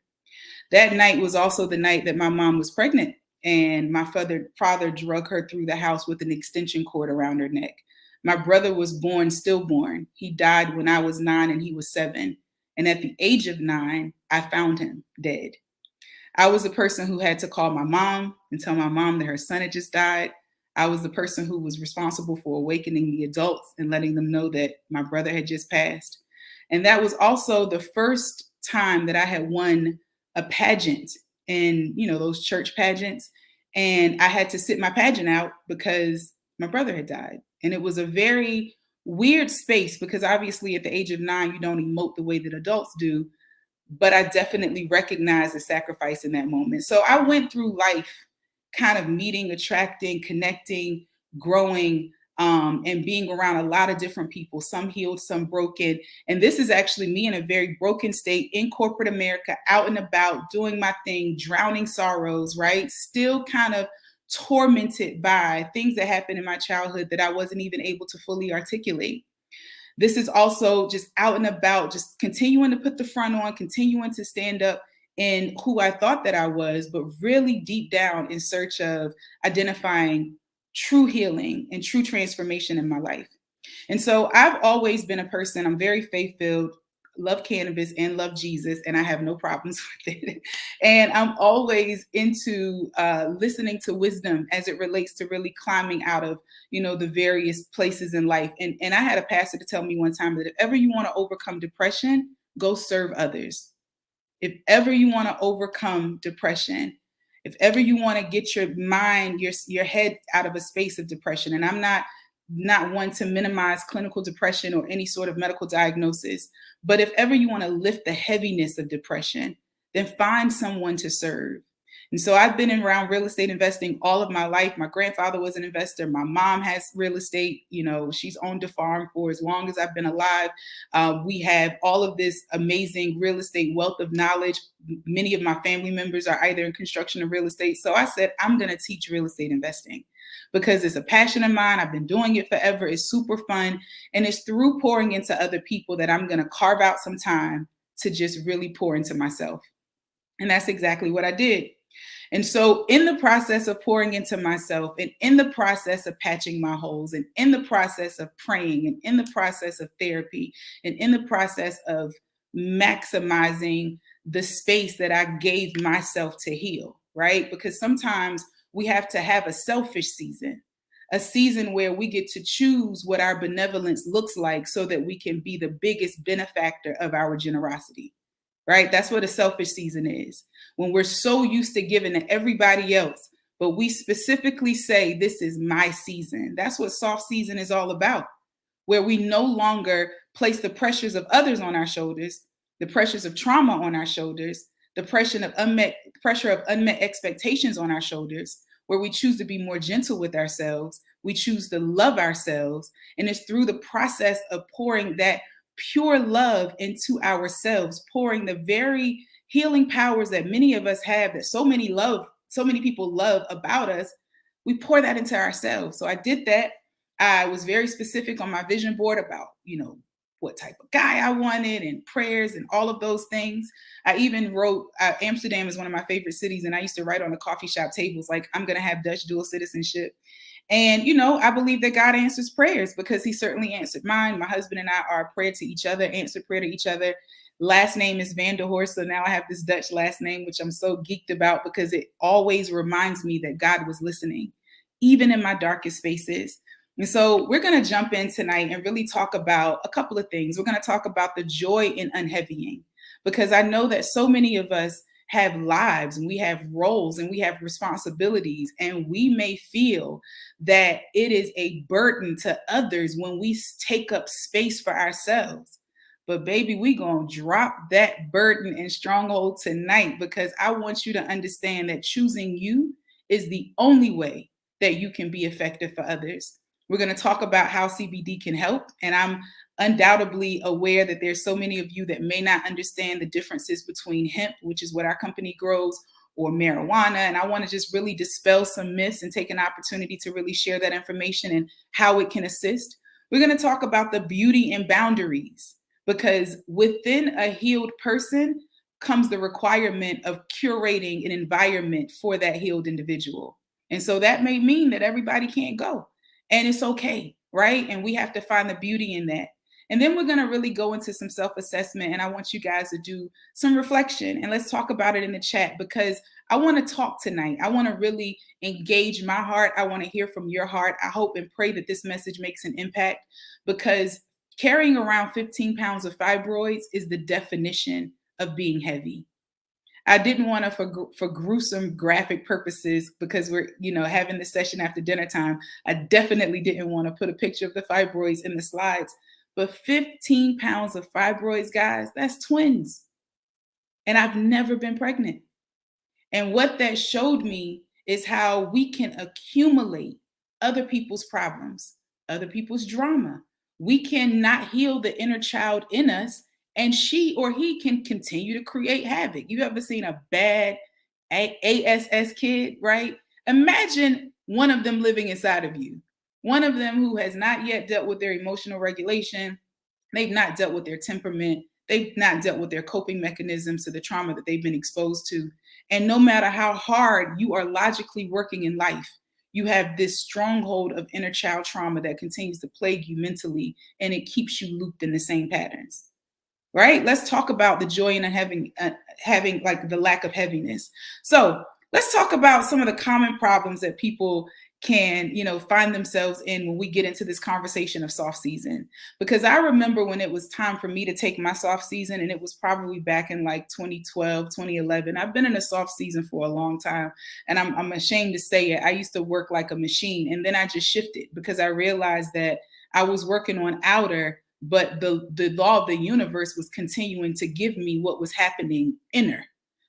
That night was also the night that my mom was pregnant, and my father drug her through the house with an extension cord around her neck. My brother was stillborn. He died when I was 9 and he was 7. And at the age of 9, I found him dead. I was the person who had to call my mom and tell my mom that her son had just died. I was the person who was responsible for awakening the adults and letting them know that my brother had just passed. And that was also the first time that I had won a pageant in, those church pageants. And I had to sit my pageant out because my brother had died. And it was a very weird space, because obviously at the age of 9, you don't emote the way that adults do. But I definitely recognized the sacrifice in that moment. So I went through life kind of meeting, attracting, connecting, growing, and being around a lot of different people, some healed, some broken. And this is actually me in a very broken state in corporate America, out and about, doing my thing, drowning sorrows, right? Still kind of tormented by things that happened in my childhood that I wasn't even able to fully articulate. This is also just out and about, just continuing to put the front on, continuing to stand up in who I thought that I was, but really deep down in search of identifying true healing and true transformation in my life. And so I've always been a person, I'm very faith-filled, love cannabis and love Jesus, and I have no problems with it. And I'm always into listening to wisdom as it relates to really climbing out of, the various places in life. And I had a pastor to tell me one time that if ever you want to overcome depression, go serve others. If ever you want to overcome depression, if ever you want to get your mind, your head out of a space of depression, and I'm not not one to minimize clinical depression or any sort of medical diagnosis. But if ever you want to lift the heaviness of depression, then find someone to serve. And so I've been around real estate investing all of my life. My grandfather was an investor. My mom has real estate. You know, she's owned a farm for as long as I've been alive. We have all of this amazing real estate wealth of knowledge. Many of my family members are either in construction or real estate. So I said, I'm going to teach real estate investing because it's a passion of mine. I've been doing it forever. It's super fun. And it's through pouring into other people that I'm going to carve out some time to just really pour into myself. And that's exactly what I did. And so in the process of pouring into myself and in the process of patching my holes and in the process of praying and in the process of therapy and in the process of maximizing the space that I gave myself to heal, right? Because sometimes we have to have a selfish season, a season where we get to choose what our benevolence looks like so that we can be the biggest benefactor of our generosity. Right? That's what a selfish season is. When we're so used to giving to everybody else, but we specifically say, this is my season. That's what soft season is all about, where we no longer place the pressures of others on our shoulders, the pressures of trauma on our shoulders, the pressure of unmet expectations on our shoulders, where we choose to be more gentle with ourselves. We choose to love ourselves. And it's through the process of pouring that pure love into ourselves, pouring the very healing powers that many of us have, that so many people love about us. We pour that into ourselves. So I did that. I was very specific on my vision board about, what type of guy I wanted and prayers and all of those things. I even wrote, Amsterdam is one of my favorite cities. And I used to write on the coffee shop tables, like, I'm going to have Dutch dual citizenship. And, I believe that God answers prayers because he certainly answered mine. My husband and I are a prayer to each other, answered prayer to each other. Last name is Van der Horst. So now I have this Dutch last name, which I'm so geeked about because it always reminds me that God was listening, even in my darkest spaces. And so we're going to jump in tonight and really talk about a couple of things. We're going to talk about the joy in unheavying, because I know that so many of us have lives and we have roles and we have responsibilities, and we may feel that it is a burden to others when we take up space for ourselves. But baby, we gonna drop that burden and stronghold tonight, because I want you to understand that choosing you is the only way that you can be effective for others. We're going to talk about how CBD can help. And I'm undoubtedly aware that there's so many of you that may not understand the differences between hemp, which is what our company grows, or marijuana. And I want to just really dispel some myths and take an opportunity to really share that information and how it can assist. We're going to talk about the beauty and boundaries, because within a healed person comes the requirement of curating an environment for that healed individual. And so that may mean that everybody can't go. And it's okay, right? And we have to find the beauty in that. And then we're going to really go into some self-assessment. And I want you guys to do some reflection. And let's talk about it in the chat, because I want to talk tonight. I want to really engage my heart. I want to hear from your heart. I hope and pray that this message makes an impact, because carrying around 15 pounds of fibroids is the definition of being heavy. I didn't want to, for gruesome graphic purposes, because we're, having this session after dinner time, I definitely didn't want to put a picture of the fibroids in the slides. But 15 pounds of fibroids, guys, that's twins. And I've never been pregnant. And what that showed me is how we can accumulate other people's problems, other people's drama. We cannot heal the inner child in us, and she or he can continue to create havoc. You ever seen a bad ASS kid, right? Imagine one of them living inside of you, one of them who has not yet dealt with their emotional regulation. They've not dealt with their temperament. They've not dealt with their coping mechanisms to the trauma that they've been exposed to. And no matter how hard you are logically working in life, you have this stronghold of inner child trauma that continues to plague you mentally, and it keeps you looped in the same patterns. Right? Let's talk about the joy in having like the lack of heaviness. So let's talk about some of the common problems that people can, find themselves in when we get into this conversation of soft season. Because I remember when it was time for me to take my soft season, and it was probably back in like 2012, 2011. I've been in a soft season for a long time, and I'm ashamed to say it. I used to work like a machine, and then I just shifted because I realized that I was working on outer, but the law of the universe was continuing to give me what was happening inner.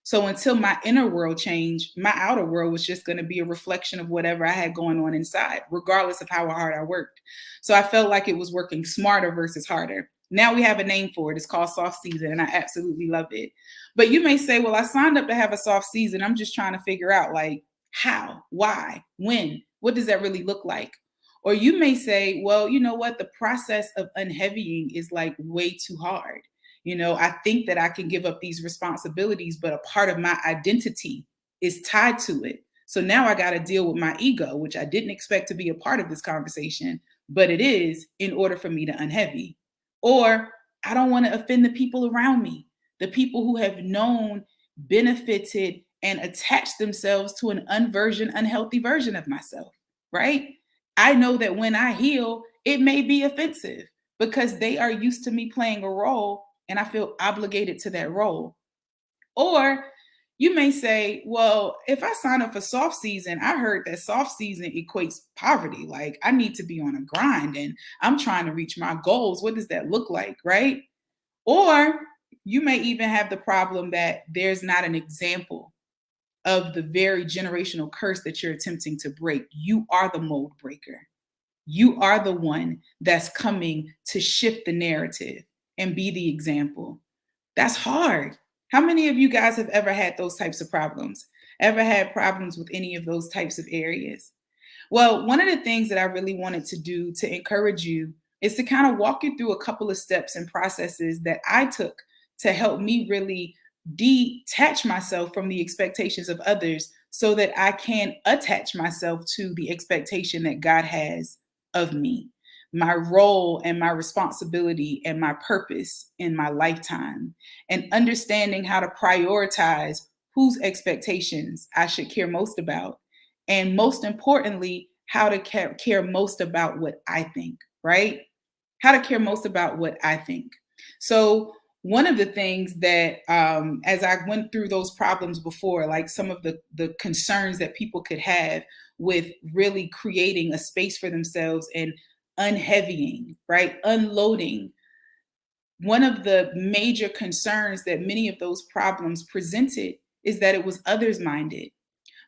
So until my inner world changed, my outer world was just going to be a reflection of whatever I had going on inside, regardless of how hard I worked. So I felt like it was working smarter versus harder. Now we have a name for it. It's called soft season, and I absolutely love it. But you may say, well, I signed up to have a soft season. I'm just trying to figure out like how, why, when, what does that really look like? Or you may say, well, you know what? The process of unheavying is like way too hard. I think that I can give up these responsibilities, but a part of my identity is tied to it. So now I got to deal with my ego, which I didn't expect to be a part of this conversation, but it is in order for me to unheavy. Or I don't want to offend the people around me, the people who have known, benefited, and attached themselves to an unhealthy version of myself, right? I know that when I heal, it may be offensive because they are used to me playing a role, and I feel obligated to that role. Or you may say, well, if I sign up for soft season, I heard that soft season equates poverty. Like I need to be on a grind and I'm trying to reach my goals. What does that look like, right? Or you may even have the problem that there's not an example of the very generational curse that you're attempting to break. You are the mold breaker. You are the one that's coming to shift the narrative and be the example. That's hard. How many of you guys have ever had those types of problems? Ever had problems with any of those types of areas? Well, one of the things that I really wanted to do to encourage you is to kind of walk you through a couple of steps and processes that I took to help me really detach myself from the expectations of others so that I can attach myself to the expectation that God has of me, my role and my responsibility and my purpose in my lifetime, and understanding how to prioritize whose expectations I should care most about. And most importantly, how to care most about what I think, right? How to care most about what I think. So one of the things that, as I went through those problems before, like some of the concerns that people could have with really creating a space for themselves and unheavying, right? Unloading. One of the major concerns that many of those problems presented is that it was others minded.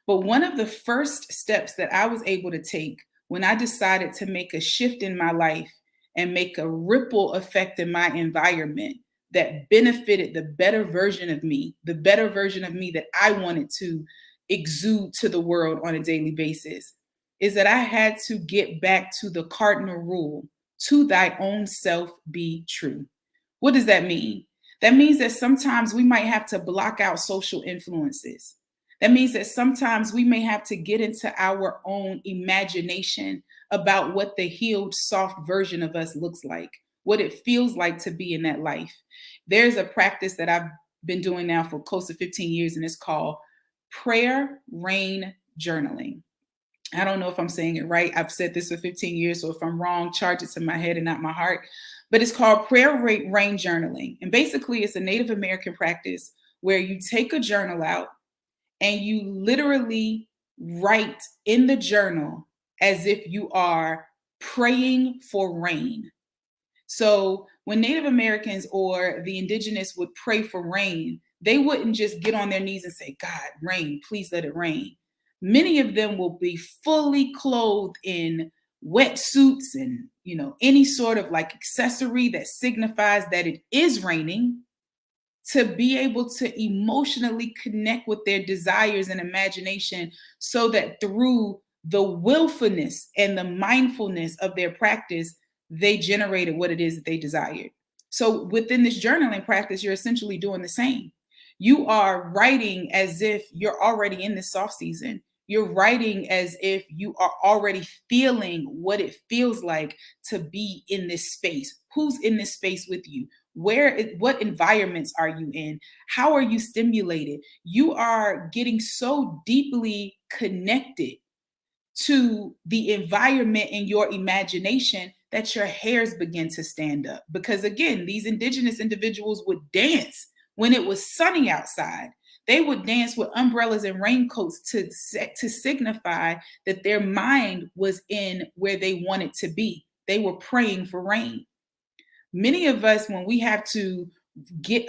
But one of the first steps that I was able to take when I decided to make a shift in my life and make a ripple effect in my environment that benefited the better version of me, the better version of me that I wanted to exude to the world on a daily basis, is that I had to get back to the cardinal rule, to thy own self be true. What does that mean? That means that sometimes we might have to block out social influences. That means that sometimes we may have to get into our own imagination about what the healed, soft version of us looks like, what it feels like to be in that life. There's a practice that I've been doing now for close to 15 years, and it's called prayer, rain, journaling. I don't know if I'm saying it right. I've said this for 15 years, so if I'm wrong, charge it to my head and not my heart. But it's called prayer, rain, journaling. And basically, it's a Native American practice where you take a journal out and you literally write in the journal as if you are praying for rain. So when Native Americans or the indigenous would pray for rain, they wouldn't just get on their knees and say, God, rain, please let it rain. Many of them will be fully clothed in wetsuits and, any sort of like accessory that signifies that it is raining, to be able to emotionally connect with their desires and imagination so that through the willfulness and the mindfulness of their practice, they generated what it is that they desired. So within this journaling practice, you're essentially doing the same. You are writing as if you're already in this soft season. You're writing as if you are already feeling what it feels like to be in this space. Who's in this space with you? What environments are you in? How are you stimulated? You are getting so deeply connected to the environment and your imagination that your hairs begin to stand up. Because again, these indigenous individuals would dance when it was sunny outside. They would dance with umbrellas and raincoats to signify that their mind was in where they wanted to be. They were praying for rain. Many of us, when we have to get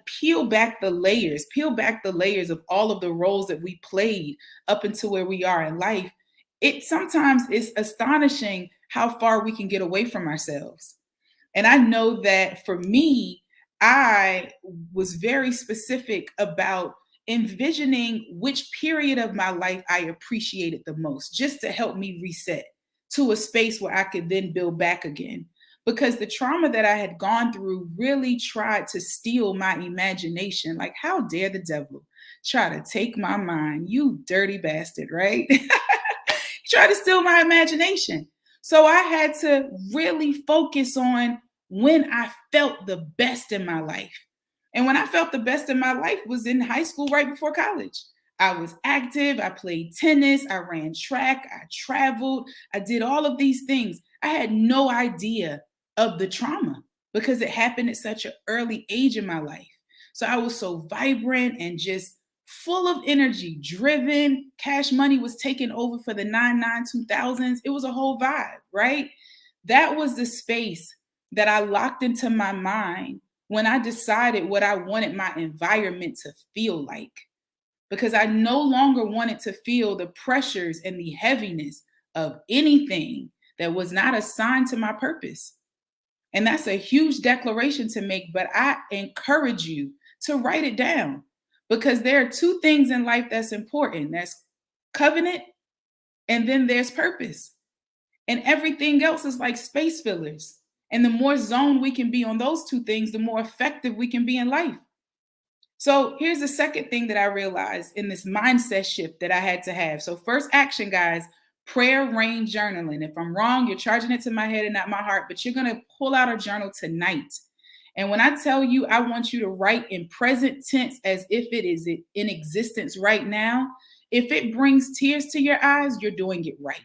peel back the layers of all of the roles that we played up until where we are in life, it sometimes is astonishing how far we can get away from ourselves. And I know that for me, I was very specific about envisioning which period of my life I appreciated the most, just to help me reset to a space where I could then build back again. Because the trauma that I had gone through really tried to steal my imagination. Like, how dare the devil try to take my mind? You dirty bastard, right? Try to steal my imagination. So I had to really focus on when I felt the best in my life. And when I felt the best in my life was in high school, right before college. I was active. I played tennis. I ran track. I traveled. I did all of these things. I had no idea of the trauma because it happened at such an early age in my life. So I was so vibrant and just full of energy, driven. Cash Money was taking over for the 2000s. It was a whole vibe, right? That was the space that I locked into my mind when I decided what I wanted my environment to feel like. Because I no longer wanted to feel the pressures and the heaviness of anything that was not assigned to my purpose. And that's a huge declaration to make, but I encourage you to write it down because there are two things in life that's important. That's covenant and then there's purpose. And everything else is like space fillers. And the more zoned we can be on those two things, the more effective we can be in life. So here's the second thing that I realized in this mindset shift that I had to have. So first action, guys, prayer, rain, journaling. If I'm wrong, you're charging it to my head and not my heart, but you're going to pull out a journal tonight. And when I tell you, I want you to write in present tense as if it is in existence right now. If it brings tears to your eyes, you're doing it right.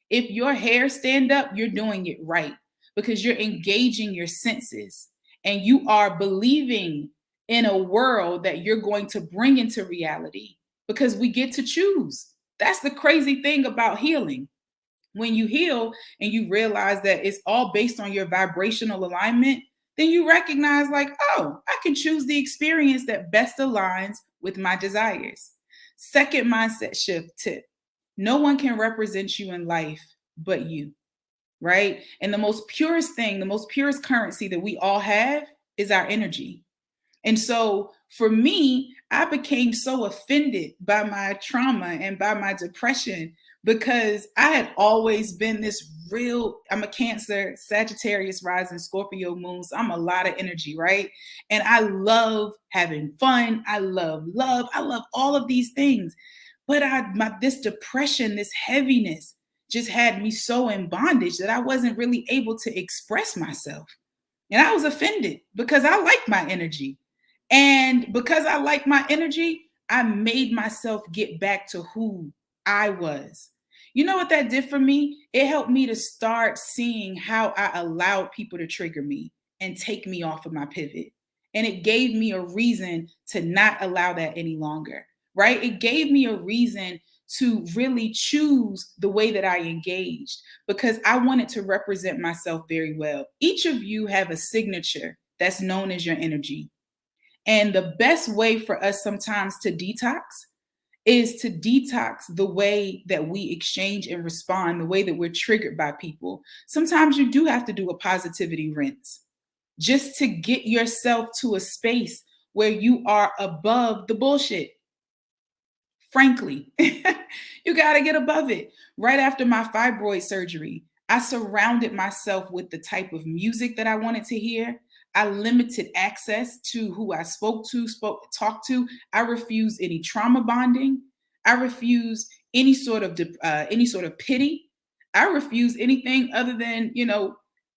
If your hair stand up, you're doing it right because you're engaging your senses and you are believing in a world that you're going to bring into reality because we get to choose. That's the crazy thing about healing. When you heal and you realize that it's all based on your vibrational alignment, then you recognize like, oh, I can choose the experience that best aligns with my desires. Second mindset shift tip. No one can represent you in life but you, right? And the most purest thing, the most purest currency that we all have is our energy. And so for me, I became so offended by my trauma and by my depression because I had always been I'm a Cancer, Sagittarius rising, Scorpio moon. So I'm a lot of energy, right? And I love having fun. I love love. I love all of these things. But this depression, this heaviness just had me so in bondage that I wasn't really able to express myself. And I was offended because I like my energy. And because I like my energy, I made myself get back to who I was. You know what that did for me? It helped me to start seeing how I allowed people to trigger me and take me off of my pivot. And it gave me a reason to not allow that any longer, right? It gave me a reason to really choose the way that I engaged because I wanted to represent myself very well. Each of you have a signature that's known as your energy. And the best way for us sometimes to detox is to detox the way that we exchange and respond, the way that we're triggered by people. Sometimes you do have to do a positivity rinse just to get yourself to a space where you are above the bullshit. Frankly, you got to get above it. Right after my fibroid surgery, I surrounded myself with the type of music that I wanted to hear. I limited access to who I talked to. I refused any trauma bonding. I refused any sort of pity. I refused anything other than,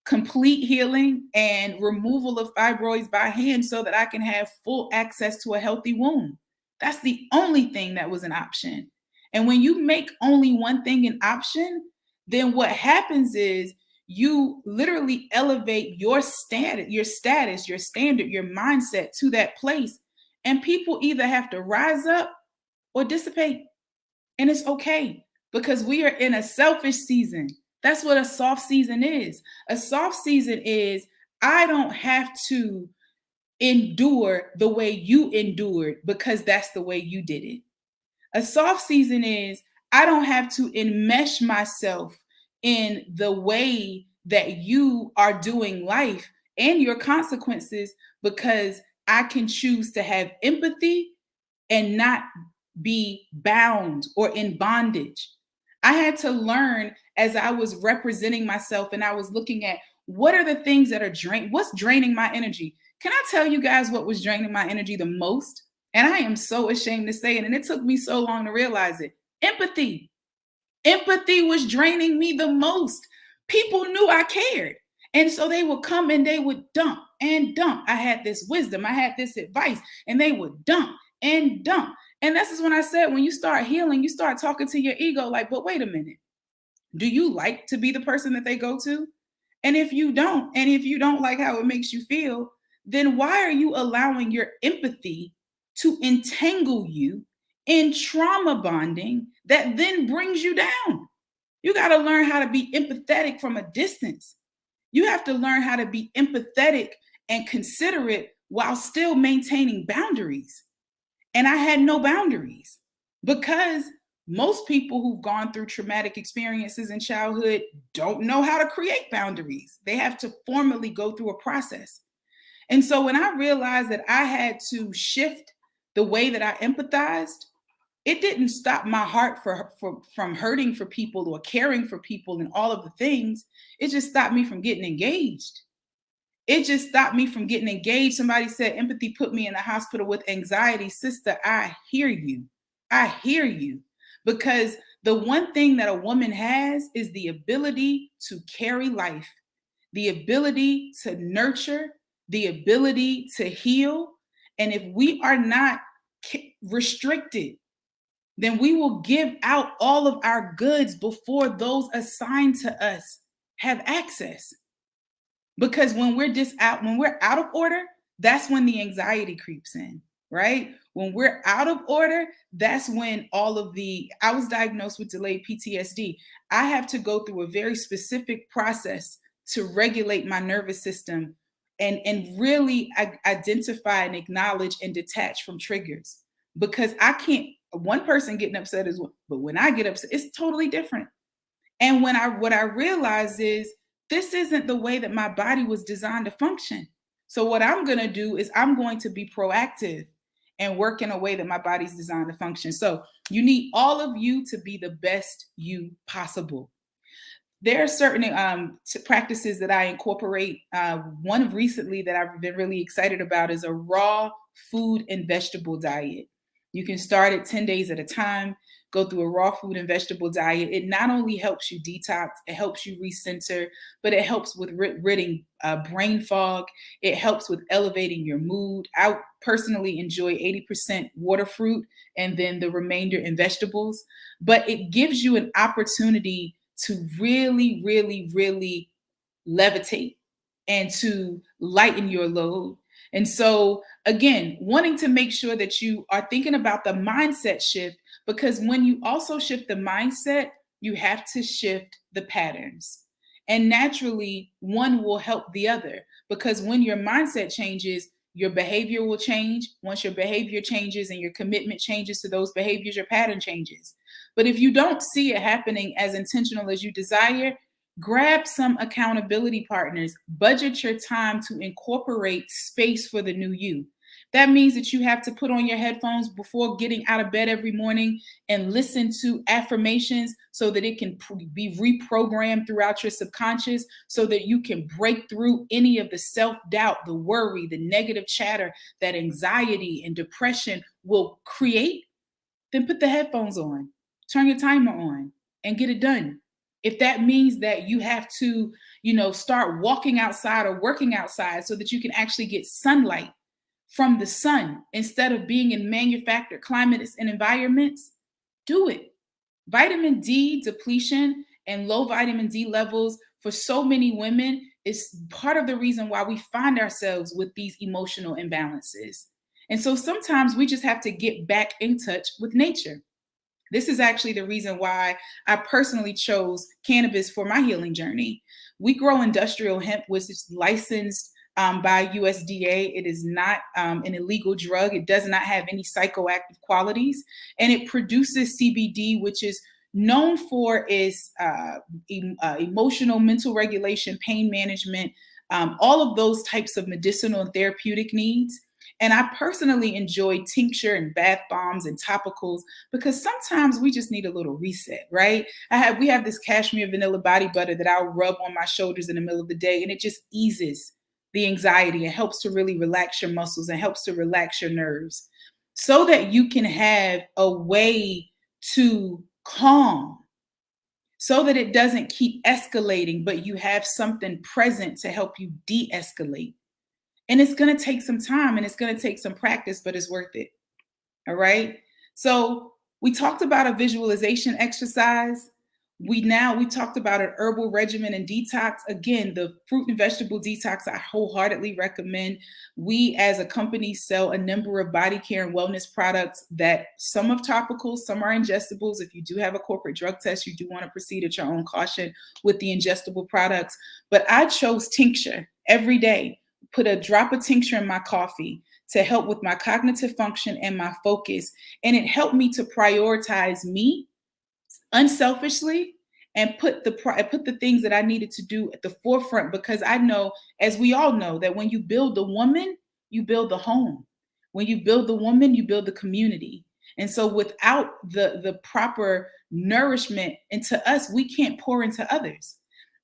complete healing and removal of fibroids by hand so that I can have full access to a healthy womb. That's the only thing that was an option. And when you make only one thing an option, then what happens is you literally elevate your standard, your status, your standard, your mindset to that place. And people either have to rise up or dissipate. And it's okay because we are in a selfish season. That's what a soft season is. A soft season is I don't have to endure the way you endured because that's the way you did it. A soft season is I don't have to enmesh myself in the way that you are doing life and your consequences because I can choose to have empathy and not be bound or in bondage. I had to learn as I was representing myself and I was looking at what are the things that are what's draining my energy. Can I tell you guys what was draining my energy the most? And I am so ashamed to say it. And it took me so long to realize it. Empathy. Empathy was draining me the most. People knew I cared. And so they would come and they would dump and dump. I had this wisdom. I had this advice. And they would dump and dump. And this is when I said, when you start healing, you start talking to your ego like, but wait a minute. Do you like to be the person that they go to? And if you don't like how it makes you feel, then why are you allowing your empathy to entangle you in trauma bonding that then brings you down? You got to learn how to be empathetic from a distance. You have to learn how to be empathetic and considerate while still maintaining boundaries. And I had no boundaries because most people who've gone through traumatic experiences in childhood don't know how to create boundaries. They have to formally go through a process. And so when I realized that I had to shift the way that I empathized, it didn't stop my heart from hurting for people or caring for people and all of the things. It just stopped me from getting engaged. It just stopped me from getting engaged. Somebody said empathy put me in the hospital with anxiety. Sister, I hear you. I hear you. Because the one thing that a woman has is the ability to carry life, the ability to nurture, the ability to heal. And if we are not restricted, then we will give out all of our goods before those assigned to us have access. Because when we're out of order, that's when the anxiety creeps in, right? When we're out of order, that's when I was diagnosed with delayed PTSD. I have to go through a very specific process to regulate my nervous system and really identify and acknowledge and detach from triggers. Because one person getting upset is, but when I get upset, it's totally different. And what I realized is this isn't the way that my body was designed to function. So what I'm going to do is I'm going to be proactive and work in a way that my body's designed to function. So you need all of you to be the best you possible. There are certain practices that I incorporate. One recently that I've been really excited about is a raw food and vegetable diet. You can start it 10 days at a time, go through a raw food and vegetable diet. It not only helps you detox, it helps you recenter, but it helps with ridding brain fog. It helps with elevating your mood. I personally enjoy 80% water fruit and then the remainder in vegetables, but it gives you an opportunity to really, really, really levitate and to lighten your load. And so, again, wanting to make sure that you are thinking about the mindset shift, because when you also shift the mindset, you have to shift the patterns. And naturally, one will help the other, because when your mindset changes, your behavior will change. Once your behavior changes and your commitment changes to those behaviors, your pattern changes. But if you don't see it happening as intentional as you desire, grab some accountability partners. Budget your time to incorporate space for the new you. That means that you have to put on your headphones before getting out of bed every morning and listen to affirmations so that it can be reprogrammed throughout your subconscious so that you can break through any of the self-doubt, the worry, the negative chatter that anxiety and depression will create. Then put the headphones on, turn your timer on, and get it done. If that means that you have to, start walking outside or working outside so that you can actually get sunlight from the sun instead of being in manufactured climates and environments, do it. Vitamin D depletion and low vitamin D levels for so many women is part of the reason why we find ourselves with these emotional imbalances. And so sometimes we just have to get back in touch with nature. This is actually the reason why I personally chose cannabis for my healing journey. We grow industrial hemp, which is licensed by USDA. It is not an illegal drug. It does not have any psychoactive qualities, and it produces CBD, which is known for its emotional, mental regulation, pain management, all of those types of medicinal and therapeutic needs. And I personally enjoy tincture and bath bombs and topicals because sometimes we just need a little reset, right? We have this cashmere vanilla body butter that I'll rub on my shoulders in the middle of the day, and it just eases the anxiety and helps to really relax your muscles and helps to relax your nerves so that you can have a way to calm, so that it doesn't keep escalating, but you have something present to help you de-escalate. And it's going to take some time and it's going to take some practice, but it's worth it. All right. So we talked about a visualization exercise. We talked about an herbal regimen and detox. Again, the fruit and vegetable detox I wholeheartedly recommend. We as a company sell a number of body care and wellness products that some are topicals, some are ingestibles. If you do have a corporate drug test, you do want to proceed at your own caution with the ingestible products. But I chose tincture every day. Put a drop of tincture in my coffee to help with my cognitive function and my focus. And it helped me to prioritize me unselfishly and put the things that I needed to do at the forefront, because I know, as we all know, that when you build the woman, you build the home. When you build the woman, you build the community. And so without the proper nourishment into us, we can't pour into others.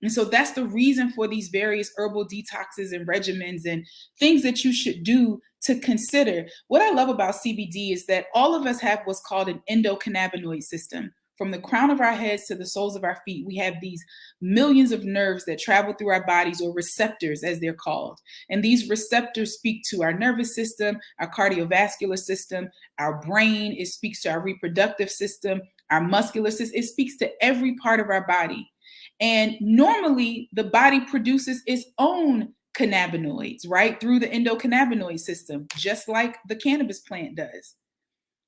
And so that's the reason for these various herbal detoxes and regimens and things that you should do to consider. What I love about CBD is that all of us have what's called an endocannabinoid system. From the crown of our heads to the soles of our feet, we have these millions of nerves that travel through our bodies, or receptors as they're called. And these receptors speak to our nervous system, our cardiovascular system, our brain. It speaks to our reproductive system, our muscular system. It speaks to every part of our body. And normally the body produces its own cannabinoids, right? Through the endocannabinoid system, just like the cannabis plant does.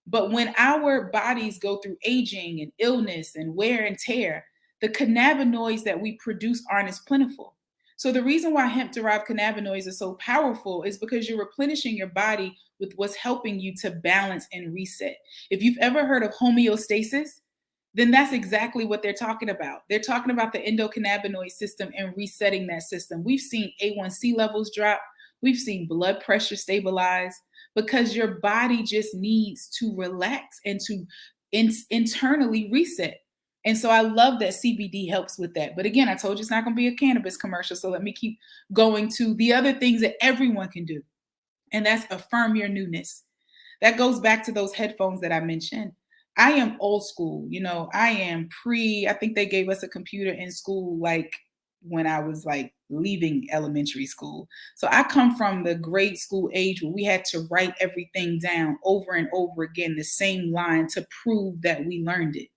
But when our bodies go through aging and illness and wear and tear, the cannabinoids that we produce aren't as plentiful. So the reason why hemp-derived cannabinoids are so powerful is because you're replenishing your body with what's helping you to balance and reset. If you've ever heard of homeostasis, then that's exactly what they're talking about. They're talking about the endocannabinoid system and resetting that system. We've seen A1C levels drop. We've seen blood pressure stabilize because your body just needs to relax and to internally reset. And so I love that CBD helps with that. But again, I told you it's not going to be a cannabis commercial. So let me keep going to the other things that everyone can do. And that's affirm your newness. That goes back to those headphones that I mentioned. I am old school. I am I think they gave us a computer in school like when I was like leaving elementary school. So I come from the grade school age where we had to write everything down over and over again, the same line, to prove that we learned it.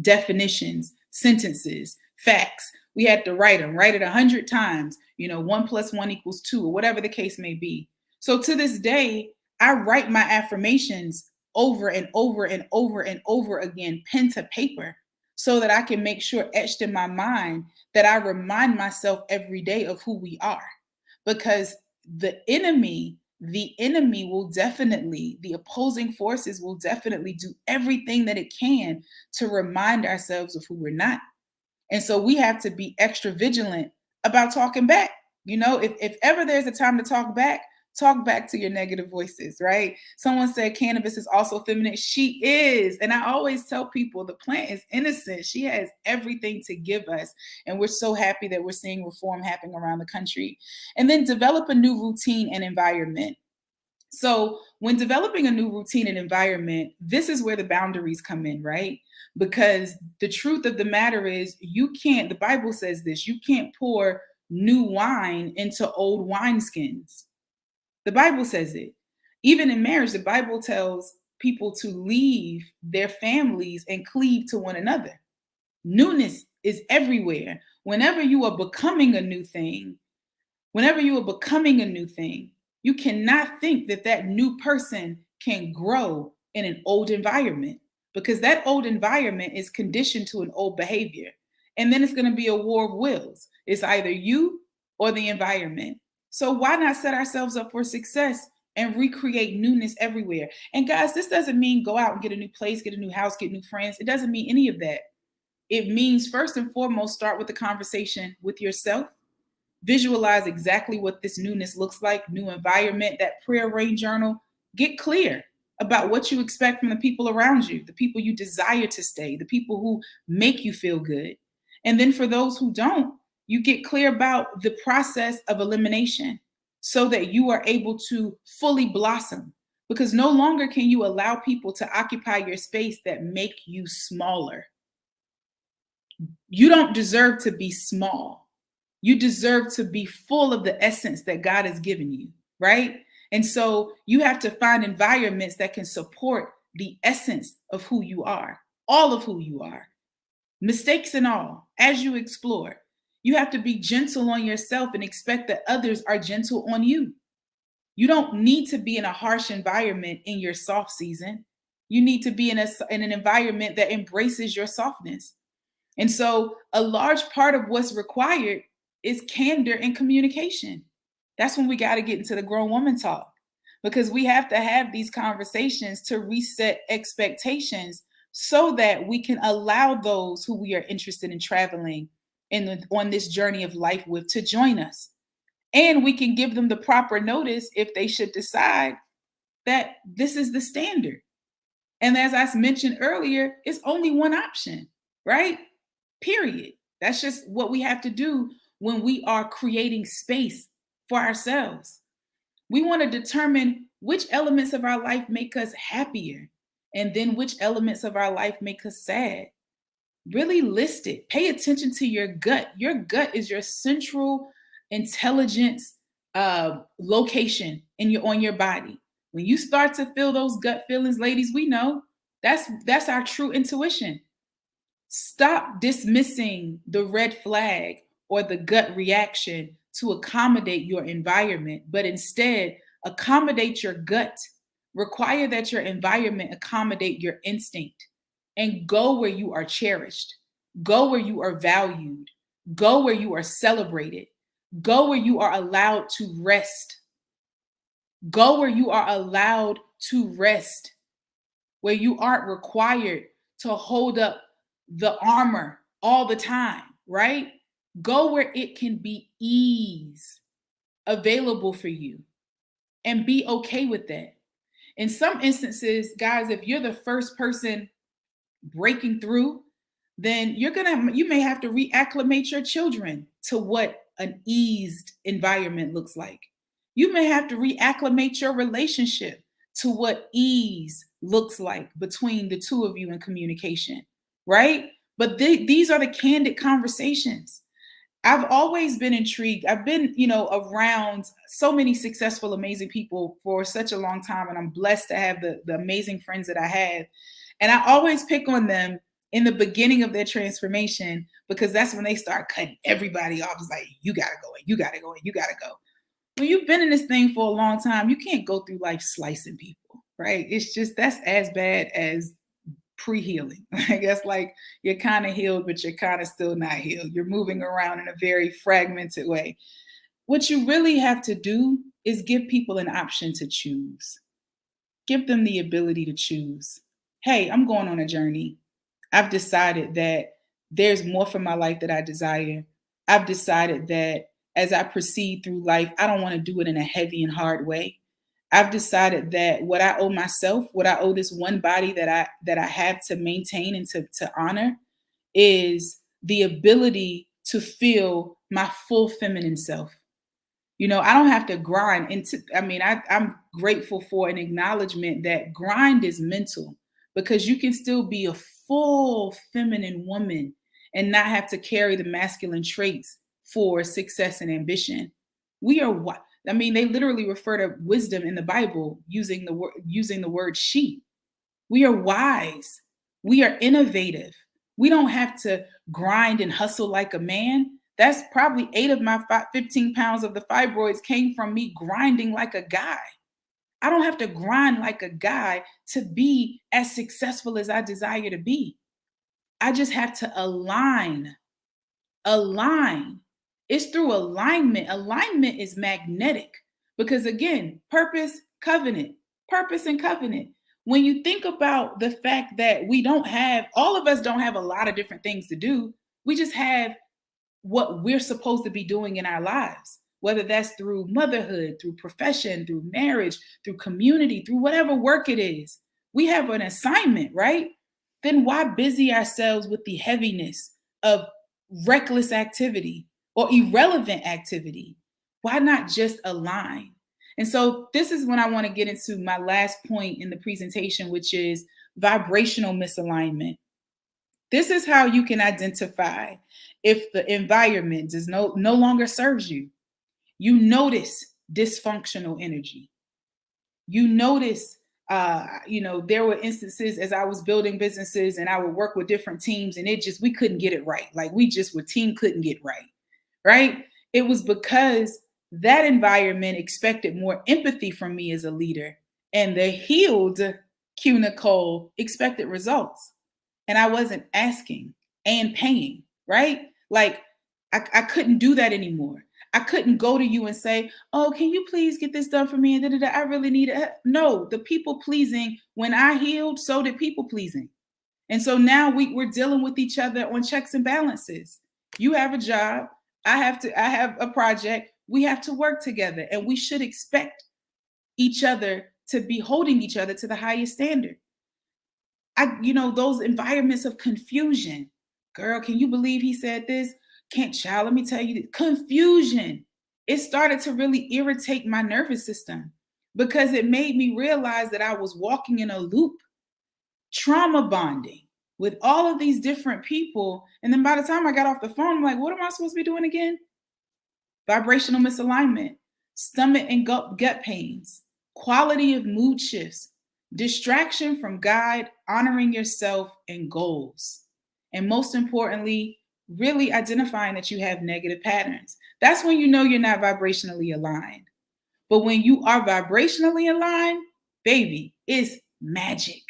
Definitions, sentences, facts. We had to write it 100 times, 1 + 1 = 2, or whatever the case may be. So to this day, I write my affirmations over and over and over and over again, pen to paper, so that I can make sure, etched in my mind, that I remind myself every day of who we are. Because the enemy will definitely, the opposing forces will definitely do everything that it can to remind ourselves of who we're not. And so we have to be extra vigilant about talking back. If ever there's a time to talk back to your negative voices, right? Someone said cannabis is also feminine. She is. And I always tell people the plant is innocent. She has everything to give us. And we're so happy that we're seeing reform happening around the country. And then develop a new routine and environment. So when developing a new routine and environment, this is where the boundaries come in, right? Because the truth of the matter is the Bible says this, you can't pour new wine into old wineskins. The Bible says it. Even in marriage, the Bible tells people to leave their families and cleave to one another. Newness is everywhere. Whenever you are becoming a new thing, you cannot think that that new person can grow in an old environment, because that old environment is conditioned to an old behavior. And then it's going to be a war of wills. It's either you or the environment. So why not set ourselves up for success and recreate newness everywhere? And guys, this doesn't mean go out and get a new place, get a new house, get new friends. It doesn't mean any of that. It means first and foremost, start with the conversation with yourself. Visualize exactly what this newness looks like, new environment, that prayer rain journal. Get clear about what you expect from the people around you, the people you desire to stay, the people who make you feel good. And then for those who don't, you get clear about the process of elimination so that you are able to fully blossom. Because no longer can you allow people to occupy your space that make you smaller. You don't deserve to be small. You deserve to be full of the essence that God has given you, right? And so you have to find environments that can support the essence of who you are, all of who you are, mistakes and all, as you explore. You have to be gentle on yourself and expect that others are gentle on you. You don't need to be in a harsh environment in your soft season. You need to be in an environment that embraces your softness. And so a large part of what's required is candor and communication. That's when we got to get into the grown woman talk, because we have to have these conversations to reset expectations so that we can allow those who we are interested in traveling on this journey of life with to join us. And we can give them the proper notice if they should decide that this is the standard. And as I mentioned earlier, it's only one option, right? Period. That's just what we have to do when we are creating space for ourselves. We want to determine which elements of our life make us happier, and then which elements of our life make us sad. Really list it. Pay attention to your gut. Your gut is your central intelligence location on your body. When you start to feel those gut feelings, ladies, we know that's our true intuition. Stop dismissing the red flag or the gut reaction to accommodate your environment, but instead accommodate your gut. Require that your environment accommodate your instinct, and go where you are cherished. Go where you are valued. Go where you are celebrated. Go where you are allowed to rest. Go where you are allowed to rest, where you aren't required to hold up the armor all the time, right? Go where it can be ease available for you, and be okay with that. In some instances, guys, if you're the first person breaking through, then you may have to reacclimate your children to what an eased environment looks like. You may have to reacclimate your relationship to what ease looks like between the two of you in communication, right? But these are the candid conversations. I've always been intrigued. I've been, around so many successful, amazing people for such a long time. And I'm blessed to have the amazing friends that I have. And I always pick on them in the beginning of their transformation, because that's when they start cutting everybody off. It's like, you got to go, and you got to go, and you got to go. When you've been in this thing for a long time, you can't go through life slicing people, right? It's just, that's as bad as pre-healing. I guess, like, you're kind of healed, but you're kind of still not healed. You're moving around in a very fragmented way. What you really have to do is give people an option to choose. Give them the ability to choose. Hey, I'm going on a journey. I've decided that there's more for my life that I desire. I've decided that as I proceed through life, I don't want to do it in a heavy and hard way. I've decided that what I owe myself, what I owe this one body that I have to maintain and to honor, is the ability to feel my full feminine self. I don't have to grind. I'm grateful for an acknowledgement that grind is mental, because you can still be a full feminine woman and not have to carry the masculine traits for success and ambition. They literally refer to wisdom in the Bible using the word she. We are wise. We are innovative. We don't have to grind and hustle like a man. That's probably 8 of my 15 pounds of the fibroids came from me grinding like a guy. I don't have to grind like a guy to be as successful as I desire to be. I just have to align. It's through alignment. Alignment is magnetic because, again, purpose and covenant. When you think about the fact that all of us don't have a lot of different things to do, we just have what we're supposed to be doing in our lives, whether that's through motherhood, through profession, through marriage, through community, through whatever work it is. We have an assignment, right? Then why busy ourselves with the heaviness of reckless activity or irrelevant activity? Why not just align? And so this is when I want to get into my last point in the presentation, which is vibrational misalignment. This is how you can identify if the environment does no longer serves you. You notice dysfunctional energy. You notice, there were instances as I was building businesses and I would work with different teams and we couldn't get it right. Like team couldn't get right? It was because that environment expected more empathy from me as a leader, and the healed Q Nicole expected results. And I wasn't asking and paying, right? Like I couldn't do that anymore. I couldn't go to you and say, oh, can you please get this done for me? And I really need it. No, the people pleasing, when I healed, so did people pleasing. And so now we're dealing with each other on checks and balances. You have a job. I have a project. We have to work together, and we should expect each other to be holding each other to the highest standard. Those environments of confusion. Girl, can you believe he said this? Let me tell you, confusion. It started to really irritate my nervous system because it made me realize that I was walking in a loop, trauma bonding with all of these different people. And then by the time I got off the phone, I'm like, what am I supposed to be doing again? Vibrational misalignment, stomach and gut pains, quality of mood shifts, distraction from God, honoring yourself and goals. And most importantly, really identifying that you have negative patterns. That's when you know you're not vibrationally aligned. But when you are vibrationally aligned, baby, it's magic.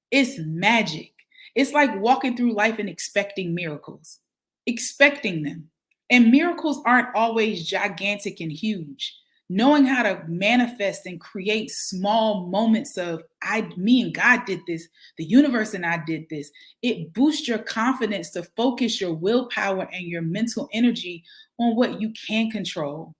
It's magic. It's like walking through life and expecting miracles, expecting them. And miracles aren't always gigantic and huge. Knowing how to manifest and create small moments of me and God did this, the universe and I did this. It boosts your confidence to focus your willpower and your mental energy on what you can control.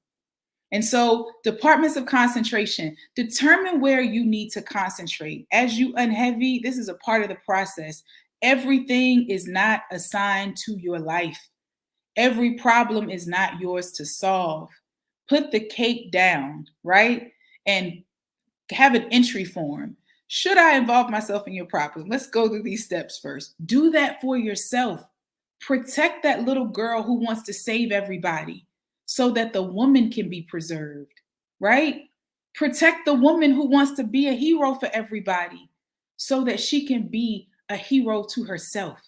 And so departments of concentration, determine where you need to concentrate. As you unheavy, this is a part of the process. Everything is not assigned to your life. Every problem is not yours to solve. Put the cake down, right? And have an entry form. Should I involve myself in your problem? Let's go through these steps first. Do that for yourself. Protect that little girl who wants to save everybody so that the woman can be preserved, right? Protect the woman who wants to be a hero for everybody so that she can be a hero to herself.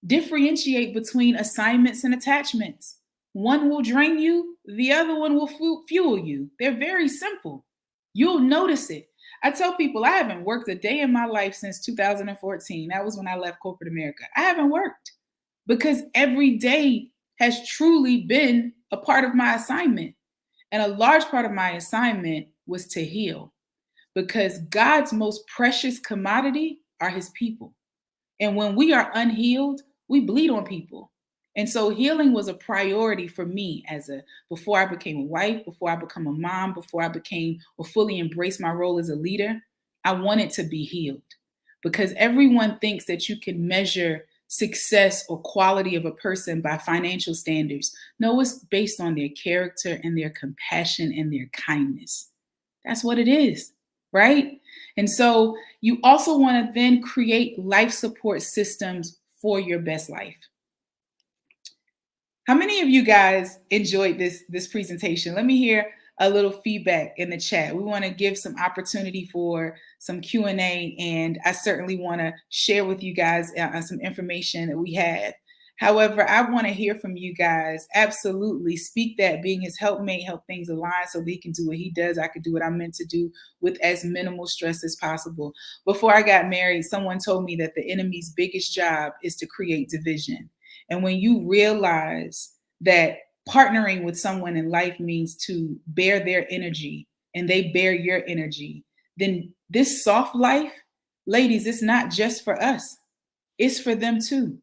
Differentiate between assignments and attachments. One will drain you, the other one will fuel you. They're very simple. You'll notice it. I tell people I haven't worked a day in my life since 2014. That was when I left corporate America. I haven't worked because every day has truly been a part of my assignment. And a large part of my assignment was to heal because God's most precious commodity are his people. And when we are unhealed, we bleed on people. And so healing was a priority for me before I became a wife, before I became a mom, before I became or fully embraced my role as a leader. I wanted to be healed because everyone thinks that you can measure success or quality of a person by financial standards. No, it's based on their character and their compassion and their kindness. That's what it is, right? And so you also want to then create life support systems for your best life. How many of you guys enjoyed this presentation? Let me hear a little feedback in the chat. We want to give some opportunity for some Q&A, and I certainly want to share with you guys some information that we have. However, I want to hear from you guys. Absolutely. Speak that. Being his helpmate, help things align so that he can do what he does. I can do what I'm meant to do with as minimal stress as possible. Before I got married, someone told me that the enemy's biggest job is to create division. And when you realize that partnering with someone in life means to bear their energy and they bear your energy, then this soft life, ladies, it's not just for us. It's for them too.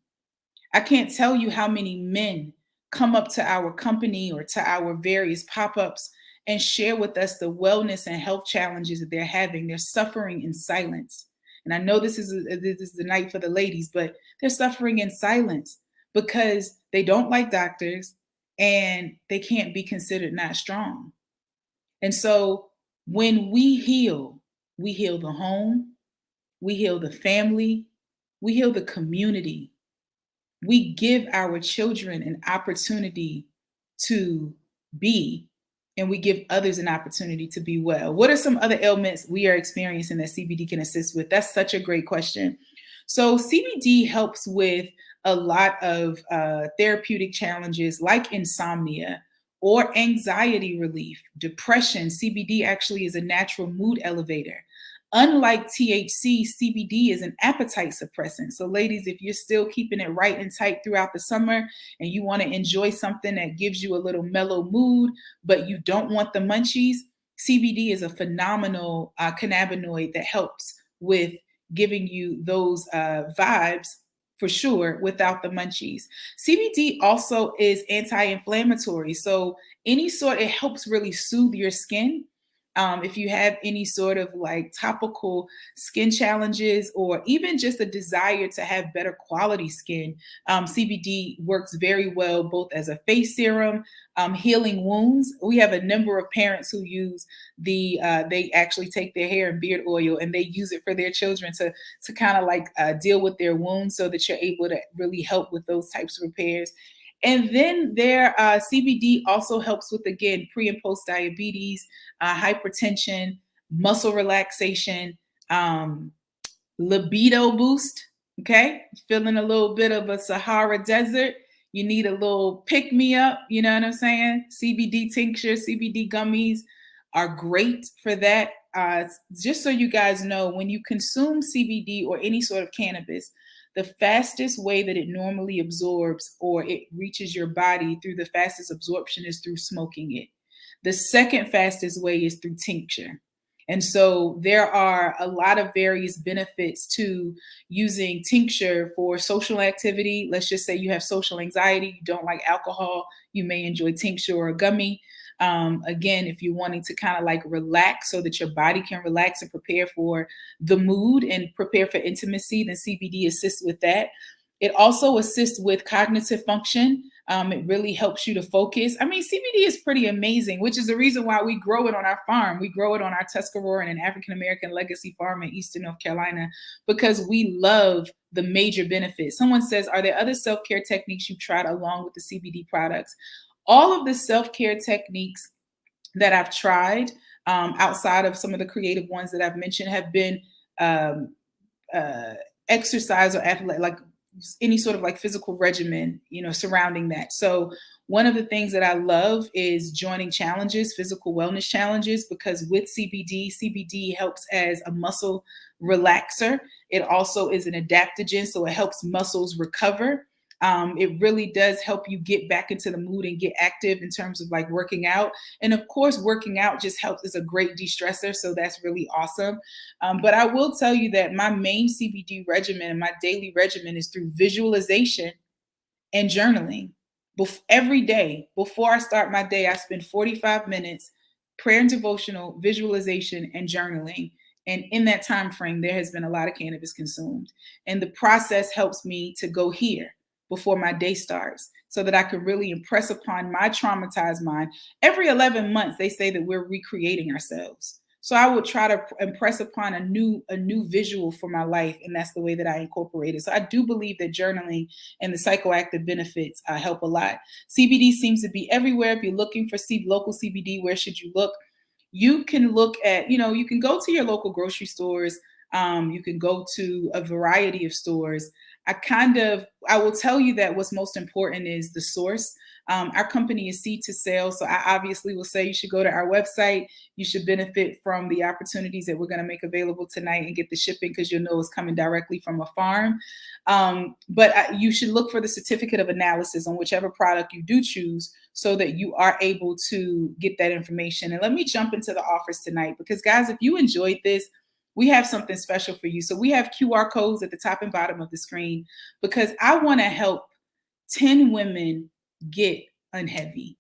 I can't tell you how many men come up to our company or to our various pop-ups and share with us the wellness and health challenges that they're having. They're suffering in silence. And I know this is the night for the ladies, but they're suffering in silence because they don't like doctors and they can't be considered not strong. And so when we heal the home, we heal the family, we heal the community. We give our children an opportunity to be, and we give others an opportunity to be well. What are some other ailments we are experiencing that CBD can assist with? That's such a great question. So CBD helps with a lot of therapeutic challenges like insomnia or anxiety relief, depression. CBD actually is a natural mood elevator. Unlike THC, CBD is an appetite suppressant. So ladies, if you're still keeping it right and tight throughout the summer and you want to enjoy something that gives you a little mellow mood, but you don't want the munchies, CBD is a phenomenal cannabinoid that helps with giving you those vibes for sure without the munchies. CBD also is anti-inflammatory. So it helps really soothe your skin. If you have any sort of like topical skin challenges or even just a desire to have better quality skin, CBD works very well both as a face serum, healing wounds. We have a number of parents who use they actually take their hair and beard oil and they use it for their children to kind of like deal with their wounds so that you're able to really help with those types of repairs. And then CBD also helps with, again, pre and post diabetes, hypertension, muscle relaxation, libido boost. Okay. Feeling a little bit of a Sahara desert. You need a little pick me up. You know what I'm saying? CBD tincture, CBD gummies are great for that. Just so you guys know, when you consume CBD or any sort of cannabis, the fastest way that it normally absorbs or it reaches your body through the fastest absorption is through smoking it. The second fastest way is through tincture. And so there are a lot of various benefits to using tincture for social activity. Let's just say you have social anxiety, you don't like alcohol, you may enjoy tincture or a gummy. Again, if you're wanting to kind of like relax so that your body can relax and prepare for the mood and prepare for intimacy, then CBD assists with that. It also assists with cognitive function. It really helps you to focus. I mean, CBD is pretty amazing, which is the reason why we grow it on our farm. We grow it on our Tuscarora and an African-American legacy farm in Eastern North Carolina because we love the major benefits. Someone says, are there other self-care techniques you've tried along with the CBD products? All of the self-care techniques that I've tried outside of some of the creative ones that I've mentioned have been exercise or athletic, like any sort of like physical regimen, surrounding that. So one of the things that I love is joining challenges, physical wellness challenges, because with CBD helps as a muscle relaxer. It also is an adaptogen, so it helps muscles recover. It really does help you get back into the mood and get active in terms of like working out. And of course, working out just helps as a great de-stressor. So that's really awesome. But I will tell you that my main CBD regimen, my daily regimen is through visualization and journaling. Every day, before I start my day, I spend 45 minutes prayer and devotional, visualization, and journaling. And in that time frame, there has been a lot of cannabis consumed. And the process helps me to go here before my day starts so that I can really impress upon my traumatized mind. Every 11 months, they say that we're recreating ourselves. So I would try to impress upon a new visual for my life, and that's the way that I incorporate it. So I do believe that journaling and the psychoactive benefits help a lot. CBD seems to be everywhere. If you're looking for local CBD, where should you look? You can look at, you can go to your local grocery stores. You can go to a variety of stores. I will tell you that what's most important is the source. Our company is seed to sale. So I obviously will say you should go to our website. You should benefit from the opportunities that we're going to make available tonight and get the shipping, because you'll know it's coming directly from a farm. But you should look for the certificate of analysis on whichever product you do choose, so that you are able to get that information. And let me jump into the offers tonight, because guys, if you enjoyed this, we have something special for you. So we have QR codes at the top and bottom of the screen, because I want to help 10 women get unheavy.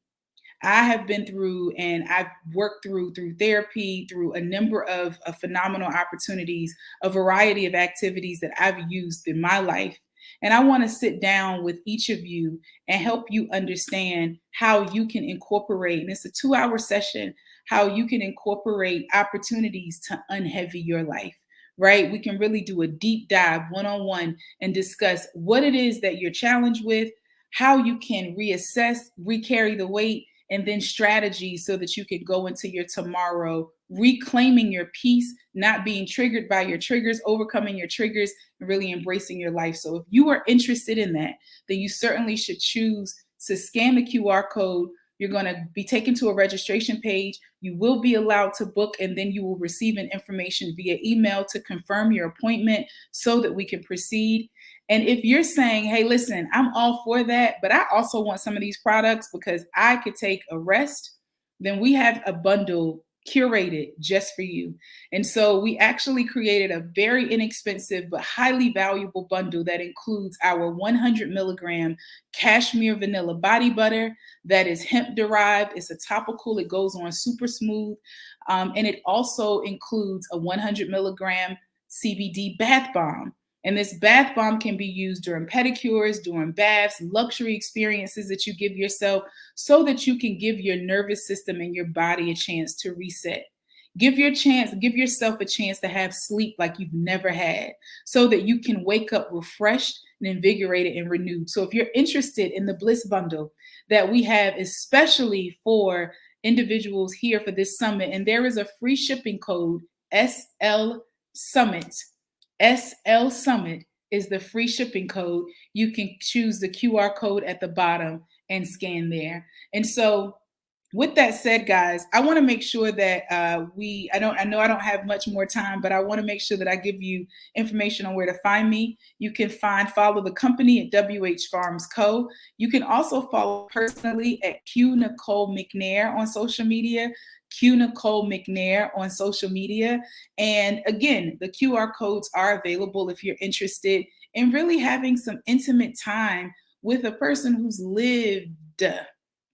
I have been through, and I've worked through therapy, through a number of phenomenal opportunities, a variety of activities that I've used in my life. And I want to sit down with each of you and help you understand how you can incorporate, and it's a 2-hour session, how you can incorporate opportunities to unheavy your life, right? We can really do a deep dive one-on-one and discuss what it is that you're challenged with, how you can reassess, recarry the weight, and then strategies so that you can go into your tomorrow reclaiming your peace, not being triggered by your triggers, overcoming your triggers, and really embracing your life. So if you are interested in that, then you certainly should choose to scan the QR code. You're going to be taken to a registration page. You will be allowed to book, and then you will receive an information via email to confirm your appointment so that we can proceed. And if you're saying, hey, listen, I'm all for that, but I also want some of these products because I could take a rest, then we have a bundle curated just for you. And so we actually created a very inexpensive but highly valuable bundle that includes our 100 milligram cashmere vanilla body butter that is hemp derived. It's a topical. It goes on super smooth. And it also includes a 100 milligram CBD bath bomb. And this bath bomb can be used during pedicures, during baths, luxury experiences that you give yourself, so that you can give your nervous system and your body a chance to reset. Give yourself a chance to have sleep like you've never had, so that you can wake up refreshed and invigorated and renewed. So if you're interested in the Bliss Bundle that we have, especially for individuals here for this summit, and there is a free shipping code, SL Summit. SL Summit is the free shipping code. You can choose the QR code at the bottom and scan there. And so with that said, guys, I want to make sure that I know I don't have much more time, but I want to make sure that I give you information on where to find me. You can follow the company at WH Farms Co. You can also follow personally at Q Nicole McNair on social media. Q Nicole McNair on social media. And again, the QR codes are available if you're interested in really having some intimate time with a person who's lived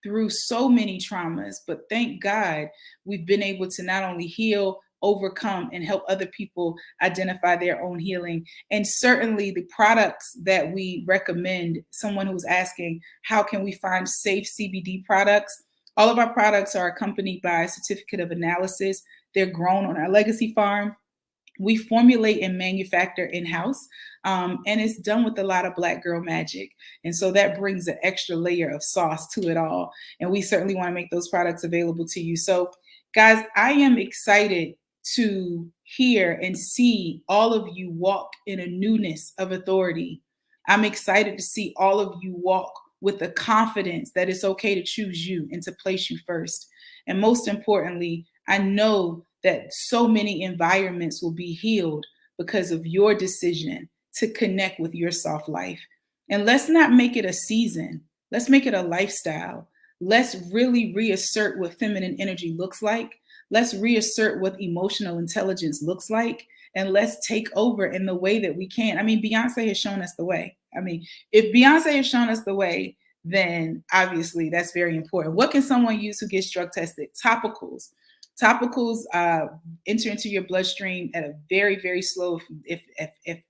through so many traumas. But thank God we've been able to not only heal, overcome, and help other people identify their own healing. And certainly the products that we recommend, someone who's asking, how can we find safe CBD products? All of our products are accompanied by a certificate of analysis. They're grown on our legacy farm. We formulate and manufacture in-house, and it's done with a lot of Black girl magic. And so that brings an extra layer of sauce to it all. And we certainly want to make those products available to you. So guys, I am excited to hear and see all of you walk in a newness of authority. I'm excited to see all of you walk with the confidence that it's okay to choose you and to place you first. And most importantly, I know that so many environments will be healed because of your decision to connect with your soft life. And let's not make it a season. Let's make it a lifestyle. Let's really reassert what feminine energy looks like. Let's reassert what emotional intelligence looks like. And let's take over in the way that we can. I mean, Beyonce has shown us the way. I mean, if Beyonce has shown us the way, then obviously that's very important. What can someone use who gets drug tested? Topicals. Topicals enter into your bloodstream at a very, very slow, if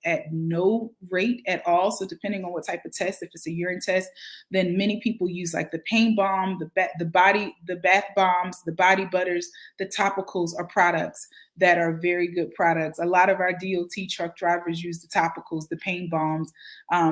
at no rate at all. So depending on what type of test, if it's a urine test, then many people use like the pain balm, the bath bombs, the body butters. The topicals are products that are very good products. A lot of our DOT truck drivers use the topicals, the pain bombs,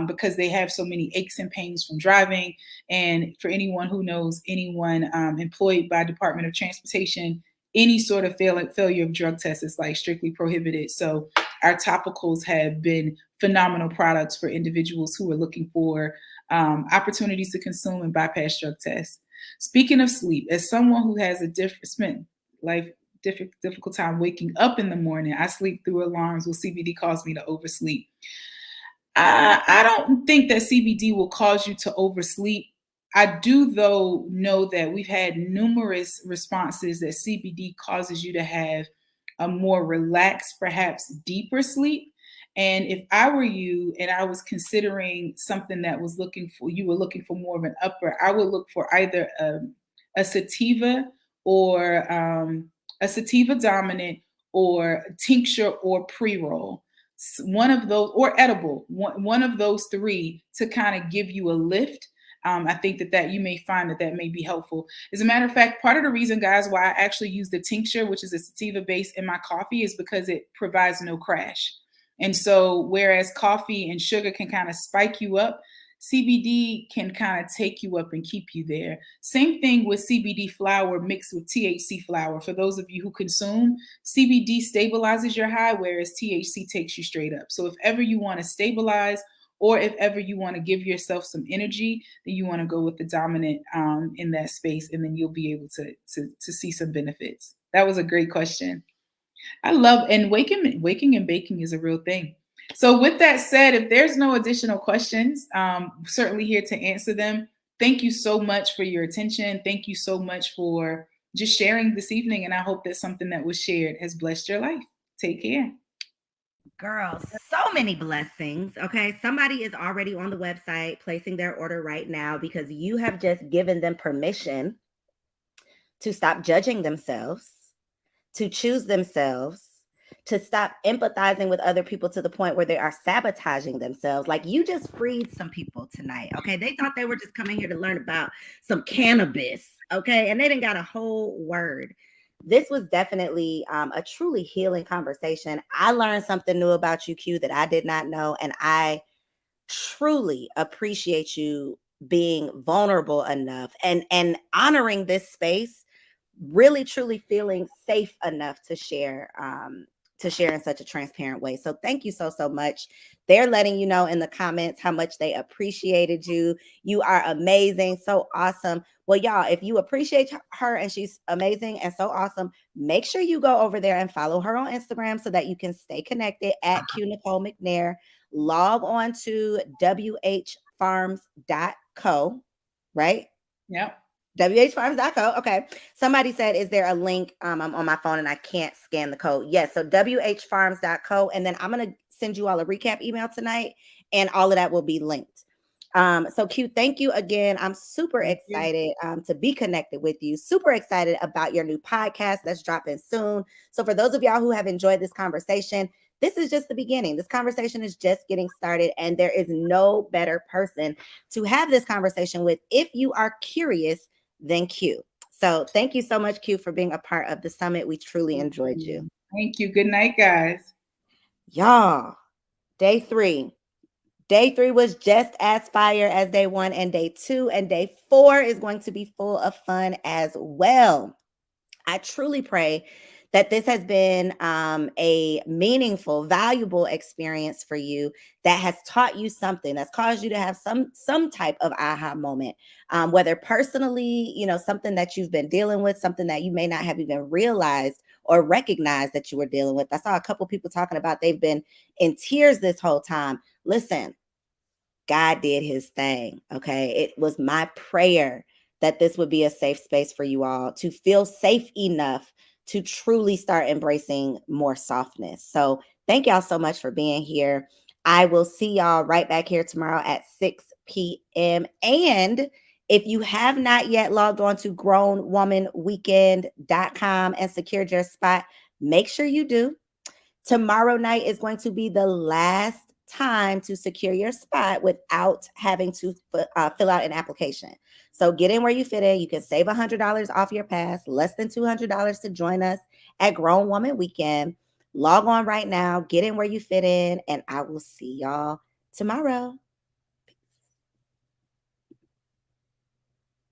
because they have so many aches and pains from driving. And for anyone who knows anyone employed by Department of Transportation, any sort of failure of drug tests is like strictly prohibited. So our topicals have been phenomenal products for individuals who are looking for opportunities to consume and bypass drug tests. Speaking of sleep, as someone who has a difficult time waking up in the morning, I sleep through alarms. Will CBD cause me to oversleep? I don't think that CBD will cause you to oversleep. I do, though, know that we've had numerous responses that CBD causes you to have a more relaxed, perhaps deeper sleep. And if I were you and I was considering something that you were looking for more of an upper, I would look for either a sativa or a sativa dominant or tincture or pre-roll. One of those, or edible, one of those three to kind of give you a lift. I think that you may find that may be helpful. As a matter of fact, part of the reason, guys, why I actually use the tincture, which is a sativa base, in my coffee is because it provides no crash. And so whereas coffee and sugar can kind of spike you up, CBD can kind of take you up and keep you there. Same thing with CBD flower mixed with THC flower. For those of you who consume, CBD stabilizes your high, whereas THC takes you straight up. So if ever you want to stabilize, or if ever you want to give yourself some energy, then you want to go with the dominant in that space, and then you'll be able to see some benefits. That was a great question. I love, and waking and baking is a real thing. So with that said, if there's no additional questions, certainly here to answer them. Thank you so much for your attention. Thank you so much for just sharing this evening. And I hope that something that was shared has blessed your life. Take care. Girl, so many blessings. Okay. Somebody is already on the website placing their order right now because you have just given them permission to stop judging themselves, to choose themselves, to stop empathizing with other people to the point where they are sabotaging themselves. Like, you just freed some people tonight. Okay. They thought they were just coming here to learn about some cannabis. Okay. And they didn't got a whole word. This was definitely a truly healing conversation. I learned something new about you, Q, that I did not know. And I truly appreciate you being vulnerable enough and honoring this space, really truly feeling safe enough to share in such a transparent way. So thank you so much. They're letting you know in the comments how much they appreciated you. You are amazing, so awesome. Well, y'all, if you appreciate her and she's amazing and so awesome, make sure you go over there and follow her on Instagram so that you can stay connected at Q Nicole McNair. Log on to whfarms.co, right? Yep. whfarms.co. Okay. Somebody said, is there a link? I'm on my phone and I can't scan the code. Yes. So whfarms.co. And then I'm going to send you all a recap email tonight, and all of that will be linked. So Q, thank you again. I'm super excited to be connected with you. Super excited about your new podcast that's dropping soon. So for those of y'all who have enjoyed this conversation, this is just the beginning. This conversation is just getting started, and there is no better person to have this conversation with if you are curious than Q. So thank you so much, Q, for being a part of the summit. We truly enjoyed you. Thank you. Good night, guys. Y'all, day three was just as fire as day one, and day 2 and day 4 is going to be full of fun as well. I truly pray that this has been a meaningful, valuable experience for you that has taught you something, that's caused you to have some type of aha moment, whether personally, something that you've been dealing with, something that you may not have even realized or recognized that you were dealing with. I saw a couple people talking about they've been in tears this whole time. Listen, God did his thing. Okay. It was my prayer that this would be a safe space for you all to feel safe enough to truly start embracing more softness. So thank y'all so much for being here. I will see y'all right back here tomorrow at 6 p.m. And If you have not yet logged on to grownwomanweekend.com and secured your spot, make sure you do. Tomorrow night is going to be the last time to secure your spot without having to fill out an application. So get in where you fit in. You can save $100 off your pass, less than $200 to join us at Grown Woman Weekend. Log on right now, get in where you fit in, and I will see y'all tomorrow.